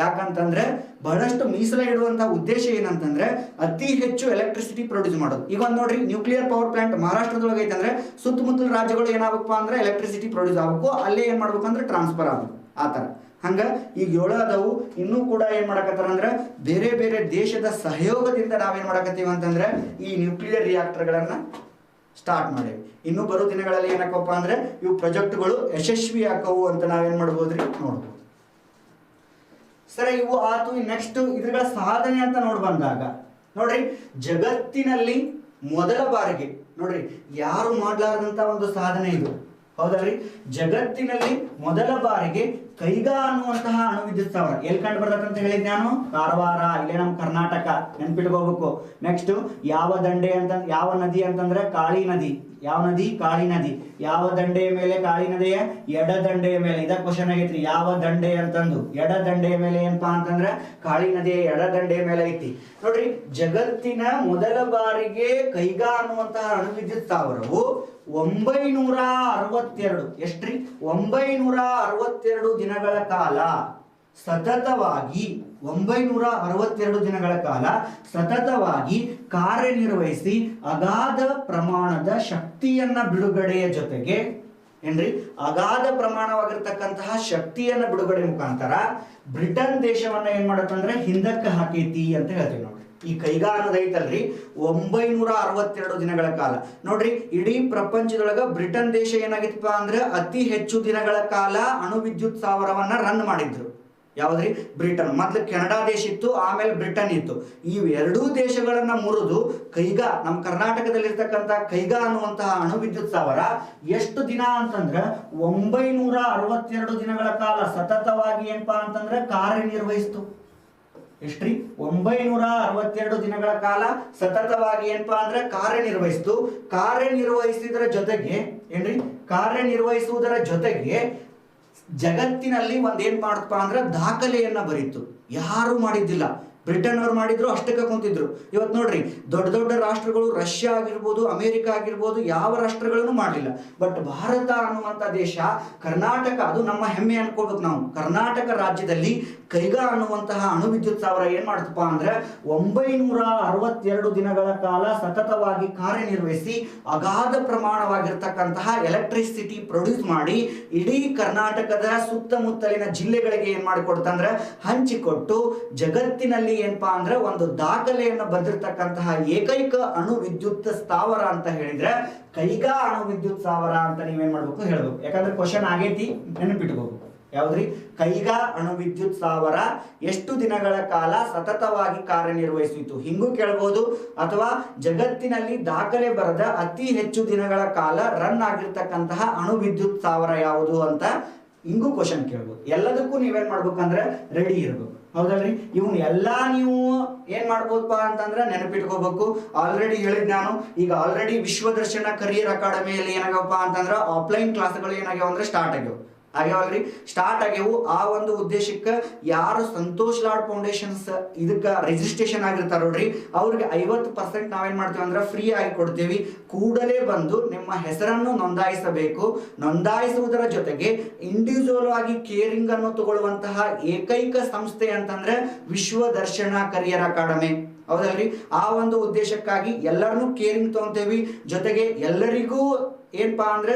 ಯಾಕಂತಂದ್ರೆ ಬಹಳಷ್ಟು ಮೀಸಲ ಇಡುವಂತ ಉದ್ದೇಶ ಏನಂತಂದ್ರೆ ಅತಿ ಹೆಚ್ಚು ಎಲೆಕ್ಟ್ರಿಸಿಟಿ ಪ್ರೊಡ್ಯೂಸ್ ಮಾಡೋದು. ಈಗ ಒಂದು ನೋಡ್ರಿ ನ್ಯೂಕ್ಲಿಯರ್ ಪವರ್ ಪ್ಲಾಂಟ್ ಮಹಾರಾಷ್ಟ್ರದೊಳಗೆ ಐತಂದ್ರೆ ಸುತ್ತಮುತ್ತಲ ರಾಜ್ಯಗಳು ಏನಾಗಬೇಕು ಅಂದ್ರೆ ಎಲೆಕ್ಟ್ರಿಸಿಟಿ ಪ್ರೊಡ್ಯೂಸ್ ಆಗಬೇಕು, ಅಲ್ಲೇ ಏನ್ ಮಾಡ್ಬೇಕಂದ್ರೆ ಟ್ರಾನ್ಸ್ಫರ್ ಆಗಬೇಕು. ಆತರ ಹಂಗ ಈಗ 7 ಅದಾವು. ಇನ್ನೂ ಕೂಡ ಏನ್ ಮಾಡಕತ್ತಾರ ಅಂದ್ರೆ ಬೇರೆ ಬೇರೆ ದೇಶದ ಸಹಯೋಗದಿಂದ ನಾವೇನ್ ಮಾಡಕತ್ತೀವಿ ಅಂತಂದ್ರೆ ಈ ನ್ಯೂಕ್ಲಿಯರ್ ರಿಯಾಕ್ಟರ್ಗಳನ್ನ ಸ್ಟಾರ್ಟ್ ಮಾಡೇವಿ. ಇನ್ನು ಬರೋ ದಿನಗಳಲ್ಲಿ ಏನಕ್ಕಪ್ಪ ಅಂದ್ರೆ ಇವು ಪ್ರಾಜೆಕ್ಟ್ಗಳು ಯಶಸ್ವಿ ಆಕವು ಅಂತ ನಾವೇನ್ ಮಾಡ್ಬೋದ್ರಿ ನೋಡ್ಬೋದು. ಸರಿ, ಇವು ಆತು. ನೆಕ್ಸ್ಟ್ ಇದ್ರಗಳ ಸಾಧನೆ ಅಂತ ಬಂದಾಗ ನೋಡ್ರಿ ಜಗತ್ತಿನಲ್ಲಿ ಮೊದಲ ಬಾರಿಗೆ ನೋಡ್ರಿ ಯಾರು ಮಾಡ್ಲಾರ್ದಂತ ಒಂದು ಸಾಧನೆ ಇದು. ಹೌದಲ್ರಿ? ಜಗತ್ತಿನಲ್ಲಿ ಮೊದಲ ಬಾರಿಗೆ ಕೈಗಾ ಅನ್ನುವಂತಹ ಅಣು ವಿದ್ಯುತ್ ಸ್ಥಾವರ ಎಲ್ಲಿ ಕಂಡು ಬರ್ತಂತ ಹೇಳಿದ್ ನಾನು? ಕಾರವಾರ, ಇಲ್ಲೇ ನಮ್ಮ ಕರ್ನಾಟಕ. ನೆನ್ಪಿಟ್ಕೋಬೇಕು. ನೆಕ್ಸ್ಟ್ ಯಾವ ದಂಡೆ ಅಂತ, ಯಾವ ನದಿ ಅಂತಂದ್ರೆ ಕಾಳಿ ನದಿ. ಯಾವ ನದಿ? ಕಾಳಿ ನದಿ. ಯಾವ ದಂಡೆಯ ಮೇಲೆ? ಕಾಳಿ ನದಿಯ ಎಡ ದಂಡೆಯ ಮೇಲೆ. ಇದ ಕ್ವಶನ್ ಆಗೈತ್ರಿ. ಯಾವ ದಂಡೆ ಅಂತಂದು ಎಡ ದಂಡೆಯ ಮೇಲೆ ಏನಪ್ಪಾ ಅಂತಂದ್ರೆ ಕಾಳಿ ನದಿಯ ಎಡ ದಂಡೆಯ ಮೇಲೆ ಐತಿ. ನೋಡ್ರಿ ಜಗತ್ತಿನ ಮೊದಲ ಬಾರಿಗೆ ಕೈಗಾ ಅನ್ನುವಂತಹ ಅಣು ವಿದ್ಯುತ್ ಸ್ಥಾವರವು 962 ಎಷ್ಟ್ರಿ? 962 ದಿನಗಳ ಕಾಲ ಸತತವಾಗಿ 962 ದಿನಗಳ ಕಾಲ ಸತತವಾಗಿ ಕಾರ್ಯನಿರ್ವಹಿಸಿ ಅಗಾಧ ಪ್ರಮಾಣದ ಶಕ್ತಿಯನ್ನ ಬಿಡುಗಡೆಯ ಜೊತೆಗೆ ಏನ್ರಿ ಅಗಾಧ ಪ್ರಮಾಣವಾಗಿರ್ತಕ್ಕಂತಹ ಶಕ್ತಿಯನ್ನ ಬಿಡುಗಡೆ ಮುಖಾಂತರ ಬ್ರಿಟನ್ ದೇಶವನ್ನ ಏನ್ ಮಾಡತ್ತಂದ್ರೆ ಹಿಂದಕ್ಕೆ ಹಾಕೈತಿ ಅಂತ ಹೇಳ್ತೀವಿ. ನೋಡ್ರಿ ಈ ಕೈಗಾ ಅನ್ನೋದು ಐತಲ್ರಿ 962 ದಿನಗಳ ಕಾಲ. ನೋಡ್ರಿ ಇಡೀ ಪ್ರಪಂಚದೊಳಗ ಬ್ರಿಟನ್ ದೇಶ ಏನಾಗಿತ್ತಪ್ಪ ಅಂದ್ರೆ ಅತಿ ಹೆಚ್ಚು ದಿನಗಳ ಕಾಲ ಅಣು ವಿದ್ಯುತ್ ಸ್ಥಾವರವನ್ನ ರನ್ ಮಾಡಿದ್ರು. ಯಾವ್ದ್ರಿ? ಬ್ರಿಟನ್. ಮೊದ್ಲು ಕೆನಡಾ ದೇಶ ಇತ್ತು, ಆಮೇಲೆ ಬ್ರಿಟನ್ ಇತ್ತು. ಈ ಎರಡೂ ದೇಶಗಳನ್ನ ಮುರಿದು ಕೈಗಾ ನಮ್ಮ ಕರ್ನಾಟಕದಲ್ಲಿರ್ತಕ್ಕಂಥ ಕೈಗಾ ಅನ್ನುವಂತಹ ಅಣು ವಿದ್ಯುತ್ ಸ್ಥಾವರ ಎಷ್ಟು ದಿನ ಅಂತಂದ್ರೆ 962 ದಿನಗಳ ಕಾಲ ಸತತವಾಗಿ ಏನಪ್ಪಾ ಅಂತಂದ್ರೆ ಕಾರ್ಯನಿರ್ವಹಿಸ್ತು. ಎಷ್ಟ್ರಿ? 962 ದಿನಗಳ ಕಾಲ ಸತತವಾಗಿ ಏನಪ್ಪಾ ಅಂದ್ರೆ ಕಾರ್ಯನಿರ್ವಹಿಸ್ತು. ಕಾರ್ಯನಿರ್ವಹಿಸಿದರ ಜೊತೆಗೆ ಏನ್ರಿ ಕಾರ್ಯನಿರ್ವಹಿಸುವುದರ ಜೊತೆಗೆ ಜಗತ್ತಿನಲ್ಲಿ ಒಂದೇನ್ ಮಾಡಪ್ಪ ಅಂದ್ರೆ ದಾಖಲೆಯನ್ನ ಬರೀತು. ಯಾರು ಮಾಡಿದ್ದಿಲ್ಲ. ಬ್ರಿಟನ್ ಅವ್ರು ಮಾಡಿದ್ರು, ಅಷ್ಟಕ್ಕೆ ಕುಂತಿದ್ರು. ಇವತ್ತು ನೋಡ್ರಿ ದೊಡ್ಡ ದೊಡ್ಡ ರಾಷ್ಟ್ರಗಳು ರಷ್ಯಾ ಆಗಿರ್ಬೋದು, ಅಮೆರಿಕ ಆಗಿರ್ಬೋದು, ಯಾವ ರಾಷ್ಟ್ರಗಳನ್ನು ಮಾಡಲಿಲ್ಲ. ಬಟ್ ಭಾರತ ಅನ್ನುವಂಥ ದೇಶ, ಕರ್ನಾಟಕ, ಅದು ನಮ್ಮ ಹೆಮ್ಮೆ ಅನ್ಕೋಬೇಕು ನಾವು. ಕರ್ನಾಟಕ ರಾಜ್ಯದಲ್ಲಿ ಕೈಗಾ ಅನ್ನುವಂತಹ ಅಣು ವಿದ್ಯುತ್ ಸ್ಥಾವರ ಏನ್ ಮಾಡ್ತಪ್ಪ ಅಂದ್ರೆ 962 ದಿನಗಳ ಕಾಲ ಸತತವಾಗಿ ಕಾರ್ಯನಿರ್ವಹಿಸಿ ಅಗಾಧ ಪ್ರಮಾಣವಾಗಿರ್ತಕ್ಕಂತಹ ಎಲೆಕ್ಟ್ರಿಸಿಟಿ ಪ್ರೊಡ್ಯೂಸ್ ಮಾಡಿ ಇಡೀ ಕರ್ನಾಟಕದ ಸುತ್ತಮುತ್ತಲಿನ ಜಿಲ್ಲೆಗಳಿಗೆ ಏನ್ ಮಾಡಿಕೊಡ್ತಂದ್ರೆ ಹಂಚಿಕೊಟ್ಟು ಜಗತ್ತಿನಲ್ಲಿ ಏನಪ್ಪಾ ಅಂದ್ರೆ ಒಂದು ದಾಖಲೆಯನ್ನು ಬಂದಿರತಕ್ಕಂತಹ ಏಕೈಕ ಅಣು ವಿದ್ಯುತ್ ಸ್ಥಾವರ ಅಂತ ಹೇಳಿದ್ರೆ ಕೈಗಾ ಅಣು ವಿದ್ಯುತ್ ಸ್ಥಾವರ ಅಂತ ನೀವೇನ್ ಮಾಡ್ಬೇಕು ಹೇಳ್ಬೇಕು. ಯಾಕಂದ್ರೆ ಕ್ವಶನ್ ಆಗೈತಿ, ನೆನಪಿಟ್ಕೋಬೇಕು. ಯಾವ್ದ್ರಿ? ಕೈಗಾ ಅಣುವಿದ್ಯುತ್ ಸ್ಥಾವರ ಎಷ್ಟು ದಿನಗಳ ಕಾಲ ಸತತವಾಗಿ ಕಾರ್ಯನಿರ್ವಹಿಸಿತು? ಹಿಂಗೂ ಕೇಳಬಹುದು. ಅಥವಾ ಜಗತ್ತಿನಲ್ಲಿ ದಾಖಲೆ ಬರೆದ ಅತಿ ಹೆಚ್ಚು ದಿನಗಳ ಕಾಲ ರನ್ ಆಗಿರ್ತಕ್ಕಂತಹ ಅಣುವಿದ್ಯುತ್ ಸ್ಥಾವರ ಯಾವುದು ಅಂತ ಹಿಂಗೂ ಕ್ವಶನ್ ಕೇಳ್ಬೋದು. ಎಲ್ಲದಕ್ಕೂ ನೀವೇನ್ ಮಾಡ್ಬೇಕಂದ್ರೆ ರೆಡಿ ಇರ್ಬೇಕು, ಹೌದಲ್ರಿ? ಇವನ್ ಎಲ್ಲಾ ನೀವು ಏನ್ ಮಾಡ್ಬೋದಪ್ಪ ಅಂತಂದ್ರೆ ನೆನಪಿಟ್ಕೋಬೇಕು. ಆಲ್ರೆಡಿ ಹೇಳಿದ್ ನಾನು, ಈಗ ಆಲ್ರೆಡಿ ವಿಶ್ವದರ್ಶನ ಕರಿಯರ್ ಅಕಾಡೆಮಿಯಲ್ಲಿ ಏನಾಗಪ್ಪ ಅಂತಂದ್ರೆ ಆಫ್ಲೈನ್ ಕ್ಲಾಸ್ಗಳು ಏನಾಗ್ಯಾವ ಅಂದ್ರೆ ಸ್ಟಾರ್ಟ್ ಆಗ್ಯಾವಲ್ರಿ, ಸ್ಟಾರ್ಟ್ ಆಗ್ಯಾವು. ಆ ಒಂದು ಉದ್ದೇಶಕ್ಕೆ ಯಾರು ಸಂತೋಷ್ ಲಾಡ್ ಫೌಂಡೇಶನ್ಸ್ ಇದಕ್ಕೆ ರಿಜಿಸ್ಟ್ರೇಷನ್ ಆಗಿರ್ತಾರ ನೋಡ್ರಿ, ಅವ್ರಿಗೆ 50% ನಾವೇನ್ ಮಾಡ್ತೀವಿ ಅಂದ್ರೆ ಫ್ರೀ ಆಗಿ ಕೊಡ್ತೀವಿ. ಕೂಡಲೇ ಬಂದು ನಿಮ್ಮ ಹೆಸರನ್ನು ನೋಂದಾಯಿಸಬೇಕು. ನೋಂದಾಯಿಸುವುದರ ಜೊತೆಗೆ ಇಂಡಿವಿಜುವಲ್ ಆಗಿ ಕೇರಿಂಗ್ ಅನ್ನು ತಗೊಳ್ಳುವಂತಹ ಏಕೈಕ ಸಂಸ್ಥೆ ಅಂತಂದ್ರೆ ವಿಶ್ವದರ್ಶನ ಕರಿಯರ್ ಅಕಾಡೆಮಿ, ಹೌದಲ್ರಿ? ಆ ಒಂದು ಉದ್ದೇಶಕ್ಕಾಗಿ ಎಲ್ಲರನ್ನೂ ಕೇರಿಂಗ್ ತಗೊಂತೇವಿ. ಜೊತೆಗೆ ಎಲ್ಲರಿಗೂ ಏನಪ್ಪಾ ಅಂದ್ರೆ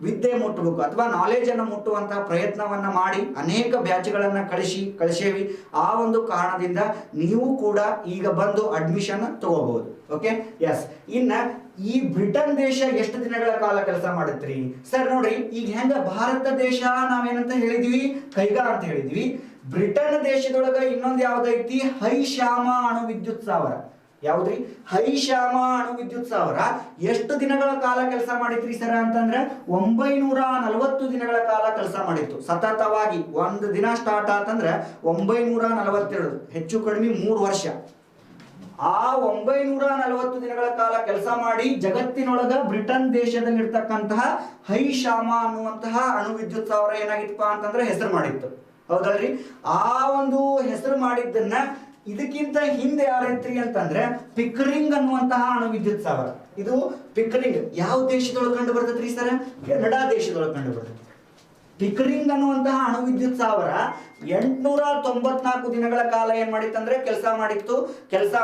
ವಿದ್ಯೆ ಮುಟ್ಟಬೇಕು ಅಥವಾ ನಾಲೆಜ್ ಅನ್ನು ಮುಟ್ಟುವಂತಹ ಪ್ರಯತ್ನವನ್ನ ಮಾಡಿ ಅನೇಕ ಬ್ಯಾಚ್ಗಳನ್ನ ಕಳಿಸೇವಿ. ಆ ಒಂದು ಕಾರಣದಿಂದ ನೀವು ಕೂಡ ಈಗ ಬಂದು ಅಡ್ಮಿಷನ್ ತಗೋಬಹುದು. Okay, yes. ಇನ್ನ ಈ ಬ್ರಿಟನ್ ದೇಶ ಎಷ್ಟು ದಿನಗಳ ಕಾಲ ಕೆಲಸ ಮಾಡುತ್ರಿ ಸರ್? ನೋಡ್ರಿ, ಈಗ ಹೆಂಗ ಭಾರತ ದೇಶ ನಾವೇನಂತ ಹೇಳಿದ್ವಿ, ಕೈಗಾ ಅಂತ ಹೇಳಿದ್ವಿ. ಬ್ರಿಟನ್ ದೇಶದೊಳಗ ಇನ್ನೊಂದು ಯಾವ್ದೈತಿ? ಹೈಶ್ಯಾಮ ಅಣು ವಿದ್ಯುತ್ ಸ್ಥಾವರ. ಯಾವ್ದ್ರಿ? ಹೈಶ್ಯಾಮ ಅಣು ವಿದ್ಯುತ್ ಸ್ಥಾವರ ಎಷ್ಟು ದಿನಗಳ ಕಾಲ ಕೆಲಸ ಮಾಡಿತ್ರಿ ಸರ್ ಅಂತಂದ್ರೆ 940 ದಿನಗಳ ಕಾಲ ಕೆಲಸ ಮಾಡಿತ್ತು ಸತತವಾಗಿ. ಒಂದು ದಿನ ಸ್ಟಾರ್ಟ್ ಆತಂದ್ರೆ 942, ಹೆಚ್ಚು ಕಡಿಮೆ 3 ವರ್ಷ. ಆ 940 ದಿನಗಳ ಕಾಲ ಕೆಲಸ ಮಾಡಿ ಜಗತ್ತಿನೊಳಗ ಬ್ರಿಟನ್ ದೇಶದಲ್ಲಿರ್ತಕ್ಕಂತಹ ಹೈಶ್ಯಾಮ ಅನ್ನುವಂತಹ ಅಣು ವಿದ್ಯುತ್ ಸ್ಥಾವರ ಏನಾಗಿತ್ತಪ್ಪ ಅಂತಂದ್ರೆ ಹೆಸರು ಮಾಡಿತ್ತು, ಹೌದಲ್ರಿ? ಆ ಒಂದು ಹೆಸರು ಮಾಡಿದ್ದನ್ನ ಇದಕ್ಕಿಂತ ಹಿಂದೆ ಯಾರೈತ್ರಿ ಅಂತಂದ್ರೆ ಪಿಕರಿಂಗ್ ಅನ್ನುವಂತಹ ಅಣು ವಿದ್ಯುತ್ ಸ್ಥಾವರ. ಇದು ಪಿಕರಿಂಗ್ ಯಾವ ದೇಶದೊಳಗೆ ಕಂಡು ಬರ್ತೈತ್ರಿ ಸರ್? ಕೆನಡಾ ದೇಶದೊಳಗೆ ಕಂಡು ಬರ್ತೈತಿ. ಪಿಕರಿಂಗ್ ಅನ್ನುವಂತಹ ಅಣು ವಿದ್ಯುತ್ ಸ್ಥಾವರ 894 ದಿನಗಳ ಕಾಲ ಏನ್ ಮಾಡಿತ್ತಂದ್ರೆ ಕೆಲಸ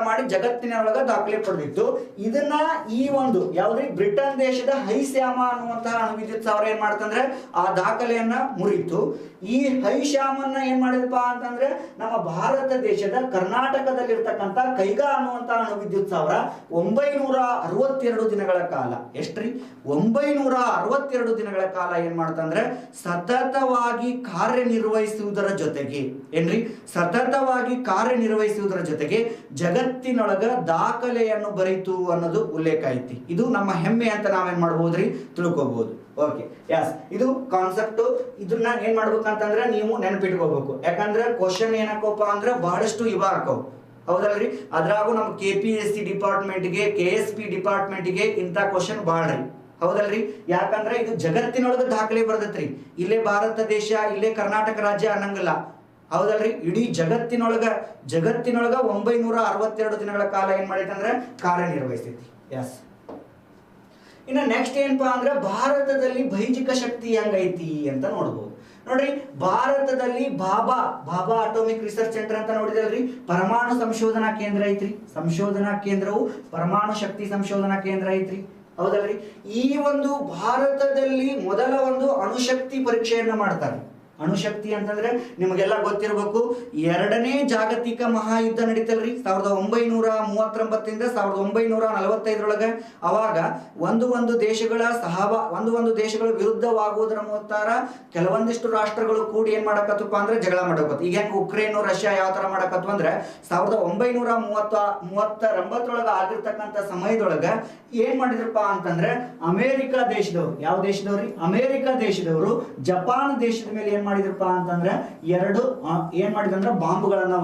ಮಾಡಿ ಜಗತ್ತಿನೊಳಗ ದಾಖಲೆ ಪಡೆದಿತ್ತು. ಇದನ್ನ ಈ ಒಂದು ಯಾವ್ದ್ರಿ ಬ್ರಿಟನ್ ದೇಶದ ಹೈಶ್ಯಾಮ ಅನ್ನುವಂತಹ ಅಣು ವಿದ್ಯುತ್ ಸ್ಥಾವರ ಏನ್ ಮಾಡ್ತಂದ್ರೆ ಆ ದಾಖಲೆಯನ್ನ ಮುರಿತು. ಈ ಹೈಶ್ಯಾಮನ್ನ ಏನ್ ಮಾಡಿದಪ್ಪ ಅಂತಂದ್ರೆ ನಮ್ಮ ಭಾರತ ದೇಶದ ಕರ್ನಾಟಕದಲ್ಲಿರ್ತಕ್ಕಂಥ ಕೈಗಾ ಅನ್ನುವಂತಹ ಅಣು ವಿದ್ಯುತ್ ಸ್ಥಾವರ 962 ದಿನಗಳ ಕಾಲ, ಎಷ್ಟ್ರಿ? 962 ದಿನಗಳ ಕಾಲ ಏನ್ ಮಾಡ್ತಂದ್ರೆ ಸತತವಾಗಿ ಕಾರ್ಯನಿರ್ವಹಿಸುವುದರ ಜೊತೆಗೆ ಜಗತ್ತಿನೊಳಗ ದಾಖಲೆಯನ್ನು ಬರೀತು ಅನ್ನೋದು ಉಲ್ಲೇಖ ಐತಿ. ಇದು ನಮ್ಮ ಹೆಮ್ಮೆ ಅಂತ ನಾವೇನ್ ಮಾಡಬಹುದ್ರಿ, ತಿಳ್ಕೊಬಹುದು. Okay, yes. ಇದು ಕಾನ್ಸೆಪ್ಟ್. ಇದನ್ನ ಏನ್ ಮಾಡ್ಬೇಕಂತಂದ್ರೆ ನೀವು ನೆನಪಿಟ್ಕೋಬೇಕು. ಯಾಕಂದ್ರೆ ಕ್ವಶನ್ ಏನಕ್ಕಪ್ಪ ಅಂದ್ರೆ ಬಹಳಷ್ಟು ಇವ ಹಾಕವು, ಹೌದಲ್ರಿ? ಅದ್ರಾಗೂ ನಮ್ಮ KPSC ಡಿಪಾರ್ಟ್ಮೆಂಟ್ಗೆ, KSP ಡಿಪಾರ್ಟ್ಮೆಂಟ್ಗೆ ಇಂಥ ಕ್ವಶನ್ ಬಾಳ್ರಿ, ಹೌದಲ್ರಿ? ಯಾಕಂದ್ರೆ ಇದು ಜಗತ್ತಿನೊಳಗ ದಾಖಲೆ ಬರ್ತೈತ್ರಿ. ಇಲ್ಲೇ ಭಾರತ ದೇಶ, ಇಲ್ಲೇ ಕರ್ನಾಟಕ ರಾಜ್ಯ ಅನ್ನಂಗಿಲ್ಲ, ಹೌದಲ್ರಿ? ಇಡೀ ಜಗತ್ತಿನೊಳಗ 962 ದಿನಗಳ ಕಾಲ ಏನ್ ಮಾಡೈತಂದ್ರೆ ಕಾರ್ಯನಿರ್ವಹಿಸ್ತೈತಿ. ಎಸ್. ಇನ್ನು ನೆಕ್ಸ್ಟ್ ಏನಪ್ಪಾ ಅಂದ್ರೆ ಭಾರತದಲ್ಲಿ ಬೈಜಿಕ ಶಕ್ತಿ ಹೆಂಗೈತಿ ಅಂತ ನೋಡ್ಬೋದು. ನೋಡ್ರಿ, ಭಾರತದಲ್ಲಿ ಬಾಬಾ ಅಟೋಮಿಕ್ ರಿಸರ್ಚ್ ಸೆಂಟರ್ ಅಂತ ನೋಡಿದಲ್ರಿ, ಪರಮಾಣು ಸಂಶೋಧನಾ ಕೇಂದ್ರ ಐತ್ರಿ. ಸಂಶೋಧನಾ ಕೇಂದ್ರವು ಪರಮಾಣು ಶಕ್ತಿ ಸಂಶೋಧನಾ ಕೇಂದ್ರ ಐತ್ರಿ, ಹೌದಲ್ರಿ? ಈ ಒಂದು ಭಾರತದಲ್ಲಿ ಮೊದಲ ಒಂದು ಅಣುಶಕ್ತಿ ಪರೀಕ್ಷೆಯನ್ನ ಮಾಡ್ತಾರೆ. ಅಣುಶಕ್ತಿ ಅಂತಂದ್ರೆ ನಿಮಗೆಲ್ಲ ಗೊತ್ತಿರಬೇಕು, 2ನೇ ಜಾಗತಿಕ ಮಹಾಯುದ್ಧ ನಡೀತಲ್ರಿ 1939 1945 ಅವಾಗ ಒಂದು ದೇಶಗಳ ವಿರುದ್ಧವಾಗುವುದರ ಮುಖಾಂತರ ಕೆಲವೊಂದಿಷ್ಟು ರಾಷ್ಟ್ರಗಳು ಕೂಡಿ ಏನ್ ಮಾಡಕತ್ತಪ್ಪ ಅಂದ್ರೆ ಜಗಳ ಮಾಡಕತ್ತು. ಈಗ ಹೆಂಗ್ ಉಕ್ರೇನ್ ರಷ್ಯಾ ಯಾವ ತರ ಮಾಡಕತ್ತು ಅಂದ್ರೆ 1939 ಆಗಿರ್ತಕ್ಕಂಥ ಸಮಯದೊಳಗ ಏನ್ ಮಾಡಿದ್ರಪ್ಪ ಅಂತಂದ್ರೆ ಅಮೆರಿಕ ದೇಶದವರು, ಯಾವ ದೇಶದವ್ರಿ? ಅಮೆರಿಕ ದೇಶದವರು ಜಪಾನ್ ದೇಶದ ಮೇಲೆ ಏನ್ ಮಾಡಿದ್ರಪ್ಪ ಅಂತಂದ್ರೆ ಏನ್ ಮಾಡಿದಂದ್ರೆ ಬಾಂಬ್ಗಳನ್ನ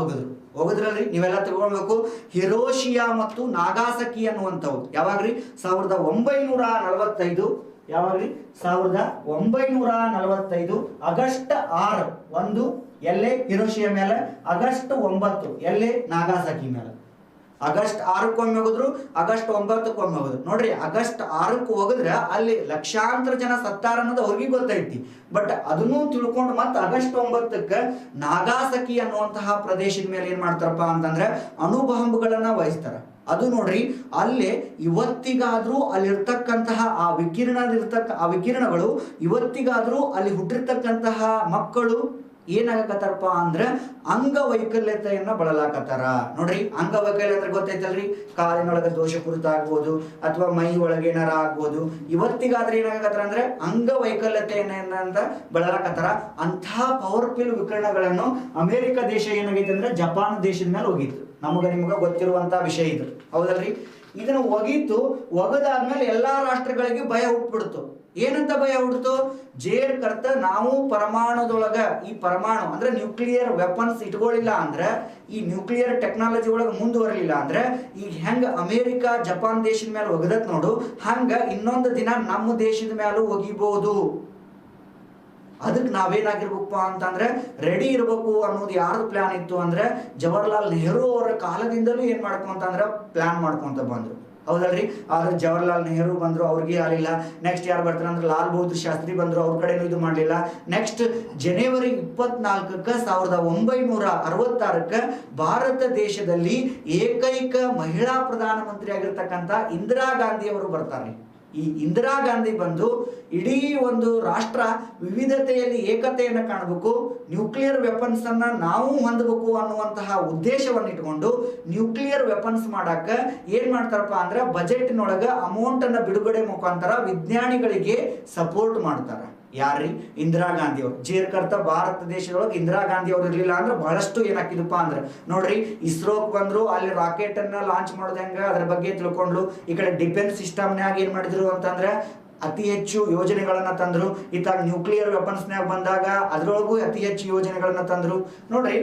ಹೋಗದ್ರಲ್ರಿ. ನೀವೆಲ್ಲ ತಿಳ್ಕೊಳ್ಬೇಕು, ಹಿರೋಶಿಯಾ ಮತ್ತು ನಾಗಾಸಕಿ ಅನ್ನುವಂಥವು ಯಾವಾಗ್ರಿ? 1945. ಯಾವಾಗ್ರಿ? 1945 ಆಗಸ್ಟ್ 6 ಒಂದು ಎಲ್ಲೇ ಹಿರೋಶಿಯಾ ಮೇಲೆ, ಆಗಸ್ಟ್ 9 ಎಲ್ಲೇ ನಾಗಾಸಕಿ ಮೇಲೆ. ಆಗಸ್ಟ್ 6 ಹೋಗಿದ್ರು, ಆಗಸ್ಟ್ 9 ಹೋಗಿದ್ರು. ನೋಡ್ರಿ, ಆಗಸ್ಟ್ 6 ಹೋಗಿದ್ರೆ ಅಲ್ಲಿ ಲಕ್ಷಾಂತರ ಜನ ಸತ್ತಾರ ಅನ್ನೋದು ಅವ್ರಿಗೆ ಗೊತ್ತೈತಿ. ಬಟ್ ಅದನ್ನು ತಿಳ್ಕೊಂಡು ಮತ್ತೆ ಆಗಸ್ಟ್ 9 ನಾಗಾಸಕಿ ಅನ್ನುವಂತಹ ಪ್ರದೇಶದ ಮೇಲೆ ಏನ್ ಮಾಡ್ತಾರಪ್ಪ ಅಂತಂದ್ರೆ ಅಣುಬಾಂಬ್ಗಳನ್ನ ವಹಿಸ್ತಾರ. ಅದು ನೋಡ್ರಿ, ಅಲ್ಲೇ ಇವತ್ತಿಗಾದ್ರೂ ಅಲ್ಲಿರ್ತಕ್ಕಂತಹ ಆ ವಿಕಿರಣಗಳು ಇವತ್ತಿಗಾದ್ರೂ ಅಲ್ಲಿ ಹುಟ್ಟಿರ್ತಕ್ಕಂತಹ ಮಕ್ಕಳು ಏನಾಗಕತ್ತಾರಪ್ಪ ಅಂದ್ರೆ ಅಂಗವೈಕಲ್ಯತೆಯನ್ನ ಬಳಲಾಕತ್ತಾರ. ನೋಡ್ರಿ, ಅಂಗವೈಕಲ್ಯ ಅಂದ್ರೆ ಗೊತ್ತೈತಲ್ರಿ, ಕಾಲಿನೊಳಗೆ ದೋಷಪೂರಿತ ಆಗ್ಬೋದು ಅಥವಾ ಮೈ ಒಳಗೆ ಏನಾರ ಆಗ್ಬೋದು. ಇವತ್ತಿಗಾದ್ರೆ ಏನಾಗತ್ತಾರ ಅಂದ್ರೆ ಅಂಗವೈಕಲ್ಯತೆಯನ್ನ ಬಳಲಾಕತ್ತಾರ. ಅಂತಹ ಪವರ್ಫುಲ್ ವಿಕಿರಣಗಳನ್ನು ಅಮೆರಿಕ ದೇಶ ಏನಾಗೈತೆ ಅಂದ್ರೆ ಜಪಾನ್ ದೇಶದ ಮೇಲೆ ಹೋಗಿತ್ತು. ನಿಮ್ಗೆ ಗೊತ್ತಿರುವಂತಹ ವಿಷಯ ಇದು, ಹೌದಲ್ರಿ? ಇದನ್ನ ಒಗದಾದ್ಮೇಲೆ ಎಲ್ಲಾ ರಾಷ್ಟ್ರಗಳಿಗೆ ಭಯ ಹುಟ್ಬಿಡ್ತು. ಏನಂತ ಭಯ ಹುಡ್ತು? ಜೇರ್ ಕರ್ತ ನಾವು ಪರಮಾಣುದೊಳಗ ಈ ಪರಮಾಣು ಅಂದ್ರೆ ನ್ಯೂಕ್ಲಿಯರ್ ವೆಪನ್ಸ್ ಇಟ್ಕೊಳ್ಳಿಲ್ಲ ಅಂದ್ರೆ, ಈ ನ್ಯೂಕ್ಲಿಯರ್ ಟೆಕ್ನಾಲಜಿ ಒಳಗೆ ಮುಂದುವರಲಿಲ್ಲ ಅಂದ್ರೆ, ಈಗ ಹೆಂಗ ಅಮೆರಿಕ ಜಪಾನ್ ದೇಶದ ಮೇಲೆ ಒಗದತ್ ನೋಡು, ಹಂಗ ಇನ್ನೊಂದು ದಿನ ನಮ್ಮ ದೇಶದ ಮೇಲೂ ಒಗಿಬಹುದು. ಅದಕ್ಕೆ ನಾವೇನಾಗಿರ್ಬೇಕಪ್ಪ ಅಂತಂದ್ರೆ ರೆಡಿ ಇರ್ಬೇಕು ಅನ್ನೋದು ಯಾರ್ದು ಪ್ಲಾನ್ ಇತ್ತು ಅಂದ್ರೆ ಜವಾಹರ್ಲಾಲ್ ನೆಹರು ಅವರ ಕಾಲದಿಂದಲೂ ಏನ್ ಮಾಡ್ಕೊಂತಂದ್ರೆ ಪ್ಲಾನ್ ಮಾಡ್ಕೊಂತ ಬಂದ್ರು, ಹೌದಲ್ರಿ? ಆದ್ರೆ ಜವಾಹರ್ಲಾಲ್ ನೆಹರು ಬಂದ್ರು, ಅವ್ರಿಗೆ ಯಾರಿಲ್ಲ. ನೆಕ್ಸ್ಟ್ ಯಾರು ಬರ್ತಾರೆ ಅಂದ್ರೆ ಲಾಲ್ ಬಹದ್ದೂರ್ ಶಾಸ್ತ್ರಿ ಬಂದ್ರು, ಅವ್ರ ಕಡೆನೂ ಇದು ಮಾಡಲಿಲ್ಲ. ನೆಕ್ಸ್ಟ್ ಜನವರಿ 24 1966 ಭಾರತ ದೇಶದಲ್ಲಿ ಏಕೈಕ ಮಹಿಳಾ ಪ್ರಧಾನಮಂತ್ರಿ ಆಗಿರ್ತಕ್ಕಂಥ ಇಂದಿರಾ ಗಾಂಧಿ ಅವರು ಬರ್ತಾರೆ. ಈ ಇಂದಿರಾ ಗಾಂಧಿ ಬಂದು ಇಡೀ ಒಂದು ರಾಷ್ಟ್ರ ವಿವಿಧತೆಯಲ್ಲಿ ಏಕತೆಯನ್ನು ಕಾಣಬೇಕು, ನ್ಯೂಕ್ಲಿಯರ್ ವೆಪನ್ಸ್ ಅನ್ನ ನಾವು ಹೊಂದಬೇಕು ಅನ್ನುವಂತಹ ಉದ್ದೇಶವನ್ನು ಇಟ್ಕೊಂಡು ನ್ಯೂಕ್ಲಿಯರ್ ವೆಪನ್ಸ್ ಮಾಡಾಕ ಏನ್ ಮಾಡ್ತಾರಪ್ಪ ಅಂದ್ರೆ ಬಜೆಟ್ನೊಳಗ ಅಮೌಂಟ್ ಅನ್ನ ಬಿಡುಗಡೆ ಮುಖಾಂತರ ವಿಜ್ಞಾನಿಗಳಿಗೆ ಸಪೋರ್ಟ್ ಮಾಡ್ತಾರೆ. ಯಾರ್ರಿ? ಇಂದಿರಾ ಗಾಂಧಿ ಅವರು. ಜೇರ್ಕರ್ತ ಭಾರತ ದೇಶದೊಳಗೆ ಇಂದಿರಾ ಗಾಂಧಿ ಅವ್ರು ಇರ್ಲಿಲ್ಲ ಅಂದ್ರೆ ಬಹಳಷ್ಟು ಏನಾಕಿದಪ್ಪ ಅಂದ್ರೆ ನೋಡ್ರಿ, ಇಸ್ರೋಕ್ ಬಂದ್ರು, ಅಲ್ಲಿ ರಾಕೆಟ್ ಅನ್ನ ಲಾಂಚ್ ಮಾಡೋದು ಹೆಂಗ ಅದ್ರ ಬಗ್ಗೆ ತಿಳ್ಕೊಂಡ್ಲು. ಈ ಕಡೆ ಡಿಫೆನ್ಸ್ ಸಿಸ್ಟಮ್ನಾಗ ಏನ್ ಮಾಡಿದ್ರು ಅಂತಂದ್ರೆ ಅತಿ ಹೆಚ್ಚು ಯೋಜನೆಗಳನ್ನ ತಂದ್ರು. ಇತ್ತಾಗ ನ್ಯೂಕ್ಲಿಯರ್ ವೆಪನ್ಸ್ನಾಗ ಬಂದಾಗ ಅದ್ರೊಳಗೂ ಅತಿ ಹೆಚ್ಚು ಯೋಜನೆಗಳನ್ನ ತಂದ್ರು. ನೋಡ್ರಿ,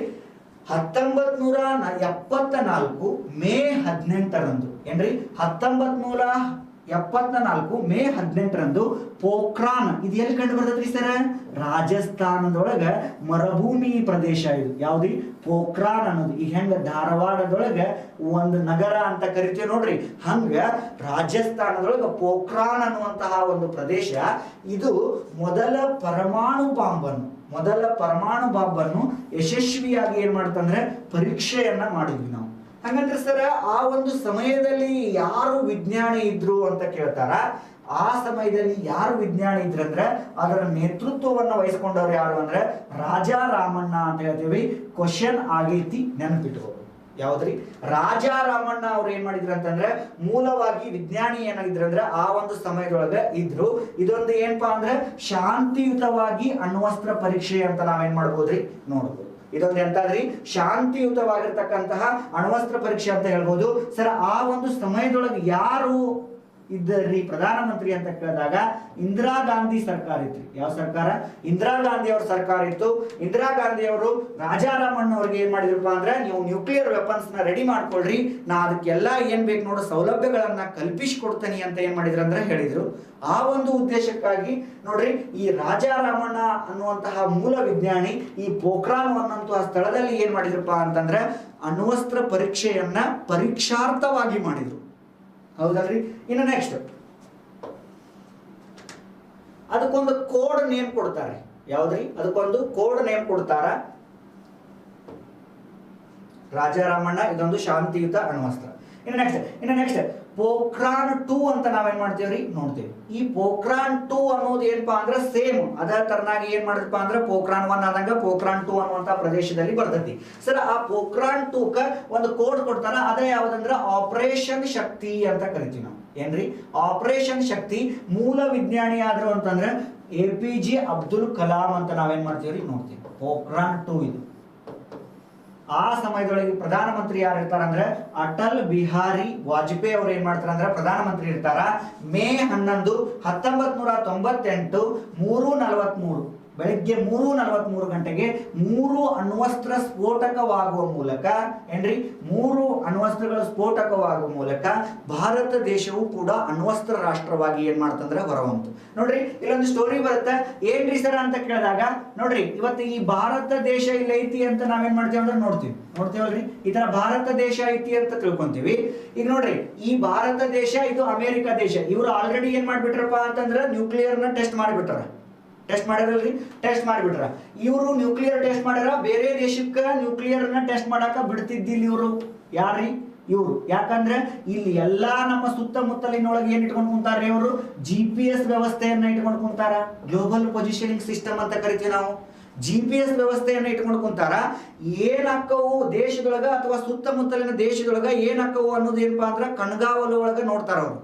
1974 ಮೇ 18 ಏನ್ರಿ, 1974 ಮೇ 18 ಪೋಖ್ರಾನ್, ಇದು ಎಲ್ಲಿ ಕಂಡು ಬರ್ತದ್ರಿ ಸರ್? ರಾಜಸ್ಥಾನದೊಳಗ ಮರುಭೂಮಿ ಪ್ರದೇಶ ಇದು. ಯಾವ್ದು? ಪೋಖ್ರಾನ್ ಅನ್ನೋದು. ಈ ಹೆಂಗ ಧಾರವಾಡದೊಳಗ ಒಂದು ನಗರ ಅಂತ ಕರಿತೀವಿ ನೋಡ್ರಿ, ಹಂಗ ರಾಜಸ್ಥಾನದೊಳಗ ಪೋಖ್ರಾನ್ ಅನ್ನುವಂತಹ ಒಂದು ಪ್ರದೇಶ ಇದು ಮೊದಲ ಪರಮಾಣು ಬಾಂಬನ್ನು ಯಶಸ್ವಿಯಾಗಿ ಏನ್ ಮಾಡ್ತಂದ್ರೆ ಪರೀಕ್ಷೆಯನ್ನ ಮಾಡಿದ್ವಿ ನಾವು. ಹಂಗಂದ್ರೆ ಸರ್, ಆ ಒಂದು ಸಮಯದಲ್ಲಿ ಯಾರು ವಿಜ್ಞಾನಿ ಇದ್ರು ಅಂತ ಕೇಳ್ತಾರ. ಆ ಸಮಯದಲ್ಲಿ ಯಾರು ವಿಜ್ಞಾನಿ ಇದ್ರಂದ್ರೆ ಅದರ ನೇತೃತ್ವವನ್ನು ವಹಿಸ್ಕೊಂಡವ್ರು ಯಾರು ಅಂದ್ರೆ ರಾಜಾ ರಾಮಣ್ಣ ಅಂತ ಹೇಳ್ತೀವಿ. ಕ್ವಶನ್ ಆಗೈತಿ, ನೆನಪಿಟ್ಕೋಬೇಕು. ಯಾವ್ದ್ರಿ? ರಾಜಾ ರಾಮಣ್ಣ ಅವ್ರು ಏನ್ ಮಾಡಿದ್ರು ಅಂತಂದ್ರೆ ಮೂಲವಾಗಿ ವಿಜ್ಞಾನಿ ಏನಾಗಿದ್ರಂದ್ರೆ ಆ ಒಂದು ಸಮಯದೊಳಗೆ ಇದ್ರು. ಇದೊಂದು ಏನಪ್ಪಾ ಅಂದ್ರೆ ಶಾಂತಿಯುತವಾಗಿ ಅಣ್ವಸ್ತ್ರ ಪರೀಕ್ಷೆ ಅಂತ ನಾವೇನ್ ಮಾಡ್ಬೋದ್ರಿ ನೋಡ್ಬೋದು. ಇದೊಂದು ಎಂತಾದ್ರಿ? ಶಾಂತಿಯುತವಾಗಿರ್ತಕ್ಕಂತಹ ಅಣ್ವಸ್ತ್ರ ಪರೀಕ್ಷೆ ಅಂತ ಹೇಳ್ಬೋದು. ಸರ್, ಆ ಒಂದು ಸಮಯದೊಳಗೆ ಯಾರು ಇದ್ದರಿ ಪ್ರಧಾನಮಂತ್ರಿ ಅಂತ ಕೇಳಿದಾಗ ಇಂದಿರಾ ಗಾಂಧಿ ಸರ್ಕಾರ ಇತ್ತು. ಯಾವ ಸರ್ಕಾರ? ಇಂದಿರಾ ಗಾಂಧಿ ಅವ್ರ ಸರ್ಕಾರ ಇತ್ತು. ಇಂದಿರಾ ಗಾಂಧಿ ಅವರು ರಾಜಾರಾಮಣ್ಣ ಅವ್ರಿಗೆ ಏನ್ ಮಾಡಿದ್ರಪ್ಪ ಅಂದ್ರೆ ನೀವು ನ್ಯೂಕ್ಲಿಯರ್ ವೆಪನ್ಸ್ ನ ರೆಡಿ ಮಾಡ್ಕೊಳ್ರಿ, ನಾ ಅದಕ್ಕೆಲ್ಲ ಏನ್ ಬೇಕು ನೋಡೋ ಸೌಲಭ್ಯಗಳನ್ನ ಕಲ್ಪಿಸಿಕೊಡ್ತೇನೆ ಅಂತ ಏನ್ ಮಾಡಿದ್ರು ಅಂದ್ರೆ ಹೇಳಿದ್ರು. ಆ ಒಂದು ಉದ್ದೇಶಕ್ಕಾಗಿ ನೋಡ್ರಿ, ಈ ರಾಜಾರಾಮಣ್ಣ ಅನ್ನುವಂತಹ ಮೂಲ ವಿಜ್ಞಾನಿ ಈ ಪೋಖ್ರಾನ್ ಅನ್ನುವಂತಹ ಸ್ಥಳದಲ್ಲಿ ಏನ್ ಮಾಡಿದ್ರಪ್ಪ ಅಂತಂದ್ರೆ ಅಣ್ವಸ್ತ್ರ ಪರೀಕ್ಷೆಯನ್ನ ಪರೀಕ್ಷಾರ್ಥವಾಗಿ ಮಾಡಿದ್ರು. ಹೌದಲ್ರಿ? ಇನ್ನು ನೆಕ್ಸ್ಟ್ ಅದಕ್ಕೊಂದು ಕೋಡ್ ನೇಮ್ ಕೊಡ್ತಾರೆ. ಯಾವ್ದ್ರಿ? ಅದಕ್ಕೊಂದು ಕೋಡ್ ನೇಮ್ ಕೊಡ್ತಾರ. ರಾಜಾರಾಮಣ್ಣ ಇದೊಂದು ಶಾಂತಿಯುತ ಅಣ್ವಸ್ತ್ರ. ಇನ್ನು ನೆಕ್ಸ್ಟ್ ಪೋಖ್ರಾನ್ 2 ಅಂತ ನಾವೇನ್ ಮಾಡ್ತೇವ್ರಿ ನೋಡ್ತೇವೆ. ಈ ಪೋಖ್ರಾನ್ 2 ಅನ್ನೋದು ಏನಪ್ಪಾ ಅಂದ್ರೆ ಸೇಮ್ ಅದೇ ತರನಾಗಿ ಏನ್ ಮಾಡಿದ್ರಪ್ಪ ಅಂದ್ರೆ ಪೋಖ್ರಾನ್ 1 ಆದಂಗ ಪೋಖ್ರಾನ್ 2 ಅನ್ನುವಂತ ಪ್ರದೇಶದಲ್ಲಿ ಬರ್ತೈತಿ. ಸರ್, ಆ ಪೋಖ್ರಾನ್ 2ಕ ಒಂದು ಕೋಡ್ ಕೊಡ್ತಾರ. ಅದೇ ಯಾವ್ದಂದ್ರ ಆಪರೇಷನ್ ಶಕ್ತಿ ಅಂತ ಕರಿತೀವಿ ನಾವು. ಏನ್ರಿ? ಆಪರೇಷನ್ ಶಕ್ತಿ. ಮೂಲ ವಿಜ್ಞಾನಿ ಆದ್ರು ಅಂತಂದ್ರೆ APJ ಅಬ್ದುಲ್ ಕಲಾಂ ಅಂತ ನಾವೇನ್ ಮಾಡ್ತೀವ್ರಿ ನೋಡ್ತೀವಿ. ಪೋಖ್ರಾನ್ 2 ಇದು. ಆ ಸಮಯದೊಳಗೆ ಪ್ರಧಾನಮಂತ್ರಿ ಯಾರು ಇರ್ತಾರ ಅಂದ್ರೆ ಅಟಲ್ ಬಿಹಾರಿ ವಾಜಪೇಯಿ ಅವರು ಏನ್ ಮಾಡ್ತಾರ ಅಂದ್ರೆ ಪ್ರಧಾನಮಂತ್ರಿ ಇರ್ತಾರ. ಮೇ 11, 1998 3:43 ಬೆಳಿಗ್ಗೆ 3:43 ಗಂಟೆಗೆ 3 ಅಣ್ವಸ್ತ್ರ ಸ್ಫೋಟಕವಾಗುವ ಮೂಲಕ ಏನ್ರಿ 3 ಅಣ್ವಸ್ತ್ರಗಳ ಸ್ಫೋಟಕವಾಗುವ ಮೂಲಕ ಭಾರತ ದೇಶವು ಕೂಡ ಅಣ್ವಸ್ತ್ರ ರಾಷ್ಟ್ರವಾಗಿ ಏನ್ ಮಾಡ್ತಂದ್ರೆ ಹೊರಹೊಮ್ತು. ನೋಡ್ರಿ, ಇಲ್ಲೊಂದು ಸ್ಟೋರಿ ಬರುತ್ತೆ. ಏನ್ರಿ ಸರ್ ಅಂತ ಕೇಳಿದಾಗ ನೋಡ್ರಿ, ಇವತ್ತು ಈ ಭಾರತ ದೇಶ ಇಲ್ಲ ಐತಿ ಅಂತ ನಾವೇನ್ ಮಾಡ್ತೀವಿ ಅಂದ್ರೆ ನೋಡ್ತೀವಲ್ರಿ, ಈ ತರ ಭಾರತ ದೇಶ ಐತಿ ಅಂತ ತಿಳ್ಕೊಂತೀವಿ. ಈಗ ನೋಡ್ರಿ, ಈ ಭಾರತ ದೇಶ ಇದು ಅಮೆರಿಕ ದೇಶ. ಇವರು ಆಲ್ರೆಡಿ ಏನ್ ಮಾಡ್ಬಿಟ್ರಪ್ಪ ಅಂತಂದ್ರೆ ನ್ಯೂಕ್ಲಿಯರ್ ನ ಟೆಸ್ಟ್ ಮಾಡಿಬಿಟ್ರ. ಟೆಸ್ಟ್ ಮಾಡಿಬಿಟ್ರ. ಇವರು ನ್ಯೂಕ್ಲಿಯರ್ ಟೆಸ್ಟ್ ಮಾಡ್ಯಾರ. ಬೇರೆ ದೇಶಕ್ಕೆ ನ್ಯೂಕ್ಲಿಯರ್ ನ ಟೆಸ್ಟ್ ಮಾಡಾಕ ಬಿಡ್ತಿದ್ದಿಲ್ಲ ಇವರು. ಯಾರ್ರಿ? ಇವರು. ಯಾಕಂದ್ರೆ ಇಲ್ಲಿ ಎಲ್ಲಾ ನಮ್ಮ ಸುತ್ತಮುತ್ತಲಿನೊಳಗೆ ಏನ್ ಇಟ್ಕೊಂಡು ಕುಂತಾರ ಇವರು? GPS ವ್ಯವಸ್ಥೆಯನ್ನ ಇಟ್ಕೊಂಡು ಕುಂತಾರ. ಗ್ಲೋಬಲ್ ಪೊಸಿಷನಿಂಗ್ ಸಿಸ್ಟಮ್ ಅಂತ ಕರಿತೀವಿ ನಾವು. GPS ವ್ಯವಸ್ಥೆಯನ್ನು ಇಟ್ಕೊಂಡು ಕುಂತಾರ. ಏನಾಕ್ಕವು ದೇಶದೊಳಗ ಅಥವಾ ಸುತ್ತಮುತ್ತಲಿನ ದೇಶದೊಳಗ ಏನಾಕ್ಕವು ಅನ್ನೋದು ಏನಪ್ಪಾ ಅಂದ್ರೆ ಕಣ್ಗಾವಲು ಒಳಗ ನೋಡ್ತಾರ ಅವರು.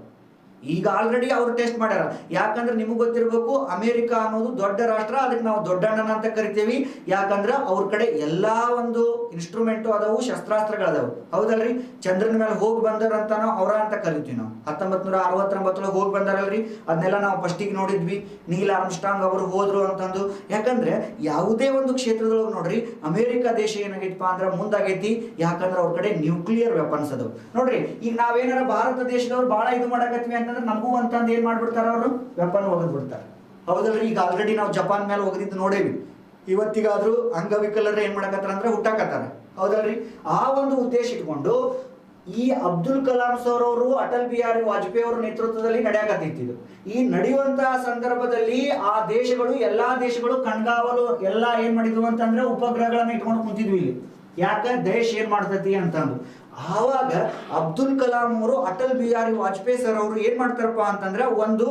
ಈಗ ಆಲ್ರೆಡಿ ಅವರು ಟೆಸ್ಟ್ ಮಾಡ್ಯಾರ. ಯಾಕಂದ್ರೆ ನಿಮಗೆ ಗೊತ್ತಿರಬೇಕು, ಅಮೆರಿಕ ಅನ್ನೋದು ದೊಡ್ಡ ರಾಷ್ಟ್ರ, ಅದಕ್ಕೆ ನಾವು ದೊಡ್ಡಣ್ಣನ ಅಂತ ಕರಿತೀವಿ. ಯಾಕಂದ್ರೆ ಅವ್ರ ಕಡೆ ಎಲ್ಲಾ ಒಂದು ಇನ್ಸ್ಟ್ರೂಮೆಂಟ್ ಅದಾವು, ಶಸ್ತ್ರಾಸ್ತ್ರಗಳದಾವು, ಹೌದಲ್ರಿ. ಚಂದ್ರನ ಮೇಲೆ ಹೋಗಿ ಬಂದಾರಂತ ನಾವು ಅವರ ಅಂತ ಕರಿತೀವಿ. ನಾವು 1969 ಹೋಗಿ ಬಂದಾರಲ್ರಿ, ಅದನ್ನೆಲ್ಲ ನಾವು ಫಸ್ಟಿಗೆ ನೋಡಿದ್ವಿ. ನೀಲ್ ಆರ್ಮ್ಸ್ಟ್ರಾಂಗ್ ಅವರು ಹೋದ್ರು ಅಂತಂದು. ಯಾಕಂದ್ರೆ ಯಾವುದೇ ಒಂದು ಕ್ಷೇತ್ರದೊಳಗೆ ನೋಡ್ರಿ, ಅಮೆರಿಕ ದೇಶ ಏನಾಗೈತಪ್ಪ ಅಂದ್ರೆ ಮುಂದಾಗೈತಿ. ಯಾಕಂದ್ರೆ ಅವ್ರ ಕಡೆ ನ್ಯೂಕ್ಲಿಯರ್ ವೆಪನ್ಸ್ ಅದಾವ ನೋಡ್ರಿ. ಈಗ ನಾವೇನಾರ ಭಾರತ ದೇಶದವ್ರು ಬಹಳ ಇದು ಮಾಡಕತ್ವಿ ಅಂತಂದ್ರೆ ನಮಗೂ ಅಂತಂದು ಏನ್ ಮಾಡ್ಬಿಡ್ತಾರ ಅವರು, ವೆಪನ್ ಒಗದ್ ಬಿಡ್ತಾರೆ, ಹೌದಲ್ರಿ. ಈಗ ಆಲ್ರೆಡಿ ನಾವು ಜಪಾನ್ ಮೇಲೆ ಒಗದಿದ್ದು ನೋಡೇವಿ. ಇವತ್ತಿಗಾದ್ರೂ ಅಂಗವಿಕಲರ ಏನ್ ಮಾಡಕತ್ತಾರ ಅಂದ್ರೆ ಹುಟ್ಟಾಕತ್ತಾರ, ಹೌದಲ್ರಿ. ಆ ಒಂದು ಉದ್ದೇಶ ಇಟ್ಕೊಂಡು ಈ ಅಬ್ದುಲ್ ಕಲಾಂ ಸರ್ ಅವರು, ಅಟಲ್ ಬಿಹಾರಿ ವಾಜಪೇಯಿ ಅವರ ನೇತೃತ್ವದಲ್ಲಿ ನಡೆಯಕತ್ತಿದ್ದು. ಈ ನಡೆಯುವಂತಹ ಸಂದರ್ಭದಲ್ಲಿ ಆ ದೇಶಗಳು, ಎಲ್ಲಾ ದೇಶಗಳು ಕಣ್ಗಾವಲು ಎಲ್ಲ ಏನ್ ಮಾಡಿದ್ವು ಅಂತಂದ್ರೆ ಉಪಗ್ರಹಗಳನ್ನ ಇಟ್ಕೊಂಡು ಕುಂತಿದ್ವಿ ಇಲ್ಲಿ. ಯಾಕೆ ದೇಶ ಏನ್ ಮಾಡ್ತೈತಿ ಅಂತಂದು. ಆವಾಗ ಅಬ್ದುಲ್ ಕಲಾಂ ಅವರು, ಅಟಲ್ ಬಿಹಾರಿ ವಾಜಪೇಯಿ ಸರ್ ಅವರು ಏನ್ ಮಾಡ್ತಾರಪ್ಪ ಅಂತಂದ್ರೆ ಒಂದು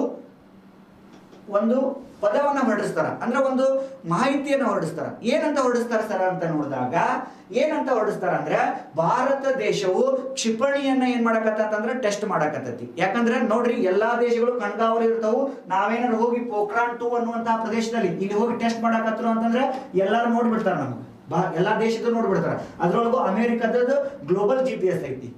ಪದವನ್ನ ಹೊರಡಿಸ್ತಾರ, ಅಂದ್ರೆ ಒಂದು ಮಾಹಿತಿಯನ್ನು ಹೊರಡಿಸ್ತಾರ. ಏನಂತ ಹೊರಡಿಸ್ತಾರ ಸರ್ ಅಂತ ನೋಡಿದಾಗ ಏನಂತ ಹೊರಡಿಸ್ತಾರ ಅಂದ್ರೆ, ಭಾರತ ದೇಶವು ಕ್ಷಿಪಣಿಯನ್ನ ಏನ್ ಮಾಡಕತ್ತಂದ್ರೆ ಟೆಸ್ಟ್ ಮಾಡಕತ್ತೈತಿ. ಯಾಕಂದ್ರೆ ನೋಡ್ರಿ, ಎಲ್ಲಾ ದೇಶಗಳು ಕಣ್ಗಾವಲು ಇರ್ತಾವು. ನಾವೇನಾದ್ರು ಹೋಗಿ ಪೋಖ್ರಾನ್ 2 ಅನ್ನುವಂತಹ ಪ್ರದೇಶದಲ್ಲಿ ಇಲ್ಲಿ ಹೋಗಿ ಟೆಸ್ಟ್ ಮಾಡಕತ್ತರು ಅಂತಂದ್ರೆ ಎಲ್ಲಾರು ನೋಡ್ಬಿಡ್ತಾರ, ನಮ್ಗೆ ಎಲ್ಲಾ ದೇಶದ ನೋಡ್ಬಿಡ್ತಾರ. ಅದ್ರೊಳಗೂ ಅಮೆರಿಕದ ಗ್ಲೋಬಲ್ GPS ಐತಿ,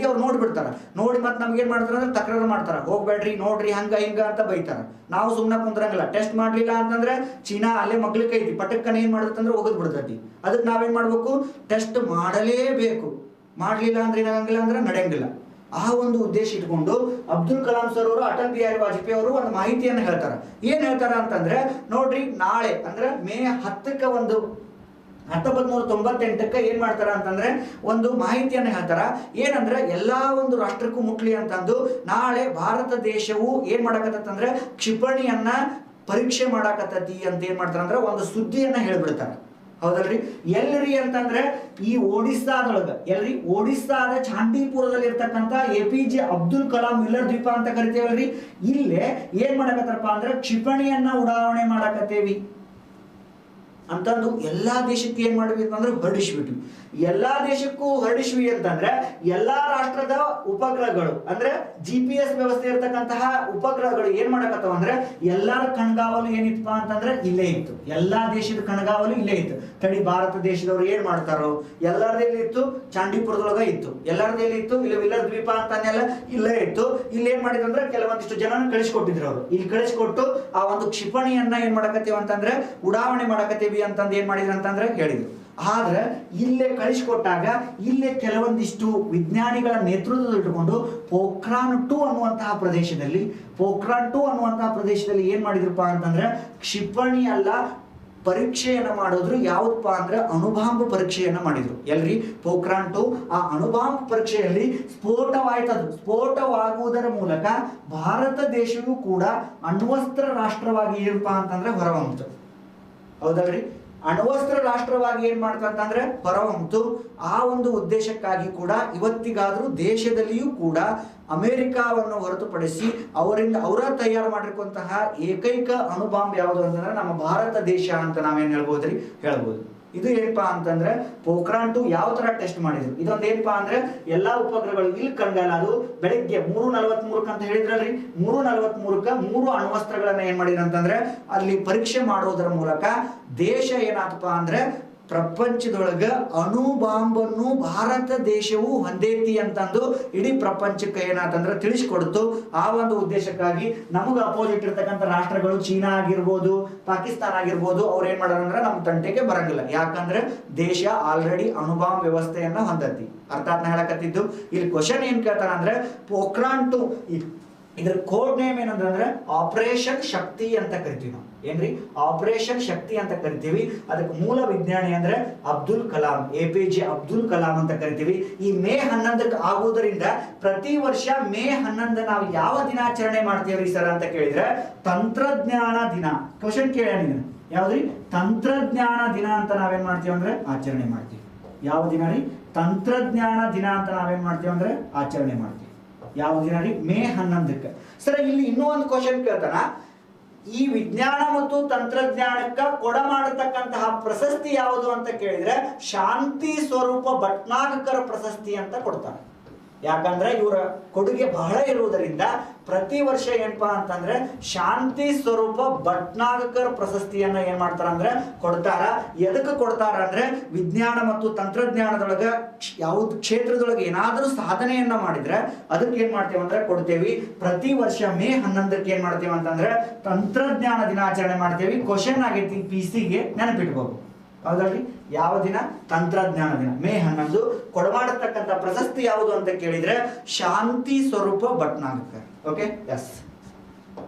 ಅವ್ರು ನೋಡ್ಬಿಡ್ತಾರ. ನೋಡಿ ಮತ್ತೆ ನಮ್ಗೆ ಏನ್ ಮಾಡ್ತಾರ ಅಂದ್ರೆ ತಕರಾರು ಮಾಡ್ತಾರ, ಹೋಗ್ಬೇಡ್ರಿ ನೋಡ್ರಿ ಹಂಗ ಹಿಂಗ ಅಂತ ಬೈತಾರ. ನಾವು ಸುಮ್ಮನೆ ಕುಂದ್ರಂಗಿಲ್ಲ. ಟೆಸ್ಟ್ ಮಾಡ್ಲಿಲ್ಲ ಅಂತಂದ್ರೆ ಚೀನಾ ಅಲ್ಲೇ ಮಗ್ಲಿಕ್ಕೆ ಐತಿ, ಪಟಕ್ಕನ ಏನ್ ಮಾಡುತ್ತಂದ್ರೆ ಒಗದ್ ಬಿಡ್ತೈತಿ. ಅದಕ್ಕೆ ನಾವೇನ್ ಮಾಡ್ಬೇಕು, ಟೆಸ್ಟ್ ಮಾಡಲೇಬೇಕು. ಮಾಡ್ಲಿಲ್ಲ ಅಂದ್ರೆ ಏನಾಗಂಗಿಲ್ಲ ಅಂದ್ರೆ ನಡೆಯಂಗಿಲ್ಲ. ಆ ಒಂದು ಉದ್ದೇಶ ಇಟ್ಕೊಂಡು ಅಬ್ದುಲ್ ಕಲಾಂ ಸರ್ ಅವರು, ಅಟಲ್ ಬಿಹಾರಿ ವಾಜಪೇಯಿ ಅವರು ಒಂದು ಮಾಹಿತಿಯನ್ನು ಹೇಳ್ತಾರ. ಏನ್ ಹೇಳ್ತಾರ ಅಂತಂದ್ರೆ ನೋಡ್ರಿ, ನಾಳೆ ಅಂದ್ರೆ ಮೇ 10ಕ್ಕೆ 1998 ಏನ್ ಮಾಡ್ತಾರ ಅಂತಂದ್ರೆ ಒಂದು ಮಾಹಿತಿಯನ್ನು ಹೇಳ್ತಾರ. ಏನಂದ್ರೆ ಎಲ್ಲಾ ಒಂದು ರಾಷ್ಟ್ರಕ್ಕೂ ಮುಟ್ಲಿ ಅಂತಂದು ನಾಳೆ ಭಾರತ ದೇಶವು ಏನ್ ಮಾಡಕತ್ತಂದ್ರೆ ಕ್ಷಿಪಣಿಯನ್ನ ಪರೀಕ್ಷೆ ಮಾಡಕತ್ತತಿ ಅಂತ ಏನ್ ಮಾಡ್ತಾರ ಅಂದ್ರೆ ಒಂದು ಸುದ್ದಿಯನ್ನ ಹೇಳ್ಬಿಡ್ತಾರ, ಹೌದಲ್ರಿ. ಎಲ್ರಿ ಅಂತಂದ್ರೆ ಈ ಒಡಿಸ್ಸಾದೊಳಗ, ಎಲ್ರಿ ಒಡಿಸ್ಸಾದ ಚಾಂಡೀಪುರದಲ್ಲಿ ಇರ್ತಕ್ಕಂಥ APJ ಅಬ್ದುಲ್ ಕಲಾಂ ಮಿಲ್ಲರ್ ದ್ವೀಪ ಅಂತ ಕರಿತೇವಲ್ರಿ. ಇಲ್ಲೇ ಏನ್ ಮಾಡಕತ್ತಾರಪ್ಪ ಅಂದ್ರೆ ಕ್ಷಿಪಣಿಯನ್ನ ಉಡಾವಣೆ ಮಾಡಕತ್ತೇವಿ ಅಂತಂದು ಎಲ್ಲಾ ದೇಶಕ್ಕೆ ಏನ್ ಮಾಡ್ಬೇಕು ಅಂದ್ರೆ ಹೊರಡಿಸ್ಬಿಟ್ವಿ. ಎಲ್ಲಾ ದೇಶಕ್ಕೂ ಹೊರಡಿಸ್ವಿ ಅಂತಂದ್ರೆ ಎಲ್ಲಾ ರಾಷ್ಟ್ರದ ಉಪಗ್ರಹಗಳು ಅಂದ್ರೆ GPS ವ್ಯವಸ್ಥೆ ಇರ್ತಕ್ಕಂತಹ ಉಪಗ್ರಹಗಳು ಏನ್ ಮಾಡಕತ್ತಾವ ಅಂದ್ರೆ ಎಲ್ಲರ ಕಣ್ಗಾವಲು ಏನಿತ್ತಪ್ಪ ಅಂತಂದ್ರೆ ಇಲ್ಲೇ ಇತ್ತು. ಎಲ್ಲಾ ದೇಶದ ಕಣ್ಗಾವಲು ಇಲ್ಲೇ ಇತ್ತು. ತಡಿ, ಭಾರತ ದೇಶದವ್ರು ಏನ್ ಮಾಡ್ತಾರೋ, ಎಲ್ಲರದಲ್ಲಿ ಇತ್ತು, ಚಾಂಡೀಪುರದೊಳಗ ಇತ್ತು, ಎಲ್ಲರದಲ್ಲಿ ಇತ್ತು, ಇಲ್ಲಿ ವಿಲ್ಲರ್ ದ್ವೀಪ ಅಂತಾನೆಲ್ಲ ಇಲ್ಲೇ ಇತ್ತು. ಇಲ್ಲಿ ಏನ್ ಮಾಡಿದಂದ್ರೆ ಕೆಲವೊಂದಿಷ್ಟು ಜನನ ಕಳಿಸ್ಕೊಟ್ಟಿದ್ರು ಅವರು. ಇಲ್ಲಿ ಕಳಿಸ್ಕೊಟ್ಟು ಆ ಒಂದು ಕ್ಷಿಪಣಿಯನ್ನ ಏನ್ ಮಾಡಕತ್ತೀವಿ ಅಂತಂದ್ರೆ ಉಡಾವಣೆ ಮಾಡಕತ್ತೀವಿ ಅಂತಂದು ಏನ್ ಮಾಡಿದ್ರು ಅಂತಂದ್ರೆ ಹೇಳಿದ್ರು. ಆದ್ರೆ ಇಲ್ಲೇ ಕಳಿಸಿಕೊಟ್ಟಾಗ ಇಲ್ಲೇ ಕೆಲವೊಂದಿಷ್ಟು ವಿಜ್ಞಾನಿಗಳ ನೇತೃತ್ವದಲ್ಲಿ ಇಟ್ಟುಕೊಂಡು ಪೋಖ್ರಾನ್ 2 ಅನ್ನುವಂತಹ ಪ್ರದೇಶದಲ್ಲಿ ಏನ್ ಮಾಡಿದ್ರಪ್ಪ ಅಂತಂದ್ರೆ ಕ್ಷಿಪಣಿ ಅಲ್ಲ ಪರೀಕ್ಷೆಯನ್ನ ಮಾಡೋದ್ರು. ಯಾವ್ದಪ್ಪ ಅಂದ್ರೆ ಅಣುಬಾಂಬ್ ಪರೀಕ್ಷೆಯನ್ನ ಮಾಡಿದ್ರು. ಎಲ್ರಿ ಪೋಖ್ರಾನ್ 2 ಆ ಅಣುಬಾಂಬ್ ಪರೀಕ್ಷೆಯಲ್ಲಿ ಸ್ಫೋಟವಾಯ್ತದು. ಸ್ಫೋಟವಾಗುವುದರ ಮೂಲಕ ಭಾರತ ದೇಶವೂ ಕೂಡ ಅಣ್ವಸ್ತ್ರ ರಾಷ್ಟ್ರವಾಗಿ ಏನಪ್ಪಾ ಅಂತಂದ್ರೆ ಹೊರಹೊಮ್ಮಿತು, ಹೌದಲ್ರಿ. ಅಣ್ವಸ್ತ್ರ ರಾಷ್ಟ್ರವಾಗಿ ಏನ್ ಮಾಡ್ತಂತಂದ್ರೆ ಹೊರಹೊಮ್ಮಿತು. ಆ ಒಂದು ಉದ್ದೇಶಕ್ಕಾಗಿ ಕೂಡ ಇವತ್ತಿಗಾದ್ರೂ ದೇಶದಲ್ಲಿಯೂ ಕೂಡ ಅಮೆರಿಕಾವನ್ನು ಹೊರತುಪಡಿಸಿ ಅವರ ತಯಾರು ಮಾಡಿರುವಂತಹ ಏಕೈಕ ಅಣುಬಾಂಬ್ ಯಾವುದು ಅಂತಂದ್ರೆ ನಮ್ಮ ಭಾರತ ದೇಶ ಅಂತ ನಾವೇನ್ ಹೇಳ್ಬೋದ್ರಿ, ಹೇಳ್ಬೋದು. ಇದು ಏನಪ್ಪಾ ಅಂತಂದ್ರೆ ಪೋಖ್ರಾನ್ 2 ಯಾವ ತರ ಟೆಸ್ಟ್ ಮಾಡಿದ್ರು. ಇದೊಂದು ಏನಪ್ಪಾ ಅಂದ್ರೆ ಎಲ್ಲಾ ಉಪಗ್ರಹಗಳು ಇಲ್ಲಿ ಕಂಡಲ್ಲ, ಅದು ಬೆಳಿಗ್ಗೆ 3:43 ಅಂತ ಹೇಳಿದ್ರಲ್ರಿ, 3:43 3 ಅಣ್ವಸ್ತ್ರಗಳನ್ನ ಏನ್ ಮಾಡಿದ್ರು ಅಂತಂದ್ರೆ ಅಲ್ಲಿ ಪರೀಕ್ಷೆ ಮಾಡೋದರ ಮೂಲಕ ದೇಶ ಏನಾತಪ್ಪ ಅಂದ್ರೆ ಪ್ರಪಂಚದೊಳಗ ಅಣು ಬಾಂಬನ್ನು ಭಾರತ ದೇಶವು ಹೊಂದೇತಿ ಅಂತಂದು ಇಡೀ ಪ್ರಪಂಚಕ್ಕೆ ಏನಾತಂದ್ರೆ ತಿಳಿಸ್ಕೊಡ್ತು. ಆ ಒಂದು ಉದ್ದೇಶಕ್ಕಾಗಿ ನಮಗೆ ಅಪೋಸಿಟ್ ಇರ್ತಕ್ಕಂಥ ರಾಷ್ಟ್ರಗಳು ಚೀನಾ ಆಗಿರ್ಬೋದು, ಪಾಕಿಸ್ತಾನ ಆಗಿರ್ಬೋದು, ಅವ್ರು ಏನ್ ಮಾಡೋದಂದ್ರೆ ನಮ್ಮ ತಂಟೆಗೆ ಬರಂಗಿಲ್ಲ. ಯಾಕಂದ್ರೆ ದೇಶ ಆಲ್ರೆಡಿ ಅಣುಬಾಂಬ್ ವ್ಯವಸ್ಥೆಯನ್ನ ಹೊಂದತಿ. ಅರ್ಥಾತ್ ಹೇಳಕತ್ತಿದ್ದು ಇಲ್ಲಿ ಕ್ವಶನ್ ಏನ್ ಕೇಳ್ತಾರ ಅಂದ್ರೆ ಪೋಖ್ರಾನ್ 2 ಇದ್ರ ಕೋಡ್ ನೇಮ್ ಏನಂದ್ರೆ ಆಪರೇಷನ್ ಶಕ್ತಿ ಅಂತ ಕರಿತೀವಿ ನಾವು. ಏನ್ರಿ ಆಪರೇಷನ್ ಶಕ್ತಿ ಅಂತ ಕರಿತೀವಿ. ಅದಕ್ಕೆ ಮೂಲ ವಿಜ್ಞಾನಿ ಅಂದ್ರೆ ಅಬ್ದುಲ್ ಕಲಾಂ, APJ ಅಬ್ದುಲ್ ಕಲಾಂ ಅಂತ ಕರಿತೀವಿ. ಈ ಮೇ 11ಕ್ಕೆ ಆಗುವುದರಿಂದ ಪ್ರತಿ ವರ್ಷ ಮೇ 11 ನಾವು ಯಾವ ದಿನಾಚರಣೆ ಮಾಡ್ತೀವ್ರಿ ಸರ್ ಅಂತ ಕೇಳಿದ್ರೆ ತಂತ್ರಜ್ಞಾನ ದಿನ. ಕ್ವಶನ್ ಕೇಳ ಯಾವ್ದ್ರಿ, ತಂತ್ರಜ್ಞಾನ ದಿನ ಅಂತ ನಾವೇನ್ ಮಾಡ್ತೀವಿ ಅಂದ್ರೆ ಆಚರಣೆ ಮಾಡ್ತೀವಿ. ಯಾವ ದಿನ ರೀ, ತಂತ್ರಜ್ಞಾನ ದಿನ ಅಂತ ನಾವೇನ್ ಮಾಡ್ತೀವಿ ಅಂದ್ರೆ ಆಚರಣೆ ಮಾಡ್ತೀವಿ. ಯಾವ ದಿನ ರೀ, ಮೇ 11ಕ್ಕೆ. ಸರ್ ಇಲ್ಲಿ ಇನ್ನೂ ಒಂದು ಕ್ವಶನ್ ಕೇಳ್ತಾನ, ಈ ವಿಜ್ಞಾನ ಮತ್ತು ತಂತ್ರಜ್ಞಾನಕ್ಕೆ ಕೊಡಮಾಡತಕ್ಕಂತಹ ಪ್ರಶಸ್ತಿ ಯಾವುದು ಅಂತ ಕೇಳಿದ್ರೆ ಶಾಂತಿ ಸ್ವರೂಪ ಭಟ್ನಾಗಕರ ಪ್ರಶಸ್ತಿ ಅಂತ ಕೊಡ್ತಾರೆ. ಯಾಕಂದ್ರೆ ಇವರ ಕೊಡುಗೆ ಬಹಳ ಇರುವುದರಿಂದ ಪ್ರತಿ ವರ್ಷ ಏನಪ್ಪಾ ಅಂತಂದ್ರೆ ಶಾಂತಿ ಸ್ವರೂಪ ಭಟ್ನಾಗಕರ್ ಪ್ರಶಸ್ತಿಯನ್ನ ಏನ್ ಮಾಡ್ತಾರ ಅಂದ್ರೆ ಕೊಡ್ತಾರ. ಎದಕ್ಕೆ ಕೊಡ್ತಾರ ಅಂದ್ರೆ ವಿಜ್ಞಾನ ಮತ್ತು ತಂತ್ರಜ್ಞಾನದೊಳಗ ಯಾವ್ದು ಕ್ಷೇತ್ರದೊಳಗೆ ಏನಾದ್ರೂ ಸಾಧನೆಯನ್ನ ಮಾಡಿದ್ರೆ ಅದಕ್ಕೆ ಏನ್ ಮಾಡ್ತೇವೆ ಅಂದ್ರೆ ಕೊಡ್ತೇವಿ. ಪ್ರತಿ ವರ್ಷ ಮೇ 11ಕ್ಕೆ ಏನ್ ಮಾಡ್ತೇವೆ ಅಂತಂದ್ರೆ ತಂತ್ರಜ್ಞಾನ ದಿನಾಚರಣೆ ಮಾಡ್ತೇವಿ. ಕ್ವಶನ್ ಆಗೈತಿ PC-ಗೆ ನೆನಪಿಟ್ಬೋದು. ಹೌದಲ್ರಿ? ಯಾವ ದಿನ? ತಂತ್ರಜ್ಞಾನ ದಿನ ಮೇ 11. ಕೊಡಮಾಡತಕ್ಕಂಥ ಪ್ರಶಸ್ತಿ ಯಾವುದು ಅಂತ ಕೇಳಿದ್ರೆ ಶಾಂತಿ ಸ್ವರೂಪ ಭಟ್ನಾಗಕರ್. Okay, yes.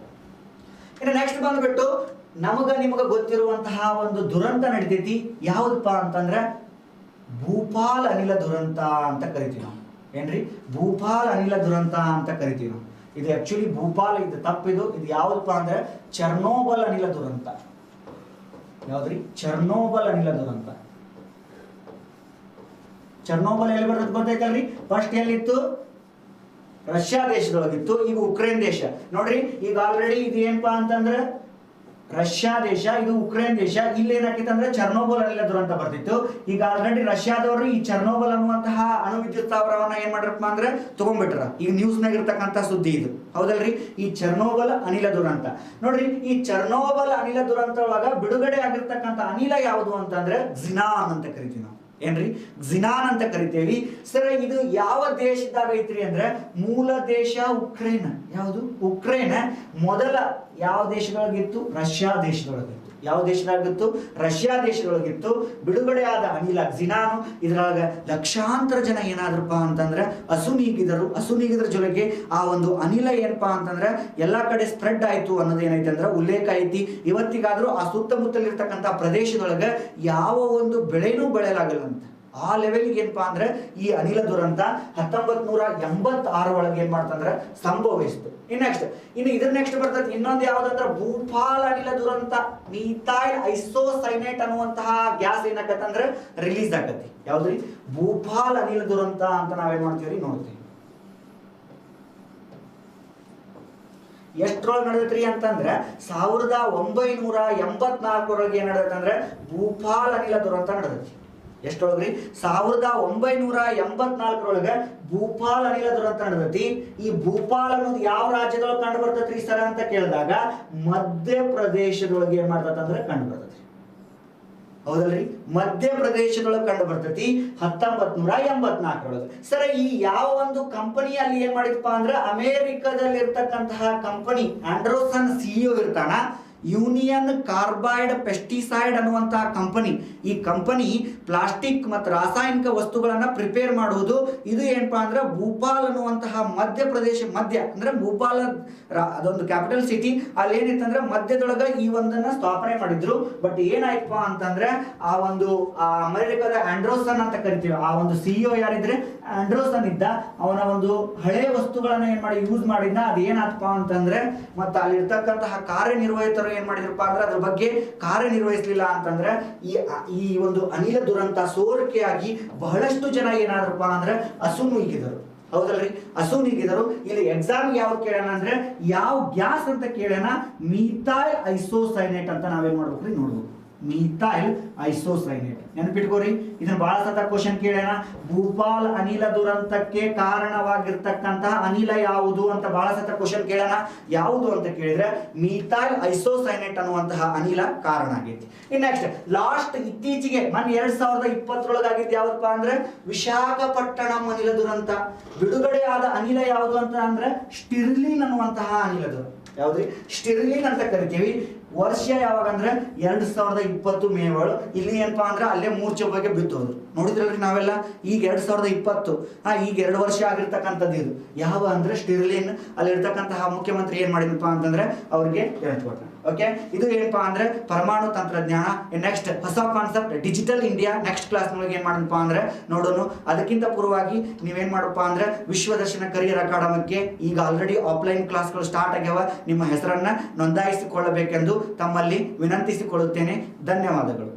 ಇನ್ನು ನೆಕ್ಸ್ಟ್ ಬಂದ್ಬಿಟ್ಟು ನಿಮಗ ಗೊತ್ತಿರುವಂತಹ ಒಂದು ದುರಂತ ನಡೀತೈತಿ. ಯಾವ್ದಪ್ಪ ಅಂತಂದ್ರೆ ಭೂಪಾಲ್ ಅನಿಲ ದುರಂತ ಅಂತ ಕರಿತೀವಿ ನಾವು. ಏನ್ರಿ? ಭೂಪಾಲ್ ಅನಿಲ ದುರಂತ ಅಂತ ಕರಿತೀವಿ ನಾವು. ಇದು ಆಕ್ಚುಲಿ ಭೂಪಾಲ್, ಇದು ತಪ್ಪಿದು. ಇದು ಯಾವ್ದಪ್ಪ ಅಂದ್ರೆ ಚರ್ನೋಬಲ್ ಅನಿಲ ದುರಂತ. ಯಾವ್ದ್ರಿ? ಚರ್ನೋಬಲ್ ಅನಿಲ ದುರಂತ. ಚರ್ನೋಬಲ್ ಎಲ್ಲಿ ಬರ್ತದೆ ಗೊತ್ತೈತಲ್ರಿ? ಫಸ್ಟ್ ಎಲ್ಲಿತ್ತು? ರಷ್ಯಾ ದೇಶದೊಳಗಿತ್ತು. ಈಗ ಉಕ್ರೇನ್ ದೇಶ. ನೋಡ್ರಿ, ಈಗ ಆಲ್ರೆಡಿ ಇದು ಏನಪ್ಪಾ ಅಂತಂದ್ರೆ ರಷ್ಯಾ ದೇಶ, ಇದು ಉಕ್ರೇನ್ ದೇಶ. ಇಲ್ಲಿ ಏನಾಕಿತ್ತು ಅಂದ್ರೆ ಚರ್ನೋಬಲ್ ಅನಿಲ ದುರಂತ ಬರ್ತಿತ್ತು. ಈಗ ಆಲ್ರೆಡಿ ರಷ್ಯಾದವರು ಈ ಚರ್ನೋಬಲ್ ಅನ್ನುವಂತಹ ಅಣು ವಿದ್ಯುತ್ ಸ್ಥಾವರವನ್ನ ಏನ್ ಮಾಡ್ರಪ್ಪ ಅಂದ್ರೆ ತಗೊಂಡ್ಬಿಟ್ರ. ಈಗ ನ್ಯೂಸ್ನಾಗ ಇರ್ತಕ್ಕಂಥ ಸುದ್ದಿ ಇದು. ಹೌದಲ್ರಿ? ಈ ಚರ್ನೋಬಲ್ ಅನಿಲ ದುರಂತ. ನೋಡ್ರಿ, ಈ ಚರ್ನೋಬಲ್ ಅನಿಲ ದುರಂತ ಒಳಗ ಬಿಡುಗಡೆ ಆಗಿರ್ತಕ್ಕಂಥ ಅನಿಲ ಯಾವುದು ಅಂತಂದ್ರೆ ಕ್ಸಿನಾನ್ ಅಂತ ಕರಿತೀವಿ ನಾವು. ಏನ್ರಿ? ಕ್ಸಿನಾನ್ ಅಂತ ಕರಿತೇವಿ. ಸರ್, ಇದು ಯಾವ ದೇಶದಾಗ ಐತ್ರಿ ಅಂದ್ರೆ ಮೂಲ ದೇಶ ಉಕ್ರೇನ್. ಯಾವುದು? ಉಕ್ರೇನ್. ಮೊದಲ ಯಾವ ದೇಶದೊಳಗಿತ್ತು? ರಷ್ಯಾ ದೇಶದೊಳಗಿತ್ತು. ಯಾವ ದೇಶದಾಗಿತ್ತು? ರಷ್ಯಾ ದೇಶದೊಳಗಿತ್ತು. ಬಿಡುಗಡೆ ಆದ ಅನಿಲ ಕ್ಸಿನಾನ್. ಇದ್ರೊಳಗ ಲಕ್ಷಾಂತರ ಜನ ಏನಾದ್ರಪ್ಪ ಅಂತಂದ್ರೆ ಅಸುನೀಗಿದ್ರ ಜೊತೆಗೆ ಆ ಒಂದು ಅನಿಲ ಏನಪ್ಪಾ ಅಂತಂದ್ರೆ ಎಲ್ಲಾ ಕಡೆ ಸ್ಪ್ರೆಡ್ ಆಯ್ತು ಅನ್ನೋದು ಏನೈತೆ ಅಂದ್ರೆ ಉಲ್ಲೇಖ ಐತಿ. ಇವತ್ತಿಗಾದ್ರೂ ಆ ಸುತ್ತಮುತ್ತಲಿರ್ತಕ್ಕಂಥ ಪ್ರದೇಶದೊಳಗ ಯಾವ ಒಂದು ಬೆಳೆನೂ ಬೆಳೆಯಲಾಗಲ್ಲ ಅಂತ. ಆ ಲೆವೆಲ್ಗೆ ಏನಪ್ಪಾ ಅಂದ್ರೆ ಈ ಅನಿಲ ದುರಂತ 1986 ಒಳಗೆ ಏನ್ ಮಾಡ್ತಂದ್ರೆ ಸಂಭವಿಸಿತು. ಇನ್ನು ಇದ್ರ ನೆಕ್ಸ್ಟ್ ಬರ್ತದೆ ಇನ್ನೊಂದು ಯಾವ್ದಂದ್ರೆ ಭೂಪಾಲ್ ಅನಿಲ ದುರಂತ. ಮೀಥೈಲ್ ಐಸೋಸೈನೇಟ್ ಅನ್ನುವಂತಹ ಗ್ಯಾಸ್ ಏನಾಗತ್ತಂದ್ರೆ ರಿಲೀಸ್ ಆಗತ್ತೆ. ಯಾವ್ದ್ರಿ? ಭೂಪಾಲ್ ಅನಿಲ ದುರಂತ ಅಂತ ನಾವೇನ್ ಮಾಡ್ತೀವ್ರಿ ನೋಡ್ತೀವಿ. ಎಷ್ಟ್ರೊಳಗೆ ನಡೆದೈತ್ರಿ ಅಂತಂದ್ರೆ 1984 ಏನ್ ನಡೆದೈತಂದ್ರೆ ಭೂಪಾಲ್ ಅನಿಲ ದುರಂತ ನಡೆದೈತಿ. ಎಷ್ಟೊಳಗ್ರಿ? 1984 ಭೂಪಾಲ್ ಅನಿಲ ದುರಂತ ನಡೆದೈತಿ. ಈ ಭೂಪಾಲ್ ಅನ್ನೋದು ಯಾವ ರಾಜ್ಯದೊಳಗೆ ಕಂಡು ಬರ್ತೈತ್ರಿ ಸರ್ ಅಂತ ಕೇಳಿದಾಗ ಮಧ್ಯಪ್ರದೇಶದೊಳಗೆ ಏನ್ ಮಾಡ್ತಂದ್ರೆ ಕಂಡು ಬರ್ತೈತಿ. ಹೌದಲ್ರಿ? ಮಧ್ಯಪ್ರದೇಶದೊಳಗೆ ಕಂಡು ಬರ್ತೈತಿ 1984. ಸರ್, ಈ ಯಾವ ಒಂದು ಕಂಪನಿ ಅಲ್ಲಿ ಏನ್ ಮಾಡಿದಪ್ಪ ಅಂದ್ರೆ ಅಮೆರಿಕದಲ್ಲಿ ಇರ್ತಕ್ಕಂತಹ ಕಂಪನಿ ಆಂಡ್ರೋಸನ್ CEO ಇರ್ತಾನ. ಯೂನಿಯನ್ ಕಾರ್ಬೈಡ್ ಪೆಸ್ಟಿಸೈಡ್ ಅನ್ನುವಂತಹ ಕಂಪನಿ. ಈ ಕಂಪನಿ ಪ್ಲಾಸ್ಟಿಕ್ ಮತ್ತು ರಾಸಾಯನಿಕ ವಸ್ತುಗಳನ್ನ ಪ್ರಿಪೇರ್ ಮಾಡುವುದು. ಇದು ಏನಪ್ಪಾ ಅಂದ್ರೆ ಭೂಪಾಲ್ ಅನ್ನುವಂತಹ ಮಧ್ಯಪ್ರದೇಶ ಅಂದ್ರೆ ಭೂಪಾಲ್ ಅದೊಂದು ಕ್ಯಾಪಿಟಲ್ ಸಿಟಿ. ಅಲ್ಲಿ ಏನಿತ್ತಂದ್ರೆ ಮಧ್ಯದೊಳಗ ಈ ಒಂದನ್ನ ಸ್ಥಾಪನೆ ಮಾಡಿದ್ರು. ಬಟ್ ಏನಾಯ್ತಪ್ಪ ಅಂತಂದ್ರೆ ಆ ಒಂದು ಅಮೆರಿಕದ ಆಂಡ್ರೋಸನ್ ಅಂತ ಕರಿತೀವಿ, ಆ ಒಂದು CEO ಯಾರಿದ್ರೆ ಆಂಡ್ರೋಸನ್ ಇದ್ದ. ಅವನ ಒಂದು ಹಳೆ ವಸ್ತುಗಳನ್ನ ಏನ್ ಮಾಡಿ ಯೂಸ್ ಮಾಡಿದ್ನ. ಅದೇನಾಯ್ತಪ್ಪ ಅಂತಂದ್ರೆ ಮತ್ತೆ ಅಲ್ಲಿ ಇರ್ತಕ್ಕಂತಹ ಕಾರ್ಯನಿರ್ವಹಿತರು ಏನ್ ಮಾಡಿದ್ರಪ್ಪ ಅಂದ್ರೆ ಅದ್ರ ಬಗ್ಗೆ ಕಾರ್ಯನಿರ್ವಹಿಸಲಿಲ್ಲ ಅಂತಂದ್ರೆ ಈ ಒಂದು ಅನಿಲ ದುರಂತ ಸೋರಿಕೆಯಾಗಿ ಬಹಳಷ್ಟು ಜನ ಏನಾದ್ರಪ್ಪ ಅಂದ್ರೆ ಅಸುನೀಗಿದರು. ಹೌದಲ್ರಿ? ಅಸುನೀಗಿದರು. ಇಲ್ಲಿ ಎಕ್ಸಾಮ್ ಯಾವ್ದು ಕೇಳೋಣ ಅಂದ್ರೆ ಯಾವ ಗ್ಯಾಸ್ ಅಂತ ಕೇಳೋಣ? ಮೀಥೈಲ್ ಐಸೋಸೈನೇಟ್ ಅಂತ ನಾವೇನ್ ಮಾಡ್ಬೇಕ್ರಿ ನೋಡ್ಬೇಕು. ಮೀಥೈಲ್ ಐಸೋಸೈನೇಟ್ ನೆನಪಿಟ್ಕೋರಿ. ಇದನ್ನ ಬಹಳ ಸತ ಕ್ವಶನ್ ಕೇಳೋಣ. ಭೂಪಾಲ್ ಅನಿಲ ದುರಂತಕ್ಕೆ ಕಾರಣವಾಗಿರ್ತಕ್ಕಂತಹ ಅನಿಲ ಯಾವುದು ಅಂತ ಬಹಳ ಸತ ಕ್ವಶನ್ ಕೇಳೋಣ. ಯಾವುದು ಅಂತ ಕೇಳಿದ್ರೆ ಮೀಥೈಲ್ ಐಸೋಸೈನೇಟ್ ಅನ್ನುವಂತಹ ಅನಿಲ ಕಾರಣ ಆಗೈತಿ. ಇನ್ ನೆಕ್ಸ್ಟ್ ಲಾಸ್ಟ್ ಇತ್ತೀಚೆಗೆ 2020 ಆಗಿದ್ದು ಯಾವ್ದಪ್ಪ ಅಂದ್ರೆ ವಿಶಾಖಪಟ್ಟಣಂ ಅನಿಲ ದುರಂತ. ಬಿಡುಗಡೆ ಆದ ಅನಿಲ ಯಾವುದು ಅಂತ ಅಂದ್ರೆ ಸ್ಟಿರ್ಲಿನ್ ಅನ್ನುವಂತಹ ಅನಿಲ ದುರಂತ. ಯಾವ್ದ್ರಿ? ಸ್ಟಿರ್ಲಿನ್ ಅಂತ ಕರಿತೀವಿ. ವರ್ಷ ಯಾವಾಗ ಅಂದ್ರೆ 2020 ಮೇ 7. ಇಲ್ಲಿ ಏನಪ್ಪಾ ಅಂದ್ರೆ ಅಲ್ಲೇ ಮೂರ್ಛೆ ಬಗ್ಗೆ ಬಿತ್ತೋದು ನೋಡಿದ್ರಲ್ರಿ ನಾವೆಲ್ಲ. ಈಗ 2020 ಈಗ 2 ವರ್ಷ ಆಗಿರ್ತಕ್ಕಂಥದ್ದು ಇದು. ಯಾವ ಅಂದ್ರೆ ಸ್ಟಿರ್ಲಿನ್. ಅಲ್ಲಿ ಇರ್ತಕ್ಕಂತಹ ಮುಖ್ಯಮಂತ್ರಿ ಏನ್ ಮಾಡಿದಪ್ಪ ಅಂತಂದ್ರೆ ಅವ್ರಿಗೆ ಹೇಳ್ಕೊಟ್ಟ. ಓಕೆ, ಇದು ಏನಪ್ಪಾ ಅಂದ್ರೆ ಪರಮಾಣು ತಂತ್ರಜ್ಞಾನ. ನೆಕ್ಸ್ಟ್ ಹೊಸ concept digital India. Next class ನೊಳಗೆ ಏನ್ ಮಾಡಪ್ಪ ಅಂದ್ರೆ ನೋಡೋಣ. ಅದಕ್ಕಿಂತ ಪೂರ್ವವಾಗಿ ನೀವೇನ್ ಮಾಡಪ್ಪ ಅಂದ್ರೆ ವಿಶ್ವದರ್ಶನ ಕರಿಯರ್ ಅಕಾಡೆಮಿಗೆ ಈಗ ಆಲ್ರೆಡಿ ಆಫ್ಲೈನ್ ಕ್ಲಾಸ್ಗಳು ಸ್ಟಾರ್ಟ್ ಆಗ್ಯಾವ. ನಿಮ್ಮ ಹೆಸರನ್ನ ನೋಂದಾಯಿಸಿಕೊಳ್ಳಬೇಕೆಂದು ತಮ್ಮಲ್ಲಿ ವಿನಂತಿಸಿಕೊಳ್ಳುತ್ತೇನೆ. ಧನ್ಯವಾದಗಳು.